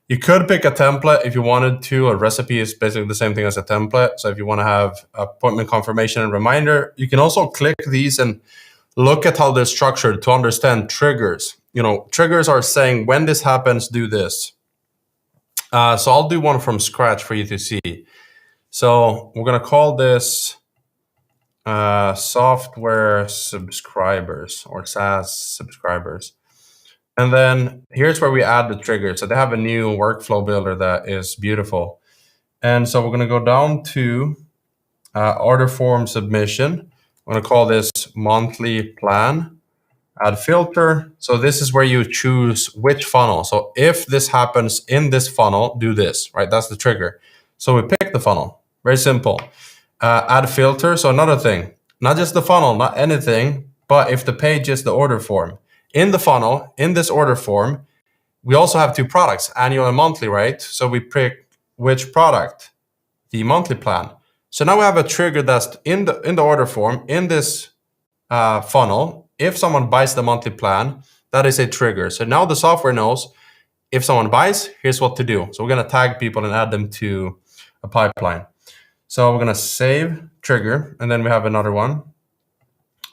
You could pick a template if you wanted to. A recipe is basically the same thing as a template. So if you want to have appointment confirmation and reminder, you can also click these and look at how they're structured to understand triggers. You know, triggers are saying when this happens, do this. So I'll do one from scratch for you to see. So we're going to call this software subscribers or SaaS subscribers. And then here's where we add the trigger. So they have a new workflow builder that is beautiful. And so we're going to go down to order form submission. I'm going to call this monthly plan. Add filter. So this is where you choose which funnel. So if this happens in this funnel, do this, right? That's the trigger. So we pick the funnel. Very simple. Add filter. So another thing, not just the funnel, not anything, but if the page is the order form. In the funnel, in this order form, we also have two products, annual and monthly, right? So we pick which product, the monthly plan. So now we have a trigger that's in the order form, in this funnel. If someone buys the monthly plan, that is a trigger. So now the software knows if someone buys, here's what to do. So we're going to tag people and add them to a pipeline. So we're going to save trigger, and then we have another one.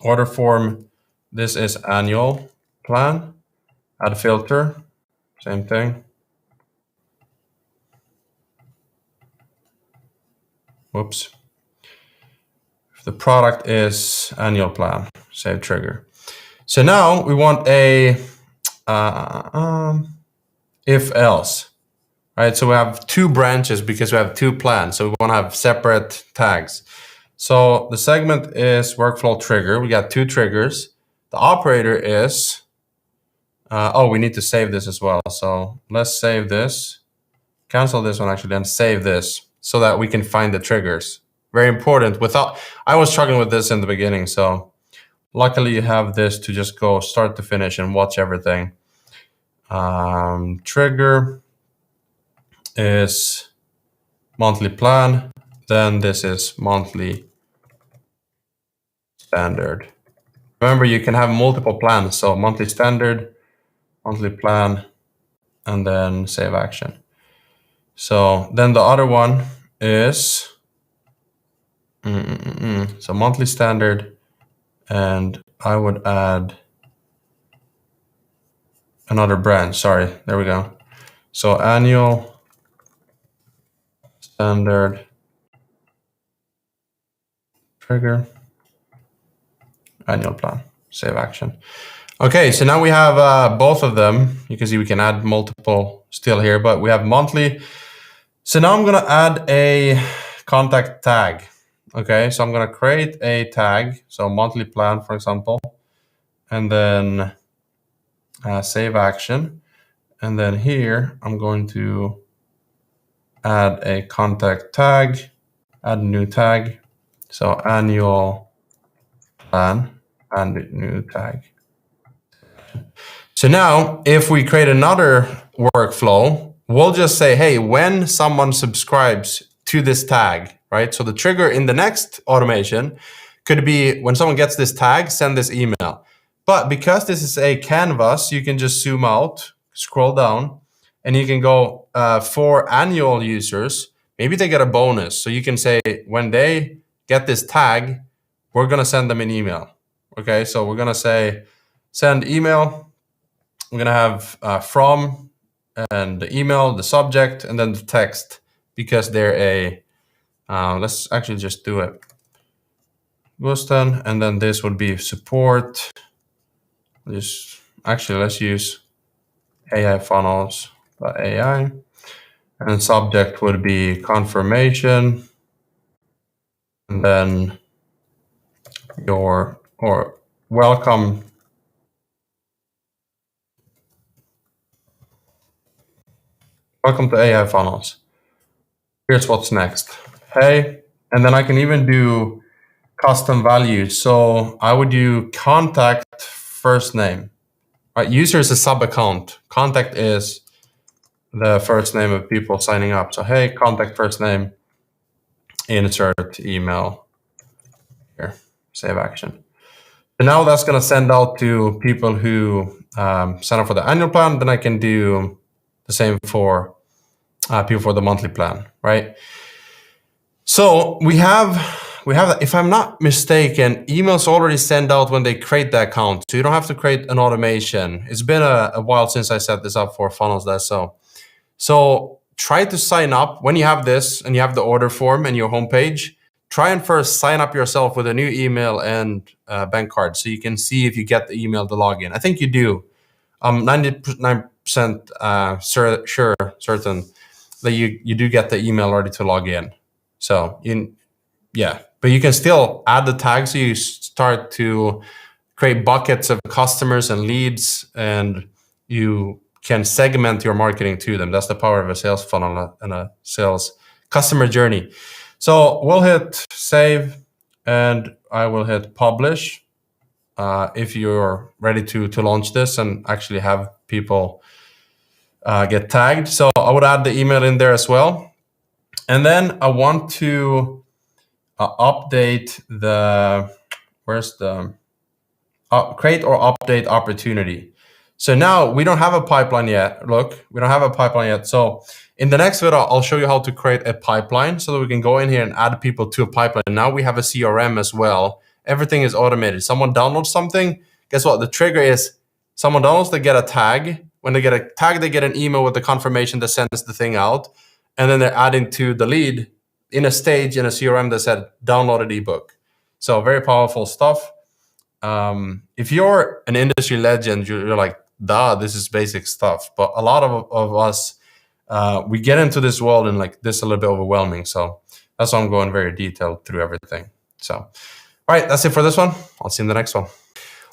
Order form, this is annual plan. Add filter, same thing. Whoops. If the product is annual plan, save trigger. So now we want a if else, right? So we have two branches because we have two plans. So we want to have separate tags. So the segment is workflow trigger. We got two triggers. The operator is, oh, we need to save this as well. So let's save this, cancel this one actually, and save this so that we can find the triggers. Very important. I was struggling with this in the beginning. So luckily you have this to just go start to finish and watch everything. Trigger is monthly plan. Then this is monthly standard. Remember, you can have multiple plans. So monthly standard, monthly plan, and then save action. So then the other one is, so monthly standard, and I would add another branch. Sorry, there we go. So annual standard trigger, annual plan, save action. Okay, so now we have both of them. You can see we can add multiple still here, but we have monthly. So now I'm gonna add a contact tag. Okay, so I'm gonna create a tag, so monthly plan, for example, and then save action. And then here, I'm going to add a contact tag, add a new tag. So annual plan and new tag. So now if we create another workflow, we'll just say, hey, when someone subscribes to this tag, right? So the trigger in the next automation could be when someone gets this tag, send this email. But because this is a canvas, you can just zoom out, scroll down, and you can go for annual users, maybe they get a bonus. So you can say, when they get this tag, we're gonna send them an email. Okay, so we're gonna say, send email. We're gonna have from and the email, the subject, and then the text, because they're a, let's actually just do it. Gusten, and then this would be support. Let's use AI funnels.ai, and subject would be confirmation, and then welcome. Welcome to AI funnels. Here's what's next. Hey, and then I can even do custom values. So I would do contact first name. Right, user is a sub account. Contact is the first name of people signing up. So hey, contact first name, insert email here, save action. So now that's going to send out to people who sign up for the annual plan. Then I can do the same for people for the monthly plan, right? So we have, if I'm not mistaken, emails already send out when they create the account. So you don't have to create an automation. It's been a while since I set this up for Funnel.so. So try to sign up when you have this and you have the order form and your homepage. Try and first sign up yourself with a new email and bank card so you can see if you get the email to log in. I think you do. I'm 99% certain that you do get the email ready to log in. So yeah, but you can still add the tags. So you start to create buckets of customers and leads, and you can segment your marketing to them. That's the power of a sales funnel and a sales customer journey. So we'll hit save, and I will hit publish if you're ready to launch this and actually have people get tagged. So I would add the email in there as well. And then I want to update the, create or update opportunity. So now we don't have a pipeline yet. Look, we don't have a pipeline yet. So in the next video, I'll show you how to create a pipeline so that we can go in here and add people to a pipeline. Now we have a CRM as well. Everything is automated. Someone downloads something. Guess what? The trigger is someone downloads, they get a tag. When they get a tag, they get an email with the confirmation that sends the thing out. And then they're adding to the lead in a stage in a CRM that said downloaded ebook. So very powerful stuff. if you're an industry legend, you're like, duh, this is basic stuff. But a lot of us, we get into this world and like this is a little bit overwhelming. So that's why I'm going very detailed through everything. So, all right, that's it for this one. I'll see you in the next one.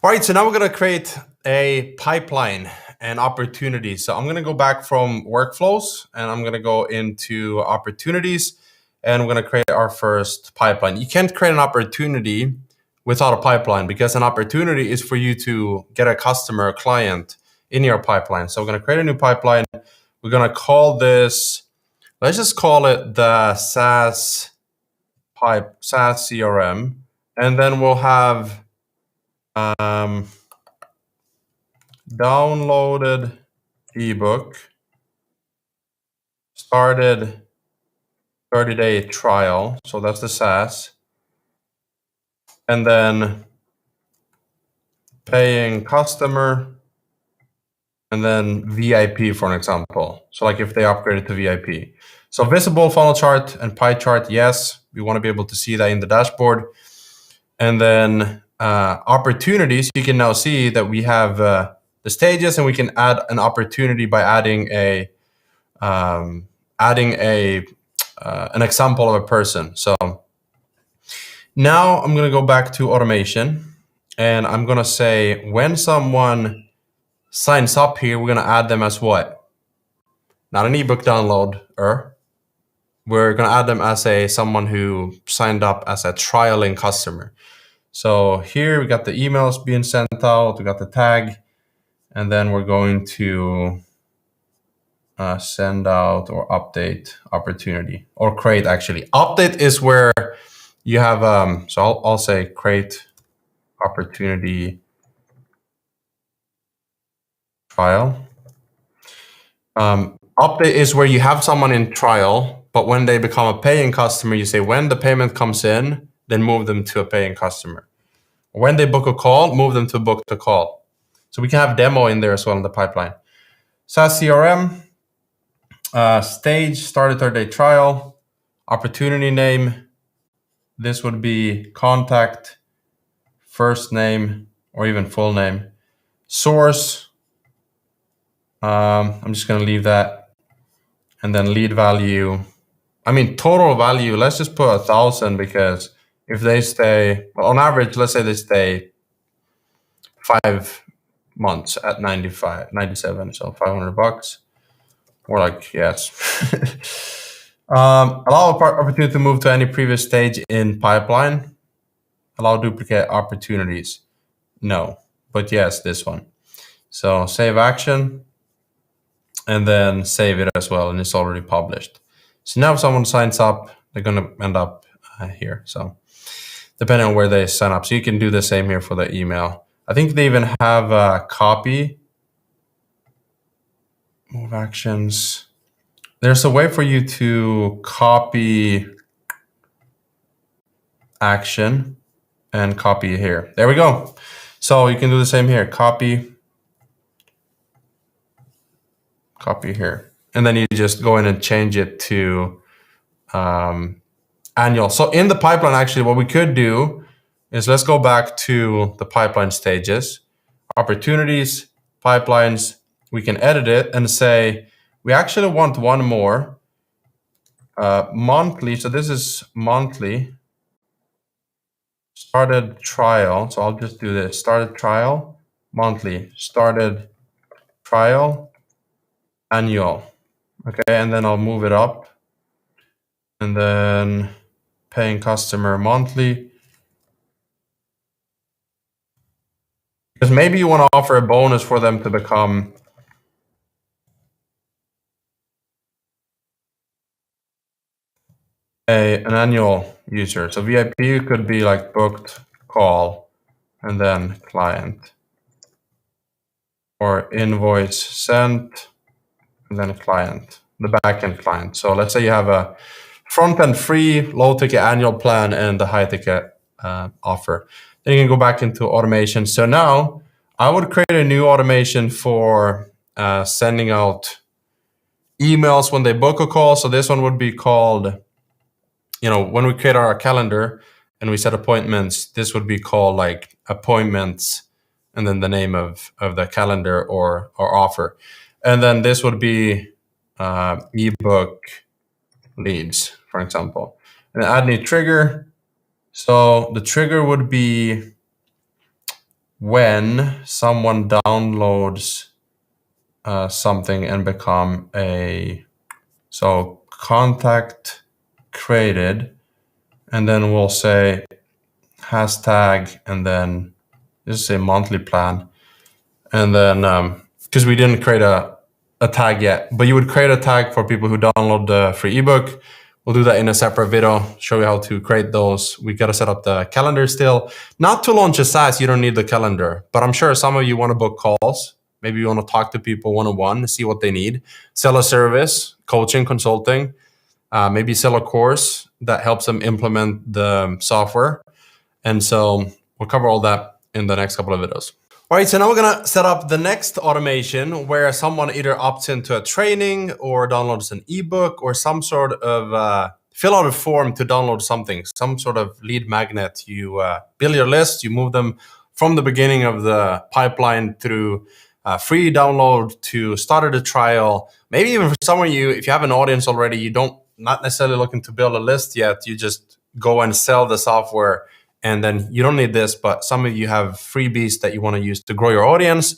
All right, so now we're going to create a pipeline and opportunities. So I'm going to go back from workflows and I'm going to go into opportunities and we're going to create our first pipeline. You can't create an opportunity without a pipeline because an opportunity is for you to get a customer, a client in your pipeline. So we're going to create a new pipeline. We're going to call this, let's just call it the SaaS CRM. And then we'll have downloaded ebook, started 30-day trial. So that's the SaaS. And then paying customer, and then VIP for an example. So like if they upgraded to VIP. So visible funnel chart and pie chart, yes, we want to be able to see that in the dashboard. And then opportunities, you can now see that we have the stages and we can add an opportunity by adding an example of a person. So now I'm going to go back to automation and I'm going to say when someone signs up here, we're going to add them as what? Not an ebook downloader. We're going to add them as someone who signed up as a trialing customer. So here we got the emails being sent out, we got the tag, and then we're going to send out or update opportunity or create actually. Update is where you have, so I'll say create opportunity trial. Update is where you have someone in trial, but when they become a paying customer, you say when the payment comes in, then move them to a paying customer. When they book a call, move them to book the call. So we can have demo in there as well in the pipeline. SaaS CRM, stage, started 30-day trial, opportunity name. This would be contact, first name, or even full name. Source, I'm just going to leave that. And then lead value. I mean, total value, let's just put 1,000 because if they stay, well, on average, let's say they stay 5 months at 97, so $500. Or like, yes. Allow opportunity to move to any previous stage in pipeline. Allow duplicate opportunities. No, but yes, this one. So save action and then save it as well. And it's already published. So now if someone signs up, they're going to end up here. So depending on where they sign up. So you can do the same here for the email. I think they even have a copy. Move actions. There's a way for you to copy action and copy here. There we go. So you can do the same here. Copy here. And then you just go in and change it to annual. So in the pipeline, actually, what we could do is let's go back to the pipeline stages, opportunities, pipelines. We can edit it and say, we actually want one more monthly. So this is monthly started trial. So I'll just do this started trial, monthly, started trial, annual. Okay. And then I'll move it up and then paying customer monthly. Because maybe you want to offer a bonus for them to become an annual user. So VIP could be like booked call and then client, or invoice sent and then client, the backend client. So let's say you have a front-end free, low-ticket annual plan and the high-ticket offer. Then you can go back into automation. So now I would create a new automation for sending out emails when they book a call. So this one would be called, when we create our calendar and we set appointments, this would be called like appointments and then the name of the calendar or offer. And then this would be ebook leads, for example. And add new trigger. So the trigger would be when someone downloads something and become so contact created, and then we'll say hashtag, and then this is a monthly plan. And then, because we didn't create a tag yet, but you would create a tag for people who download the free ebook. We'll do that in a separate video, show you how to create those. We got to set up the calendar still. Not to launch a SaaS, you don't need the calendar, but I'm sure some of you want to book calls. Maybe you want to talk to people one-on-one, see what they need, sell a service, coaching, consulting, maybe sell a course that helps them implement the software. And so we'll cover all that in the next couple of videos. All right, so now we're gonna set up the next automation where someone either opts into a training or downloads an ebook or some sort of fill out a form to download something, some sort of lead magnet. You build your list, you move them from the beginning of the pipeline through free download to start a trial. Maybe even for some of you, if you have an audience already, you don't not necessarily looking to build a list yet, you just go and sell the software. And then you don't need this, but some of you have freebies that you want to use to grow your audience,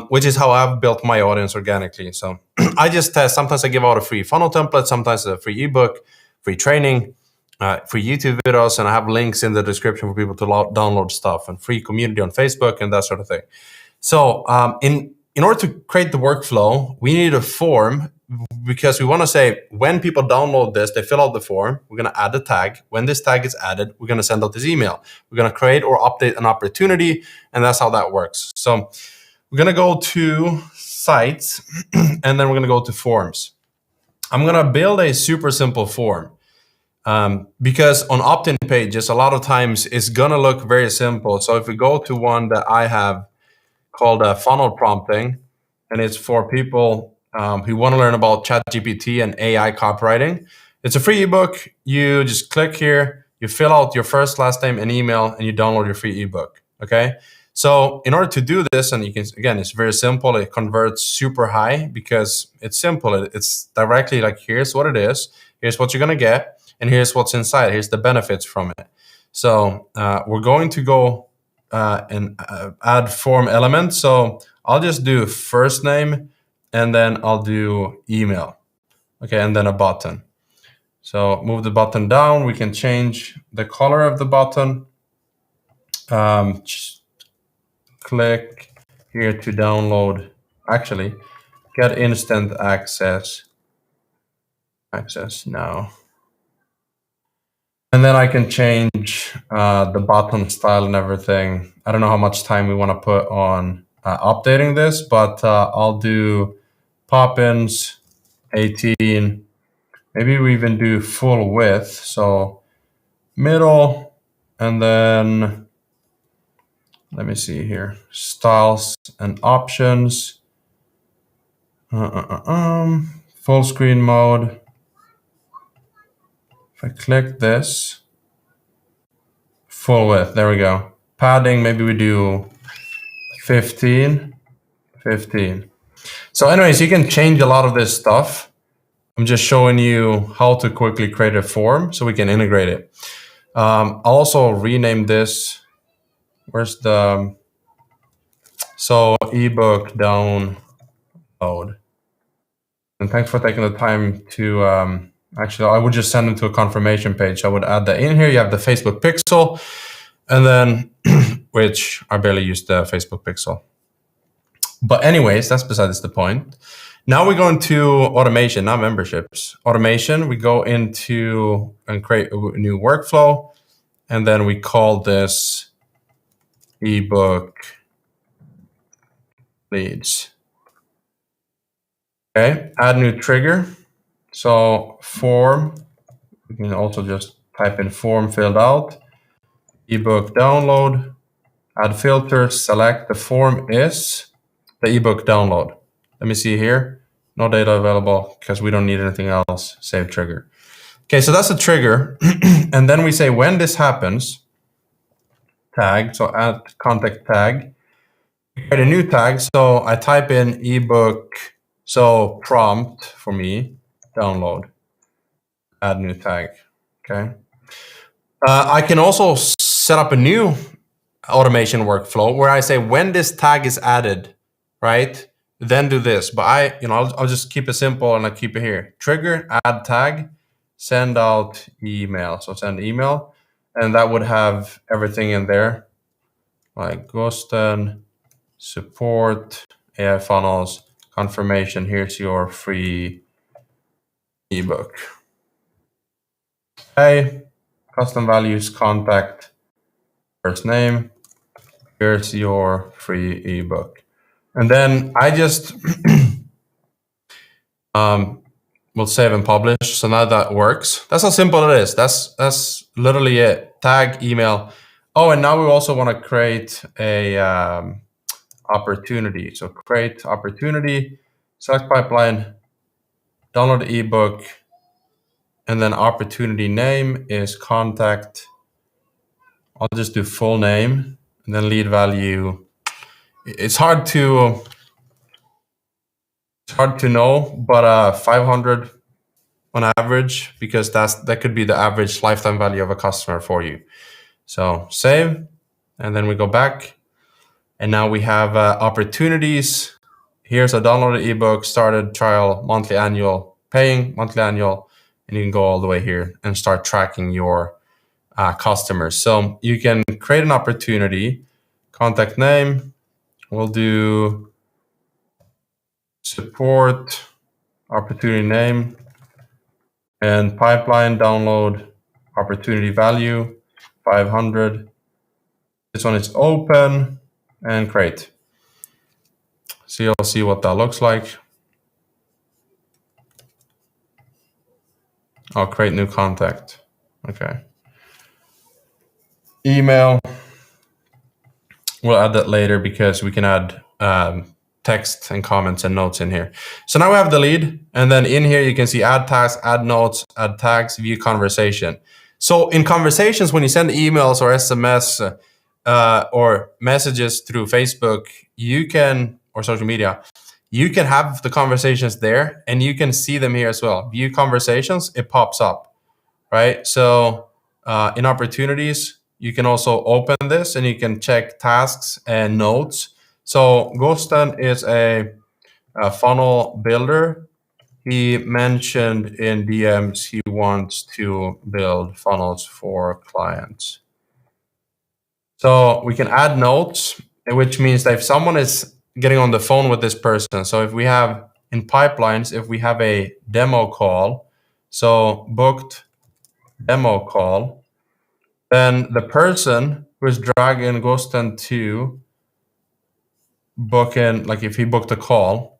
which is how I've built my audience organically. So I just test. Sometimes I give out a free funnel template, sometimes a free ebook, free training, free YouTube videos, and I have links in the description for people to download stuff, and free community on Facebook and that sort of thing. So in order to create the workflow, we need a form, because we want to say when people download this, they fill out the form. We're going to add a tag. When this tag is added, we're going to send out this email. We're going to create or update an opportunity, and that's how that works. So we're going to go to sites, and then we're going to go to forms. I'm going to build a super simple form because on opt-in pages, a lot of times it's going to look very simple. So if we go to one that I have called funnel prompting, and it's for people who want to learn about ChatGPT and AI copywriting. It's a free ebook. You just click here, you fill out your first, last name, and email, and you download your free ebook. Okay. So in order to do this, and you can, again, it's very simple. It converts super high because it's simple. It's directly like, here's what it is. Here's what you're going to get. And here's what's inside. Here's the benefits from it. So we're going to go and add form element. So I'll just do first name, and then I'll do email. Okay, and then a button. So move the button down. We can change the color of the button. Just click here to download. Actually, get instant access. Access now. And then I can change the button style and everything. I don't know how much time we want to put on updating this, but I'll do pop-ins 18. Maybe we even do full width. So middle, and then let me see here. Styles and options. Full screen mode. If I click this, full width, there we go. Padding, maybe we do 15. So anyways, you can change a lot of this stuff. I'm just showing you how to quickly create a form so we can integrate it. I'll also rename this. Where's the, so ebook download. And thanks for taking the time to, actually, I would just send them to a confirmation page. I would add that in here. You have the Facebook pixel, and then, which I barely use the Facebook pixel. But anyways, that's besides the point. Now we go into automation, not memberships. Automation, we go into and create a new workflow, and then we call this ebook leads. Okay, add new trigger. So form, we can also just type in form filled out, ebook download, add filters, select the form is the ebook download. Let me see here. No data available because we don't need anything else. Save trigger. Okay, so that's a trigger. And then we say when this happens, tag, so add contact tag, create a new tag. So I type in ebook, so prompt for me, download, add new tag, okay? I can also set up a new automation workflow where I say when this tag is added, right, then do this. But I'll just keep it simple and I keep it here. Trigger, add tag, send out email. So send email, and that would have everything in there, like Gusten, support, AI funnels, confirmation. Here's your free ebook. Okay, custom values, contact, first name. Here's your free ebook. And then I just will save and publish. So now that works. That's how simple it is. That's literally it. Tag, email. Oh, and now we also want to create a opportunity. So create opportunity, select pipeline, download the ebook, and then opportunity name is contact. I'll just do full name, and then lead value. It's hard to know, but 500 on average, because that could be the average lifetime value of a customer for you. So save, and then we go back, and now we have opportunities. Here's a downloaded ebook, started, trial, monthly, annual, paying, monthly, annual, and you can go all the way here and start tracking your customers. So you can create an opportunity, contact name, we'll do support, opportunity name, and pipeline download opportunity value 500. This one is open and create. So you'll see what that looks like. I'll create new contact. Okay. Email. We'll add that later because we can add text and comments and notes in here. So now we have the lead, and then in here you can see add tasks, add notes, add tags, view conversation. So in conversations, when you send emails or SMS or messages through Facebook, or social media, you can have the conversations there, and you can see them here as well. View conversations, it pops up, right? So in opportunities, you can also open this and you can check tasks and notes. So Gusten is a funnel builder. He mentioned in DMs he wants to build funnels for clients. So we can add notes, which means that if someone is getting on the phone with this person, so if we have in pipelines, if we have a demo call, so booked demo call, then the person who is dragging Gusten to book in, like if he booked a call,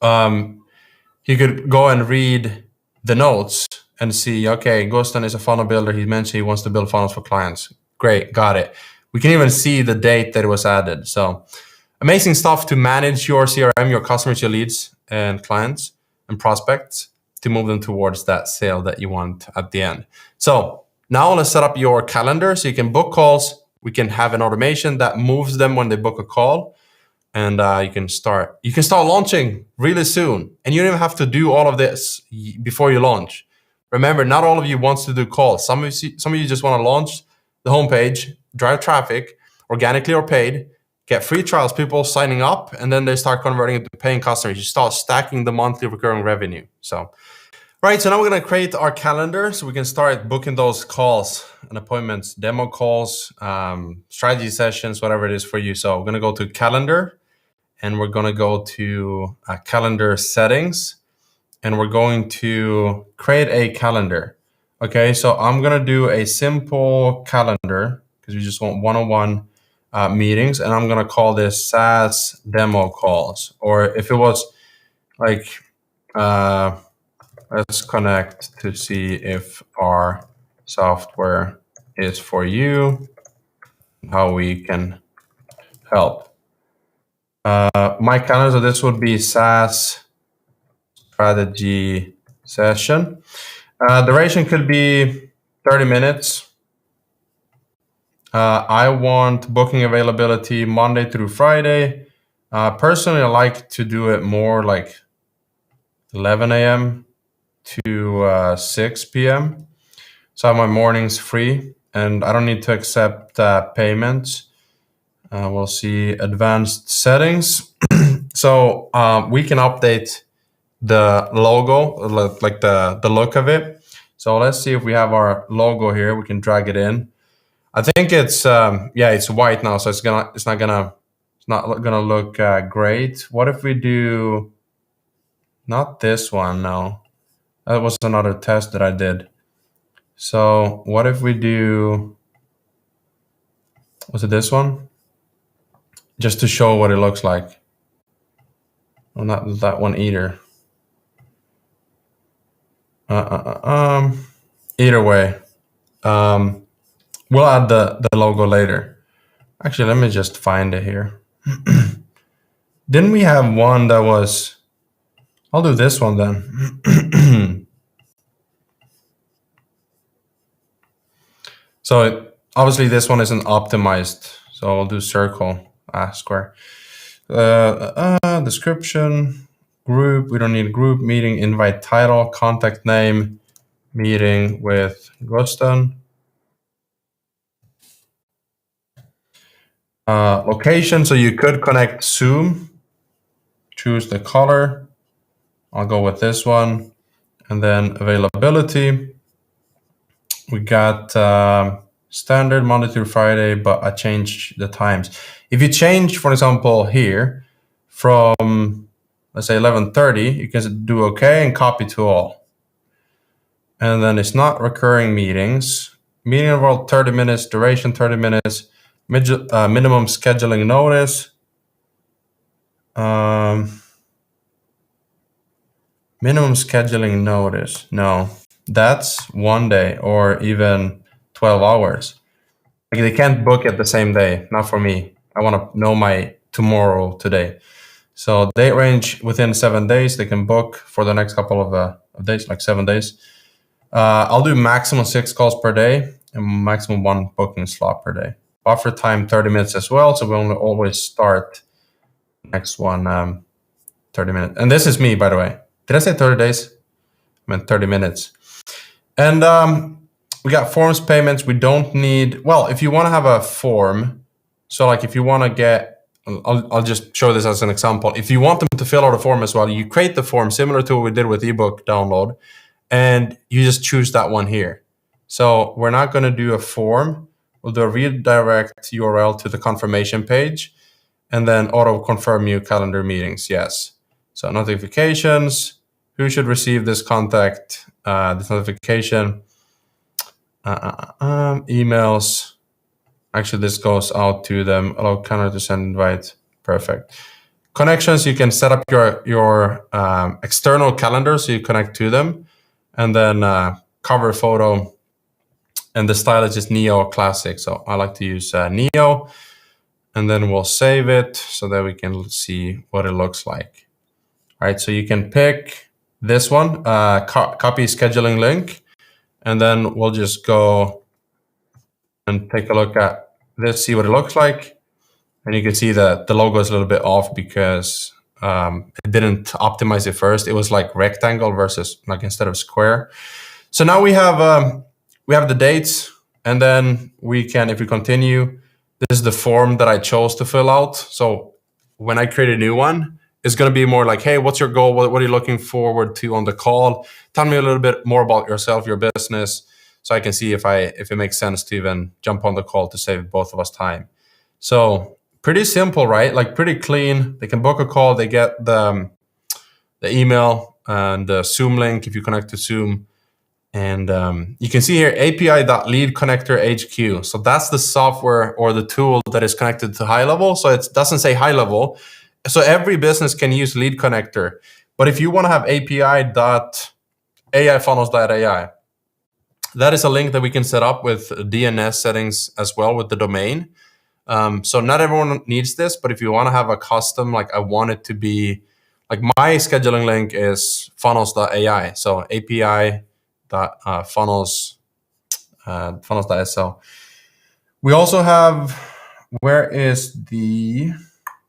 he could go and read the notes and see, okay, Gusten is a funnel builder. He mentioned he wants to build funnels for clients. Great, got it. We can even see the date that it was added. So amazing stuff to manage your CRM, your customers, your leads and clients and prospects to move them towards that sale that you want at the end. So now let's set up your calendar so you can book calls. We can have an automation that moves them when they book a call. And you can start launching really soon. And you don't even have to do all of this before you launch. Remember, not all of you wants to do calls. Some of you just want to launch the homepage, drive traffic, organically or paid, get free trials, people signing up, and then they start converting into paying customers. You start stacking the monthly recurring revenue. So, right, so now we're going to create our calendar so we can start booking those calls and appointments, demo calls, strategy sessions, whatever it is for you. So we're going to go to calendar, and we're going to go to calendar settings, and we're going to create a calendar. Okay, so I'm going to do a simple calendar because we just want one-on-one meetings, and I'm going to call this SaaS demo calls. Or if it was like, let's connect to see if our software is for you, how we can help. My calendar, so this would be SaaS strategy session. Duration could be 30 minutes. I want booking availability Monday through Friday. Personally, I like to do it more like 11 a.m. to 6 p.m. So I have my mornings free and I don't need to accept payments. We'll see advanced settings. So we can update the logo, like the look of it. So let's see if we have our logo here. We can drag it in. I think it's it's white now, so it's not gonna look great. What if we do not this one? No, that was another test that I did. So what if we do? Was it this one? Just to show what it looks like. Well, not that one either. Either way, we'll add the logo later. Actually, let me just find it here. Didn't we have one that was... I'll do this one then. So obviously this one isn't optimized. So I'll do circle, square. Description, group, we don't need group, meeting, invite title, contact name, meeting with Gusten. Location, so you could connect Zoom, choose the color. I'll go with this one. And then availability. We got standard Monday through Friday, but I changed the times. If you change, for example, here from, let's say 11:30, you can do OK and copy to all. And then it's not recurring meetings. Meeting involved 30 minutes, duration 30 minutes, minimum scheduling notice. Minimum scheduling notice. No, that's 1 day or even 12 hours. Like they can't book it the same day. Not for me. I want to know my tomorrow today. So date range within 7 days. They can book for the next couple of days, like 7 days. I'll do maximum 6 calls per day and maximum 1 booking slot per day. Buffer time 30 minutes as well. So we only always start next one 30 minutes. And this is me, by the way. Did I say 30 days? I meant 30 minutes. And we got forms payments. We don't need, well, if you want to have a form, so like if you want to get, I'll just show this as an example. If you want them to fill out a form as well, you create the form similar to what we did with ebook download, and you just choose that one here. So we're not going to do a form. We'll do a redirect URL to the confirmation page, and then auto confirm you calendar meetings. Yes. So notifications. Who should receive this contact, this notification? Emails. Actually, this goes out to them. Allow calendar to send invite. Perfect. Connections, you can set up your external calendar so you connect to them. And then cover photo. And the style is just Neo Classic. So I like to use Neo. And then we'll save it so that we can see what it looks like. All right, so you can pick this one, copy scheduling link, and then we'll just go and take a look at this, see what it looks like. And you can see that the logo is a little bit off because it didn't optimize it first. It was like rectangle versus like instead of square. So now we have the dates, and then we can, if we continue, this is the form that I chose to fill out. So when I create a new one, it's going to be more like, hey, what's your goal? What are you looking forward to on the call? Tell me a little bit more about yourself, your business, so I can see if it makes sense to even jump on the call to save both of us time. So pretty simple, right? Like pretty clean. They can book a call. They get the email and the Zoom link if you connect to Zoom. And you can see here API.LeadConnector HQ. So that's the software or the tool that is connected to GoHighLevel. So it doesn't say GoHighLevel. So every business can use Lead Connector. But if you want to have API.AIfunnels.ai, that is a link that we can set up with DNS settings as well with the domain. So not everyone needs this, but if you want to have a custom, like I want it to be, like my scheduling link is funnels.ai. So API funnels.so. We also have, where is the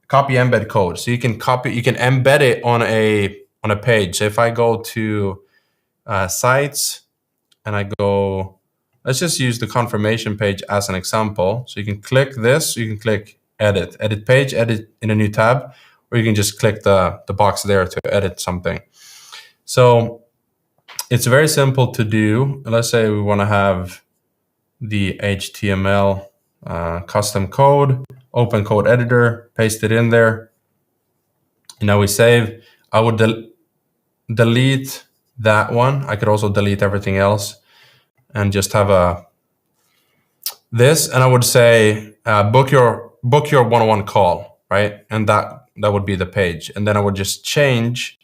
copy embed code? So you can embed it on a page. So if I go to sites and I go, let's just use the confirmation page as an example. So you can click this, you can click edit page, edit in a new tab, or you can just click the box there to edit something. So it's very simple to do. Let's say we want to have the HTML custom code, open code editor, paste it in there. And now we save. I would delete that one. I could also delete everything else and just have this. And I would say book your one-on-one call, right? And that would be the page. And then I would just change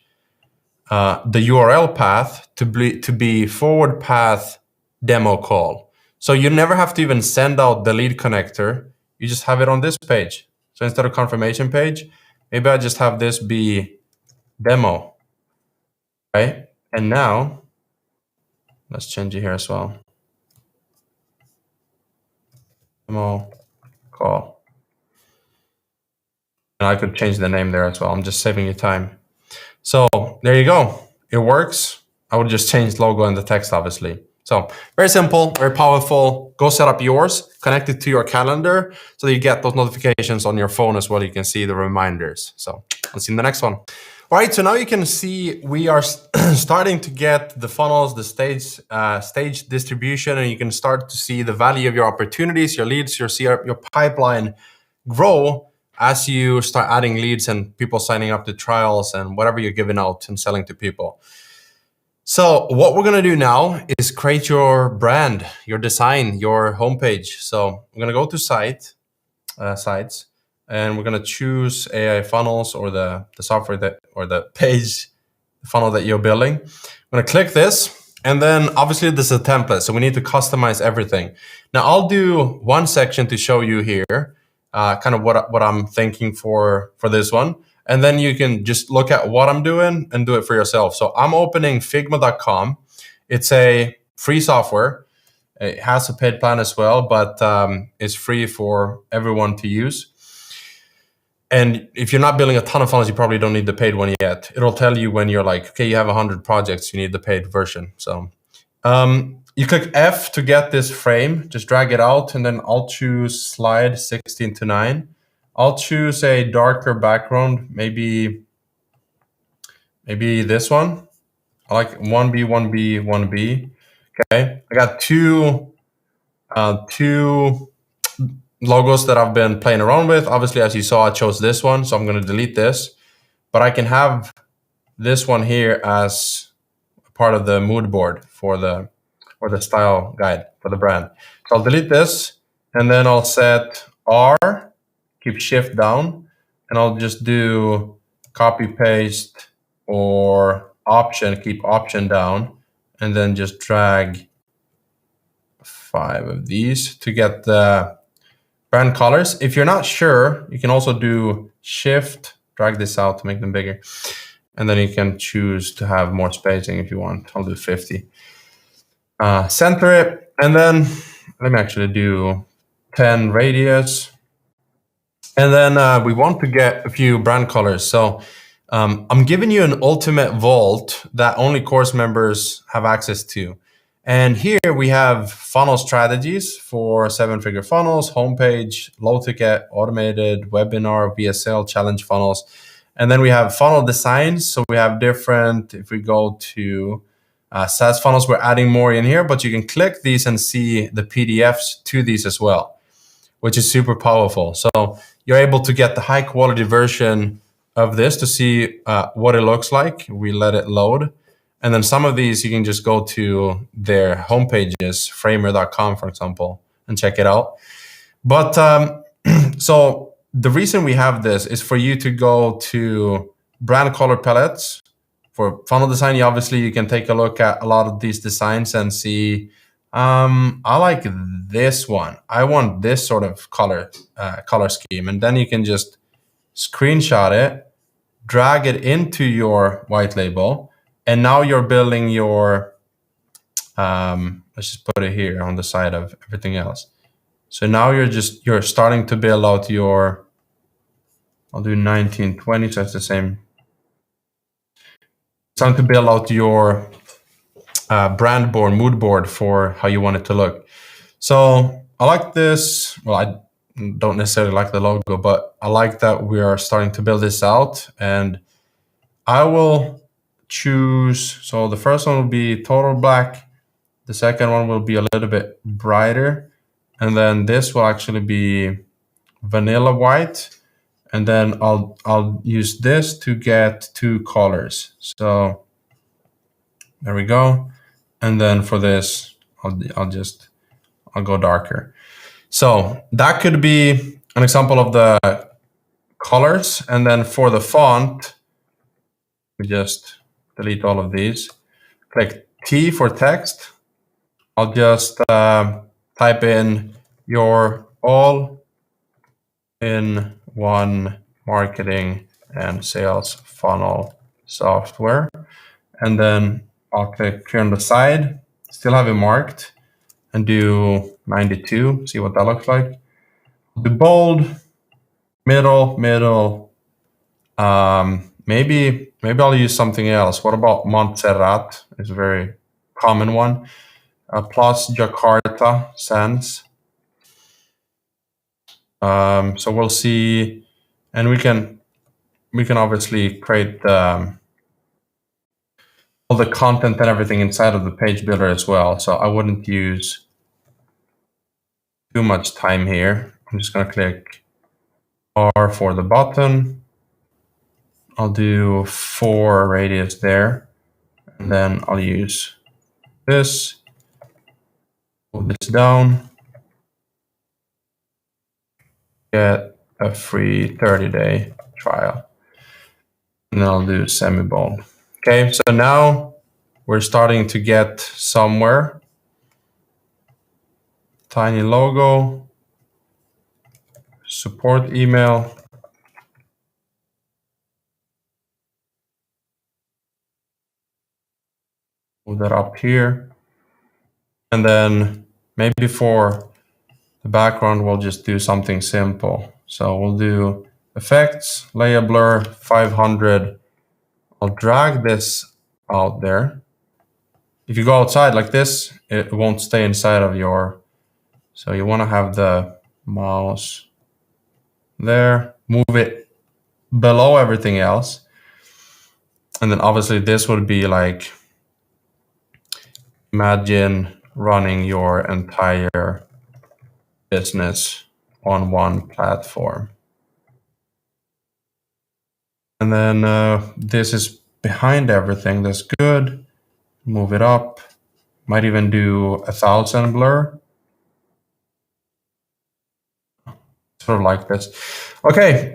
the URL path to be forward path demo call. So you never have to even send out the lead connector. You just have it on this page. So instead of confirmation page, maybe I just have this be demo, right? And now let's change it here as well. Demo call. And I could change the name there as well. I'm just saving you time. So there you go. It works. I would just change logo and the text, obviously. So very simple, very powerful. Go set up yours, connect it to your calendar so that you get those notifications on your phone as well. You can see the reminders. So let's see in the next one. All right, so now you can see we are starting to get the funnels, the stage distribution, and you can start to see the value of your opportunities, your leads, your pipeline grow as you start adding leads and people signing up to trials and whatever you're giving out and selling to people. So what we're going to do now is create your brand, your design, your homepage. So I'm going to go to sites, and we're going to choose AI funnels or the software or the page funnel that you're building. I'm going to click this, and then obviously this is a template, so we need to customize everything. Now I'll do one section to show you here, kind of what I'm thinking for this one. And then you can just look at what I'm doing and do it for yourself. So I'm opening Figma.com. It's a free software. It has a paid plan as well, but it's free for everyone to use. And if you're not building a ton of funnels, you probably don't need the paid one yet. It'll tell you when you're like, okay, you have 100 projects, you need the paid version. So you click F to get this frame, just drag it out, and then I'll choose slide 16:9. I'll choose a darker background, maybe this one. I like 1B, 1B, 1B. Okay, I got two logos that I've been playing around with. Obviously, as you saw, I chose this one, so I'm going to delete this. But I can have this one here as part of the mood board or the style guide for the brand. So I'll delete this, and then I'll set R. Keep shift down, and I'll just do copy paste or option, keep option down, and then just drag 5 of these to get the brand colors. If you're not sure, you can also do shift, drag this out to make them bigger, and then you can choose to have more spacing if you want. I'll do 50. Center it, and then let me actually do 10 radius. And then we want to get a few brand colors. So I'm giving you an ultimate vault that only course members have access to. And here we have funnel strategies for 7-figure funnels, homepage, low ticket, automated, webinar, VSL, challenge funnels. And then we have funnel designs. So we have different, if we go to SaaS funnels, we're adding more in here, but you can click these and see the PDFs to these as well, which is super powerful. So you're able to get the high quality version of this to see what it looks like. We let it load. And then some of these, you can just go to their homepages, framer.com, for example, and check it out. But so the reason we have this is for you to go to brand color palettes. For funnel design, obviously you can take a look at a lot of these designs and see, I like this one. I want this sort of color scheme. And then you can just screenshot it, drag it into your white label, and now you're building your Let's just put it here on the side of everything else. So now you're starting to build out your, I'll do 1920, so it's the same. Starting to build out your brand board, mood board for how you want it to look. So I like this. Well, I don't necessarily like the logo, but I like that we are starting to build this out. And I will choose, so the first one will be total black. The second one will be a little bit brighter. And then this will actually be vanilla white. And then I'll use this to get 2 colors. So there we go. And then for this, I'll go darker. So that could be an example of the colors. And then for the font, we just delete all of these. Click T for text. I'll just type in your all-in-one marketing and sales funnel software. And then I'll click here on the side, still have it marked, and do 92, see what that looks like. Do bold, middle. Maybe I'll use something else. What about Montserrat? It's a very common one. Plus Jakarta sans. So we'll see, and we can obviously create all the content and everything inside of the page builder as well. So I wouldn't use too much time here. I'm just going to click R for the button. I'll do 4 radius there, and then I'll use this. Move this down. Get a free 30-day trial. And then I'll do semi-bold. Okay, so now we're starting to get somewhere. Tiny logo, support email. Move that up here. And then maybe for the background, we'll just do something simple. So we'll do effects, layer blur, 500. I'll drag this out there. If you go outside like this, it won't stay inside of your, so you want to have the mouse there, move it below everything else. And then obviously this would be like, imagine running your entire business on one platform. And then this is behind everything. That's good. Move it up. Might even do 1,000 blur. Sort of like this. Okay.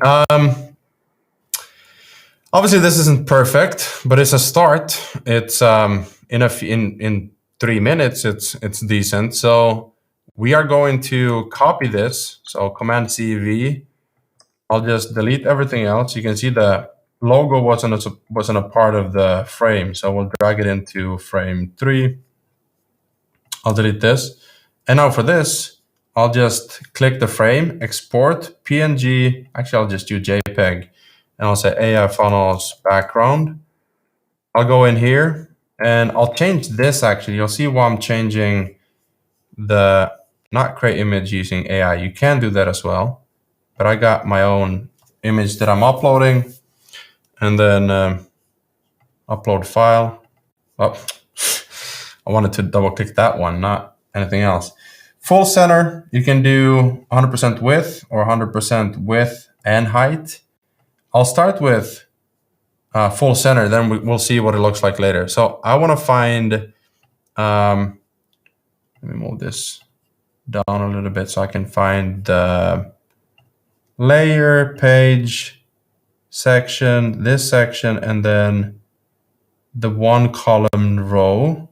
Obviously this isn't perfect, but it's a start. It's in 3 minutes, it's decent. So we are going to copy this. So Command CV. I'll just delete everything else. You can see the logo wasn't a part of the frame. So we'll drag it into frame 3. I'll delete this. And now for this, I'll just click the frame, export, PNG. Actually, I'll just do JPEG. And I'll say AI funnels background. I'll go in here and I'll change this actually. You'll see why I'm changing the not create image using AI. You can do that as well. But I got my own image that I'm uploading, and then upload file. Oh, I wanted to double click that one, not anything else. Full center, you can do 100% width or 100% width and height. I'll start with full center, then we'll see what it looks like later. So I want to find, let me move this down a little bit so I can find the layer, page, section, this section, and then the 1 column row,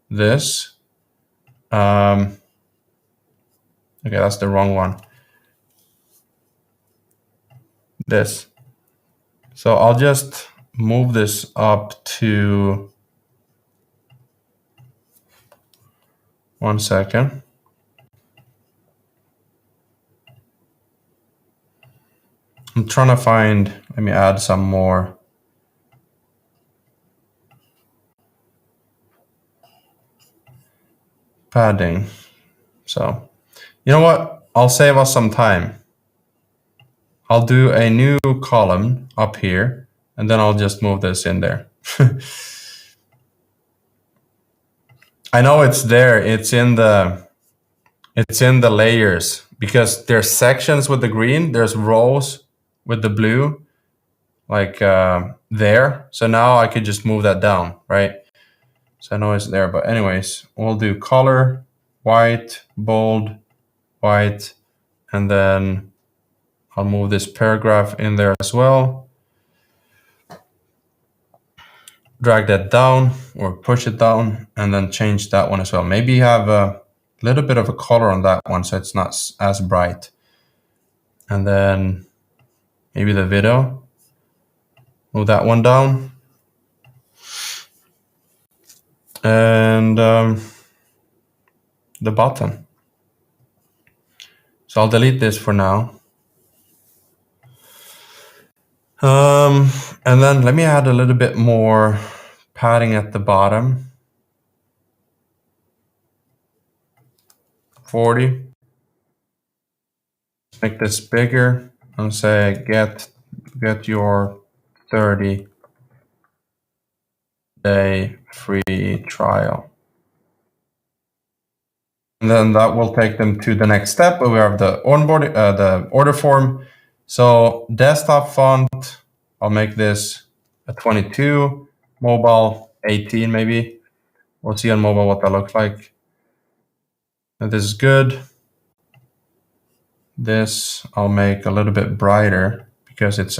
this. Okay, that's the wrong one. This. So I'll just move this up to 1 second. I'm trying to find, let me add some more padding. So, you know what? I'll save us some time. I'll do a new column up here, and then I'll just move this in there. I know it's there. It's in the layers because there's sections with the green, there's rows with the blue, like there. So now I could just move that down, right? So I know it's there, but anyways, we'll do color, white, bold, white, and then I'll move this paragraph in there as well. Drag that down or push it down and then change that one as well. Maybe have a little bit of a color on that one so it's not as bright. And then maybe the video, move that one down. And the button. So I'll delete this for now. And then let me add a little bit more padding at the bottom. 40. Make this bigger and say get your 30-day free trial. And then that will take them to the next step where we have the onboarding, the order form. So desktop font, I'll make this a 22, mobile 18 maybe. We'll see on mobile what that looks like. And this is good. This I'll make a little bit brighter because it's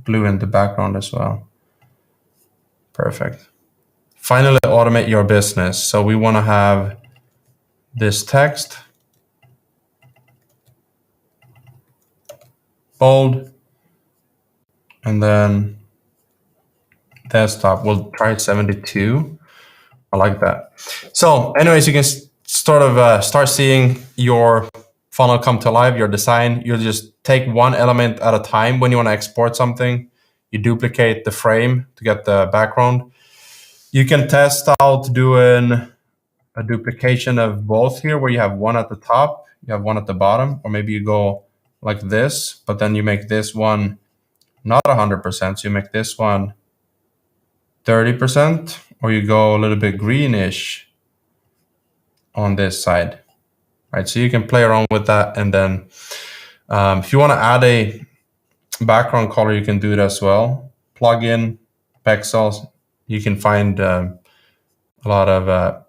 blue in the background as well. Perfect. Finally, automate your business. So we want to have this text, bold, and then desktop. We'll try it 72. I like that. So anyways, you can sort of start seeing your funnel come to life, your design. You'll just take one element at a time. When you want to export something, you duplicate the frame to get the background. You can test out doing a duplication of both here, where you have one at the top, you have one at the bottom, or maybe you go like this, but then you make this one not 100%, so you make this one 30%, or you go a little bit greenish on this side, right? So you can play around with that, and then if you want to add a background color, you can do it as well. Plugin, pixels, you can find a lot of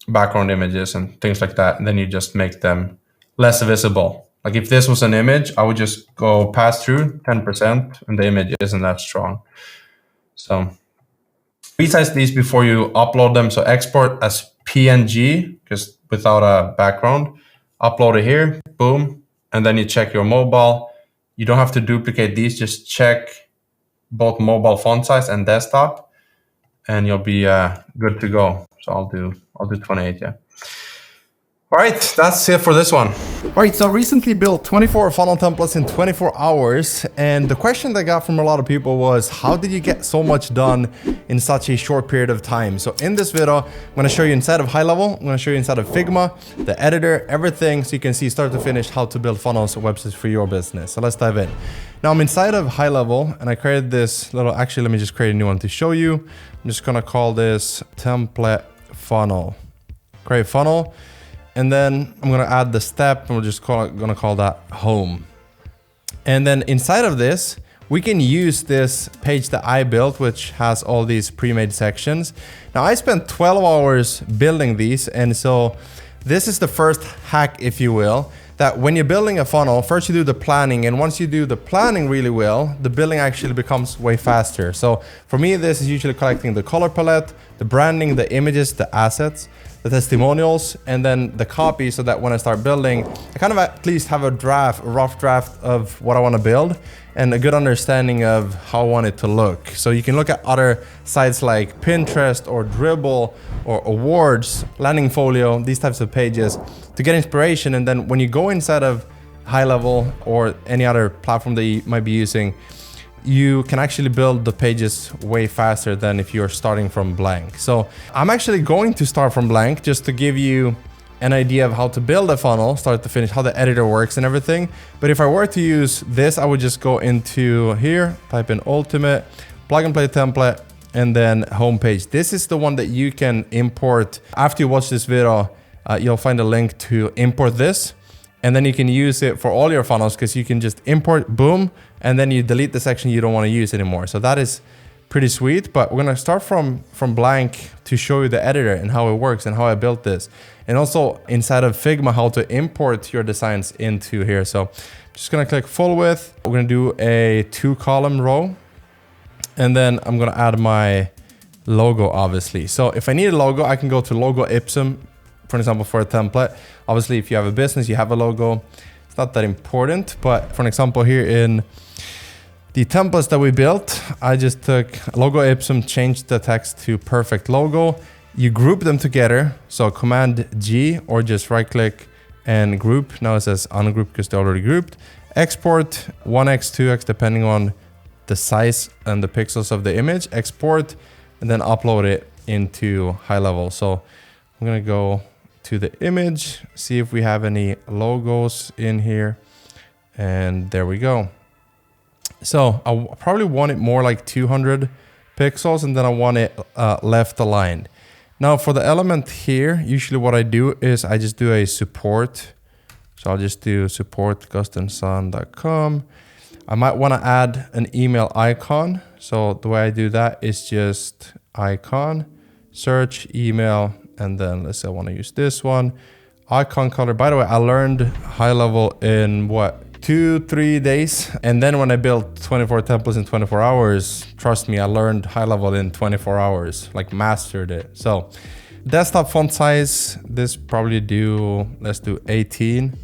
background images and things like that, and then you just make them less visible. Like if this was an image, I would just go pass through 10% and the image isn't that strong. So resize these before you upload them. So export as PNG, just without a background, upload it here, boom, and then you check your mobile. You don't have to duplicate these, just check both mobile font size and desktop, and you'll be good to go. So I'll do 28, yeah. All right, that's it for this one. All right, so I recently built 24 funnel templates in 24 hours. And the question that I got from a lot of people was, how did you get so much done in such a short period of time? So in this video, I'm gonna show you inside of GoHighLevel, I'm gonna show you inside of Figma, the editor, everything, so you can see start to finish how to build funnels or websites for your business. So let's dive in. Now I'm inside of GoHighLevel and I created this little, actually, let me just create a new one to show you. I'm just gonna call this template funnel. Create funnel. And then I'm gonna add the step and we're just gonna call that home. And then inside of this, we can use this page that I built, which has all these pre-made sections. Now I spent 12 hours building these. And so this is the first hack, if you will, that when you're building a funnel, first you do the planning. And once you do the planning really well, the building actually becomes way faster. So for me, this is usually collecting the color palette, the branding, the images, the assets. the testimonials, and then the copy, so that when I start building, I kind of at least have a rough draft of what I want to build and a good understanding of how I want it to look. So you can look at other sites like Pinterest or Dribbble or Awards, Landingfolio, these types of pages to get inspiration. And then when you go inside of GoHighLevel or any other platform that you might be using, you can actually build the pages way faster than if you're starting from blank. So I'm actually going to start from blank just to give you an idea of how to build a funnel, start to finish, how the editor works and everything. But if I were to use this, I would just go into here, type in ultimate, plug and play template, and then homepage. This is the one that you can import. After you watch this video, you'll find a link to import this. And then you can use it for all your funnels, because you can just import, boom, and then you delete the section you don't want to use anymore. So that is pretty sweet. But we're gonna start from blank to show you the editor and how it works and how I built this. And also inside of Figma, how to import your designs into here. So I'm just gonna click full width. We're gonna do a 2-column row. And then I'm gonna add my logo, obviously. So if I need a logo, I can go to logo Ipsum, for example, for a template. Obviously, if you have a business, you have a logo. It's not that important, but for an example here in the templates that we built, I just took logo Ipsum, changed the text to perfect logo. You group them together. So Command G, or just right click and group. Now it says ungroup because they're already grouped. Export 1x, 2x, depending on the size and the pixels of the image. Export, and then upload it into GoHighLevel. So I'm gonna go to the image, see if we have any logos in here, and there we go. So I probably want it more like 200 pixels, and then I want it left aligned. Now for the element here, usually what I do is I just do a support. So I'll just do support gustenson.com. I might want to add an email icon. So the way I do that is just icon, search, email, and then let's say I want to use this one. Icon color. By the way, I learned GoHighLevel in what, 2-3 days. And then when I built 24 templates in 24 hours, trust me, I learned GoHighLevel in 24 hours, like mastered it. So desktop font size, this probably let's do 18,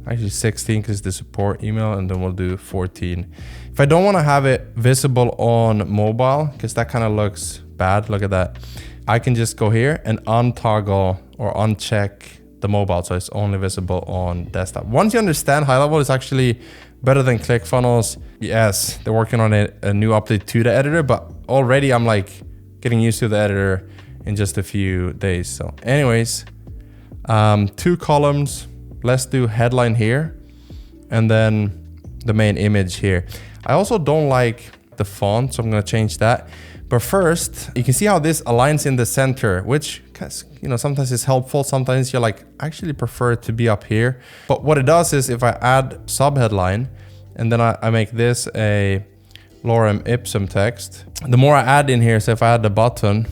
actually 16 because the support email, and then we'll do 14. If I don't want to have it visible on mobile, because that kind of looks bad, look at that. I can just go here and untoggle or uncheck the mobile, so it's only visible on desktop. Once you understand GoHighLevel is actually better than ClickFunnels. Yes, they're working on a new update to the editor, but already I'm like getting used to the editor in just a few days. So anyways, 2 columns. Let's do headline here, and then the main image here. I also don't like the font, so I'm gonna change that. But first, you can see how this aligns in the center, which, you know, sometimes it's helpful. Sometimes you're like, I actually prefer it to be up here. But what it does is if I add subheadline, and then I make this a lorem ipsum text, the more I add in here, so if I add the button,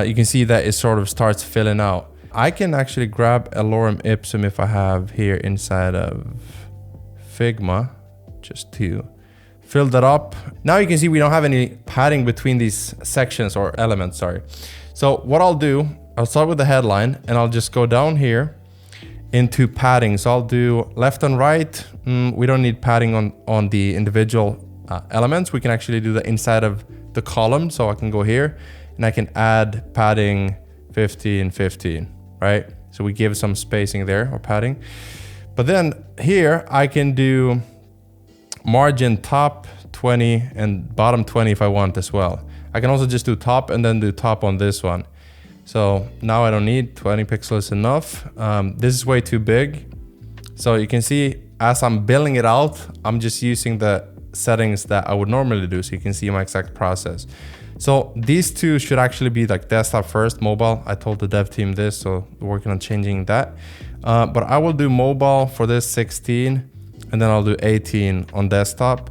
you can see that it sort of starts filling out. I can actually grab a lorem ipsum if I have here inside of Figma, just to fill that up. Now you can see we don't have any padding between these sections or elements, sorry. So what I'll do, I'll start with the headline, and I'll just go down here into padding. So I'll do left and right. We don't need padding on the individual elements. We can actually do that inside of the column. So I can go here and I can add padding 15, 15, right? So we give some spacing there, or padding. But then here I can do margin top 20 and bottom 20 if I want as well. I can also just do top and then do top on this one. So now I don't need 20 pixels enough. This is way too big. So you can see as I'm building it out, I'm just using the settings that I would normally do. So you can see my exact process. So these two should actually be like desktop first, mobile. I told the dev team this, so we're working on changing that. But I will do mobile for this 16, and then I'll do 18 on desktop.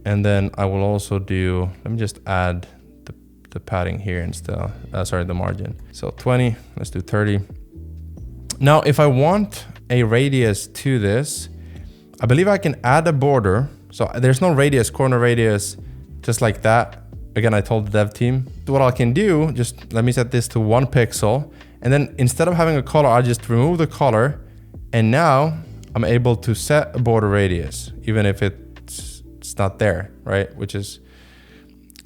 And then I will also do, let me just add the padding here instead, sorry, the margin. So 20, let's do 30. Now, if I want a radius to this, I believe I can add a border. So there's no radius, corner radius, just like that. Again, I told the dev team. What I can do, just let me set this to 1 pixel, And then instead of having a color, I just remove the color. And now I'm able to set a border radius, even if it's not there, right? Which is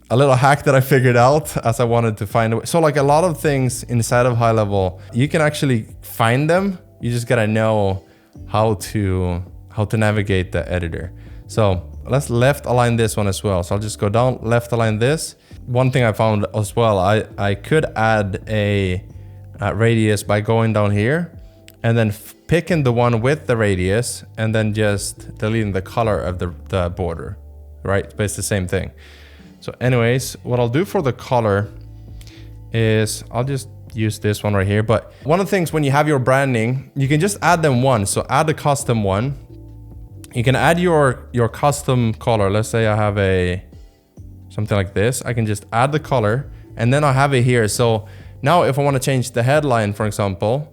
a little hack that I figured out as I wanted to find a way. So like a lot of things inside of GoHighLevel, you can actually find them. You just gotta know how to navigate the editor. So let's left align this one as well. So I'll just go down, left align this. One thing I found as well, I could add a radius by going down here and then picking the one with the radius and then just deleting the color of the border, right? But it's the same thing. So anyways, what I'll do for the color is I'll just use this one right here. But one of the things when you have your branding, you can just add them once. So add a custom one. You can add your custom color. Let's say I have something like this. I can just add the color and then I have it here. So now if I want to change the headline, for example,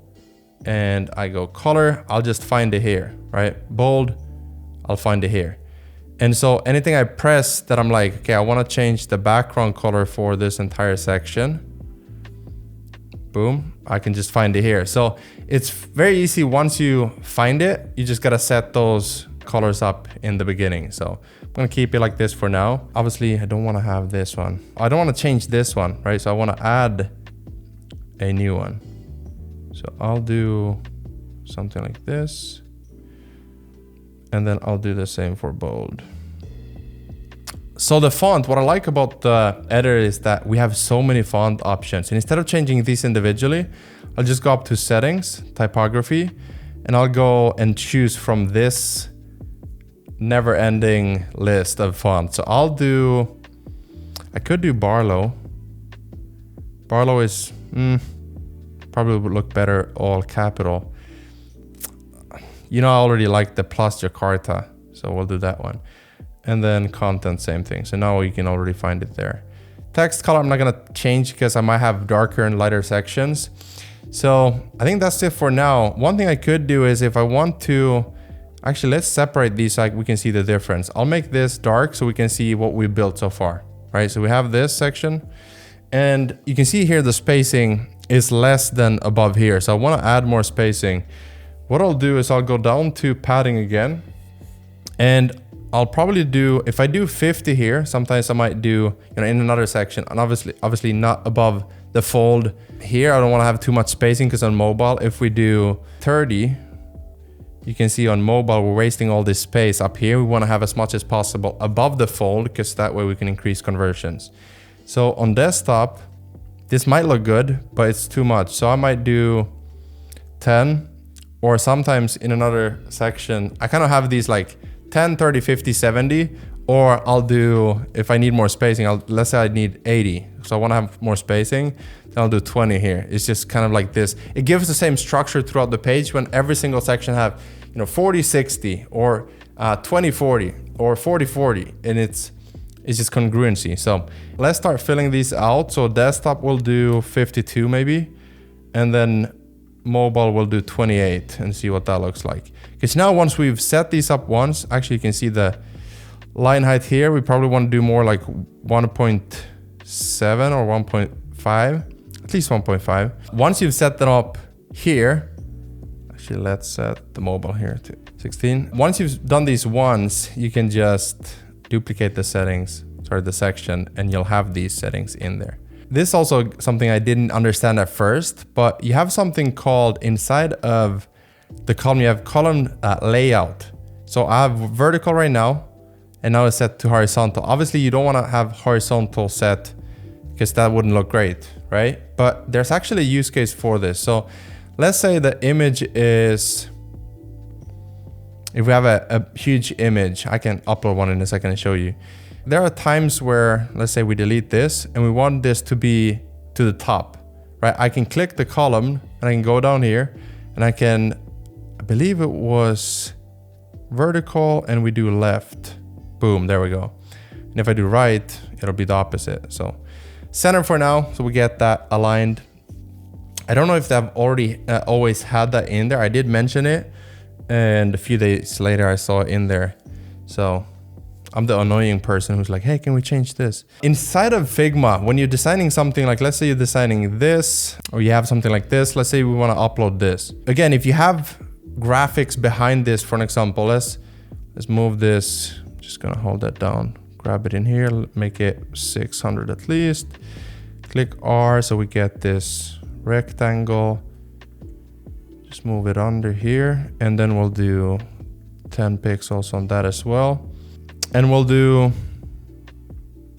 and I go color, I'll just find it here, right? Bold, I'll find it here. And so anything I press that I'm like, okay, I want to change the background color for this entire section. Boom, I can just find it here. So it's very easy. Once you find it, you just got to set those colors up in the beginning. So I'm going to keep it like this for now. Obviously, I don't want to have this one. I don't want to change this one, right? So I want to add a new one. So I'll do something like this. And then I'll do the same for bold. So the font, what I like about the editor is that we have so many font options. And instead of changing these individually, I'll just go up to settings, typography, and I'll go and choose from this never-ending list of fonts. So I could do Barlow. Barlow is, probably would look better all capital. You know, I already like the Plus Jakarta, so we'll do that one. And then content, same thing. So now you can already find it there. Text color, I'm not gonna change because I might have darker and lighter sections. So I think that's it for now. One thing I could do is if I want to, actually let's separate these so we can see the difference. I'll make this dark so we can see what we built so far, right? So we have this section and you can see here the spacing is less than above here. So I wanna add more spacing. What I'll do is I'll go down to padding again and I'll probably do, if I do 50 here, sometimes I might do, in another section, and obviously not above the fold. Here, I don't want to have too much spacing because on mobile, if we do 30, you can see on mobile, we're wasting all this space up here. We want to have as much as possible above the fold because that way we can increase conversions. So on desktop, this might look good, but it's too much. So I might do 10, or sometimes in another section, I kind of have these like 10, 30, 50, 70, or I'll do, if I need more spacing, let's say I need 80. So I want to have more spacing, then I'll do 20 here. It's just kind of like this. It gives the same structure throughout the page when every single section have, 40, 60, or 20, 40, or 40, 40, and it's just congruency. So let's start filling these out. So desktop will do 52 maybe, and then mobile will do 28 and see what that looks like. Because now once we've set these up once, actually you can see the line height here. We probably want to do more like 1.7 or 1.5, at least 1.5. Once you've set them up here, actually let's set the mobile here to 16. Once you've done these once, you can just duplicate the settings, the section, and you'll have these settings in there. This is also something I didn't understand at first, but you have something called inside of the column, you have column layout. So I have vertical right now, and now it's set to horizontal. Obviously you don't want to have horizontal set because that wouldn't look great, right? But there's actually a use case for this. So let's say the image is, if we have a huge image, I can upload one in a second and show you. There are times where, let's say we delete this and we want this to be to the top, right? I can click the column and I can go down here and I can, I believe it was vertical and we do left. Boom, there we go. And if I do right, it'll be the opposite. So center for now, so we get that aligned. I don't know if they've already always had that in there. I did mention it and a few days later I saw it in there. So I'm the annoying person who's like, hey, can we change this? Inside of Figma, when you're designing something, like let's say you're designing this, or you have something like this, let's say we want to upload this. Again, if you have graphics behind this, for an example, let's move this, just gonna hold that down, grab it in here, make it 600 at least. Click R so we get this rectangle. Just move it under here, and then we'll do 10 pixels on that as well. And we'll do,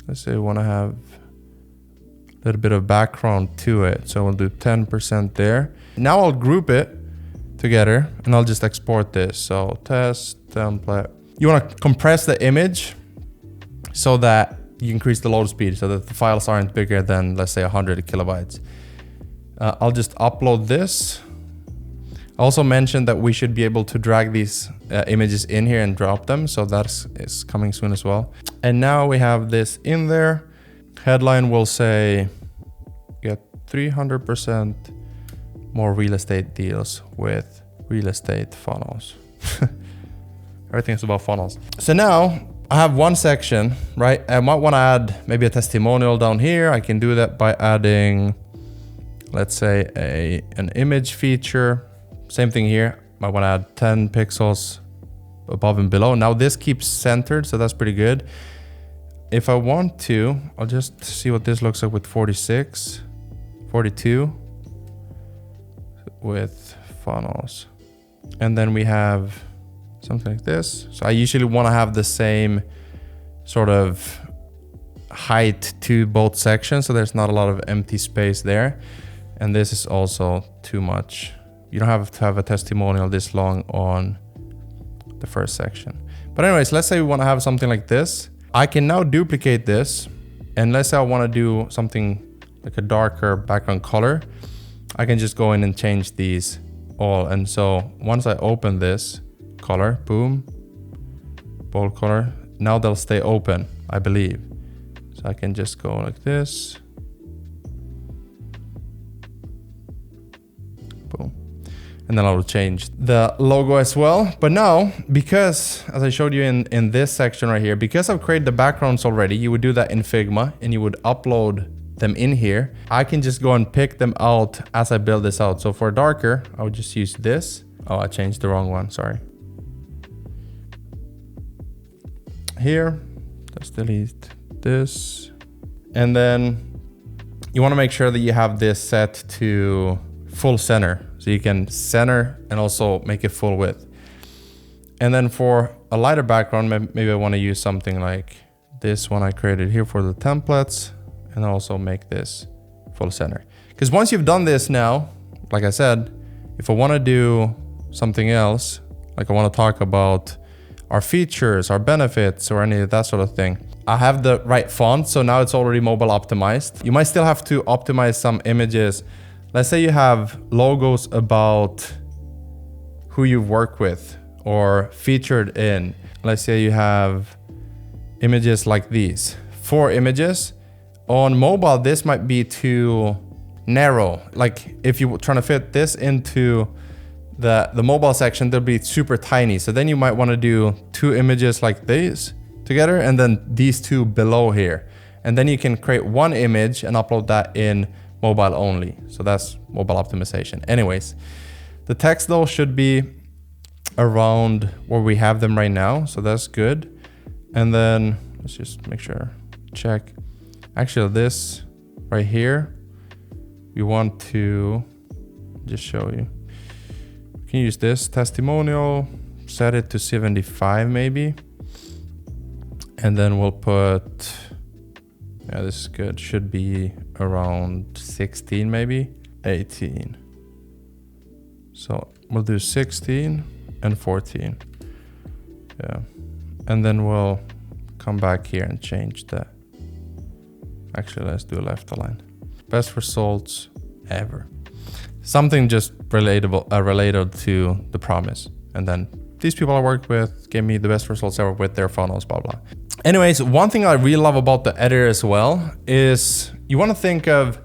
let's say we want to have a little bit of background to it. So we'll do 10% there. Now I'll group it together and I'll just export this. So test template. You want to compress the image so that you increase the load speed so that the files aren't bigger than, let's say, 100 kilobytes. I'll just upload this. I also mentioned that we should be able to drag these images in here and drop them. So is coming soon as well. And now we have this in there. Headline will say, get 300% more real estate deals with real estate funnels. Everything's about funnels. So now I have one section, right? I might want to add maybe a testimonial down here. I can do that by adding, let's say, an image feature. Same thing here. I want to add 10 pixels above and below. Now this keeps centered, so that's pretty good. If I want to, I'll just see what this looks like with 46, 42 with funnels. And then we have something like this. So I usually want to have the same sort of height to both sections, so there's not a lot of empty space there. And this is also too much. You don't have to have a testimonial this long on the first section. But anyways, let's say we want to have something like this. I can now duplicate this. And let's say I want to do something like a darker background color. I can just go in and change these all. And so once I open this color, boom, bold color, now they'll stay open, I believe. So I can just go like this. Boom. And then I will change the logo as well. But now, because, as I showed you in this section right here, because I've created the backgrounds already, you would do that in Figma and you would upload them in here. I can just go and pick them out as I build this out. So for darker, I would just use this. Oh, I changed the wrong one, sorry. Here, let's delete this. And then you want to make sure that you have this set to full center. So you can center and also make it full width. And then for a lighter background, maybe I want to use something like this one I created here for the templates, and also make this full center. Because once you've done this now, like I said, if I want to do something else, like I want to talk about our features, our benefits, or any of that sort of thing, I have the right font, so now it's already mobile optimized. You might still have to optimize some images. Let's say you have logos about who you work with or featured in. Let's say you have images like these, 4 images. On mobile, this might be too narrow. Like if you're trying to fit this into the mobile section, they'll be super tiny. So then you might want to do 2 images like these together and then these 2 below here. And then you can create 1 image and upload that in mobile only. So that's mobile optimization. Anyways, the text though should be around where we have them right now. So that's good. And then let's just make sure, check. Actually, this right here, we want to just show you. We can use this testimonial, set it to 75 maybe. And then we'll put, yeah, this is good. Should be around 16 maybe, 18. So we'll do 16 and 14. Yeah. And then we'll come back here and change that. Actually, let's do left align. Best results ever. Something just relatable, related to the promise. And then these people I worked with gave me the best results ever with their funnels, blah, blah. Anyways, one thing I really love about the editor as well is you want to think of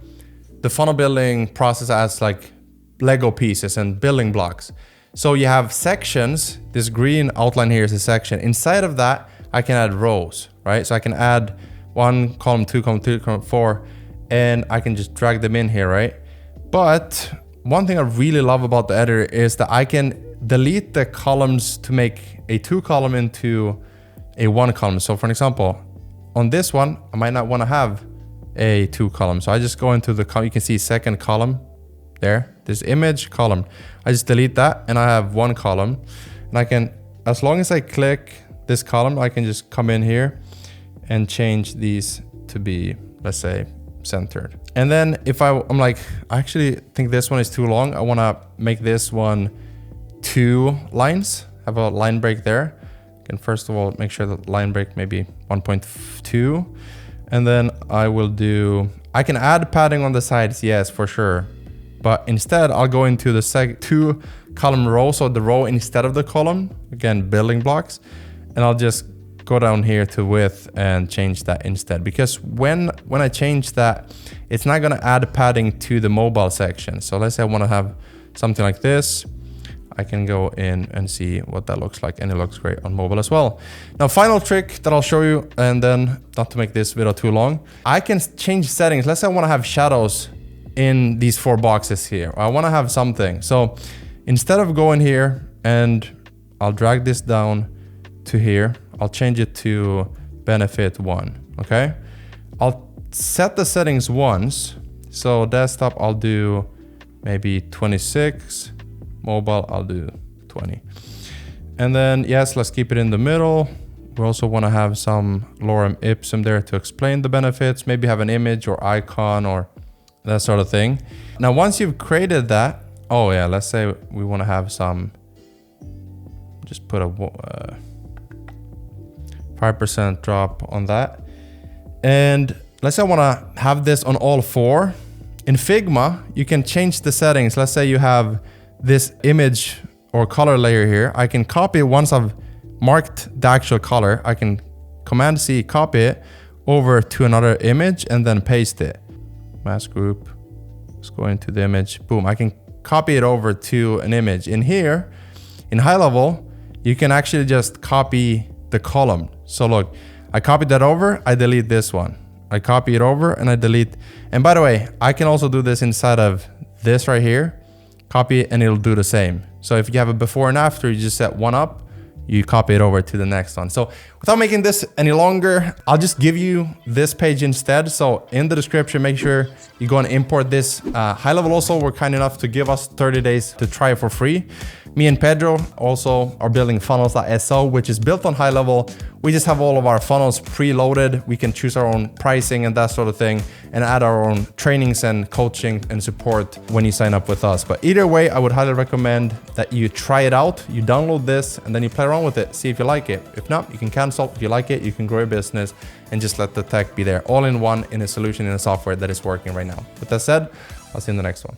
the funnel building process as like Lego pieces and building blocks. So you have sections. This green outline here is a section. Inside of that, I can add rows, right? So I can add 1 column, 2 column, 3 column, 4, and I can just drag them in here, right? But one thing I really love about the editor is that I can delete the columns to make a 2 column into a 1 column. So for an example, on this one, I might not want to have a 2 column. So I just go into the column, you can see second column there, this image column. I just delete that and I have 1 column, and I can, as long as I click this column, I can just come in here and change these to be, let's say, centered. And then if I'm like, I actually think this one is too long, I want to make this one 2 lines, have a line break there. I can first of all make sure that line break maybe 1.2, and then I can add padding on the sides, yes, for sure. But instead I'll go into the 2 column row, so the row instead of the column, again, building blocks, and I'll just go down here to width and change that instead, because when I change that, it's not going to add padding to the mobile section. So let's say I want to have something like this, I can go in and see what that looks like, and it looks great on mobile as well. Now, final trick that I'll show you, and then not to make this video too long, I can change settings. Let's say I want to have shadows in these 4 boxes here. I want to have something. So instead of going here, and I'll drag this down to here, I'll change it to benefit 1, okay? I'll set the settings once. So desktop, I'll do maybe 26. Mobile, I'll do 20. And then, yes, let's keep it in the middle. We also want to have some lorem ipsum there to explain the benefits, maybe have an image or icon or that sort of thing. Now, once you've created that, oh yeah, let's say we want to have some, just put a 5% drop on that. And let's say I want to have this on all 4. In Figma, you can change the settings. Let's say you have this image or color layer here. I can copy it once I've marked the actual color. I can Command C, copy it over to another image and then paste it. Mask group, let's go into the image, boom. I can copy it over to an image. In here, in GoHighLevel, you can actually just copy the column. So look, I copied that over, I delete this one. I copy it over and I delete. And by the way, I can also do this inside of this right here. Copy it and it'll do the same. So if you have a before and after, you just set one up, you copy it over to the next one. So without making this any longer, I'll just give you this page instead. So in the description, make sure you go and import this. GoHighLevel also were kind enough to give us 30 days to try it for free. Me and Pedro also are building Funnel.so, which is built on GoHighLevel. We just have all of our funnels preloaded. We can choose our own pricing and that sort of thing, and add our own trainings and coaching and support when you sign up with us. But either way, I would highly recommend that you try it out. You download this and then you play around with it. See if you like it. If not, you can cancel. If you like it, you can grow your business and just let the tech be there all in one, in a solution, in a software that is working right now. With that said, I'll see you in the next one.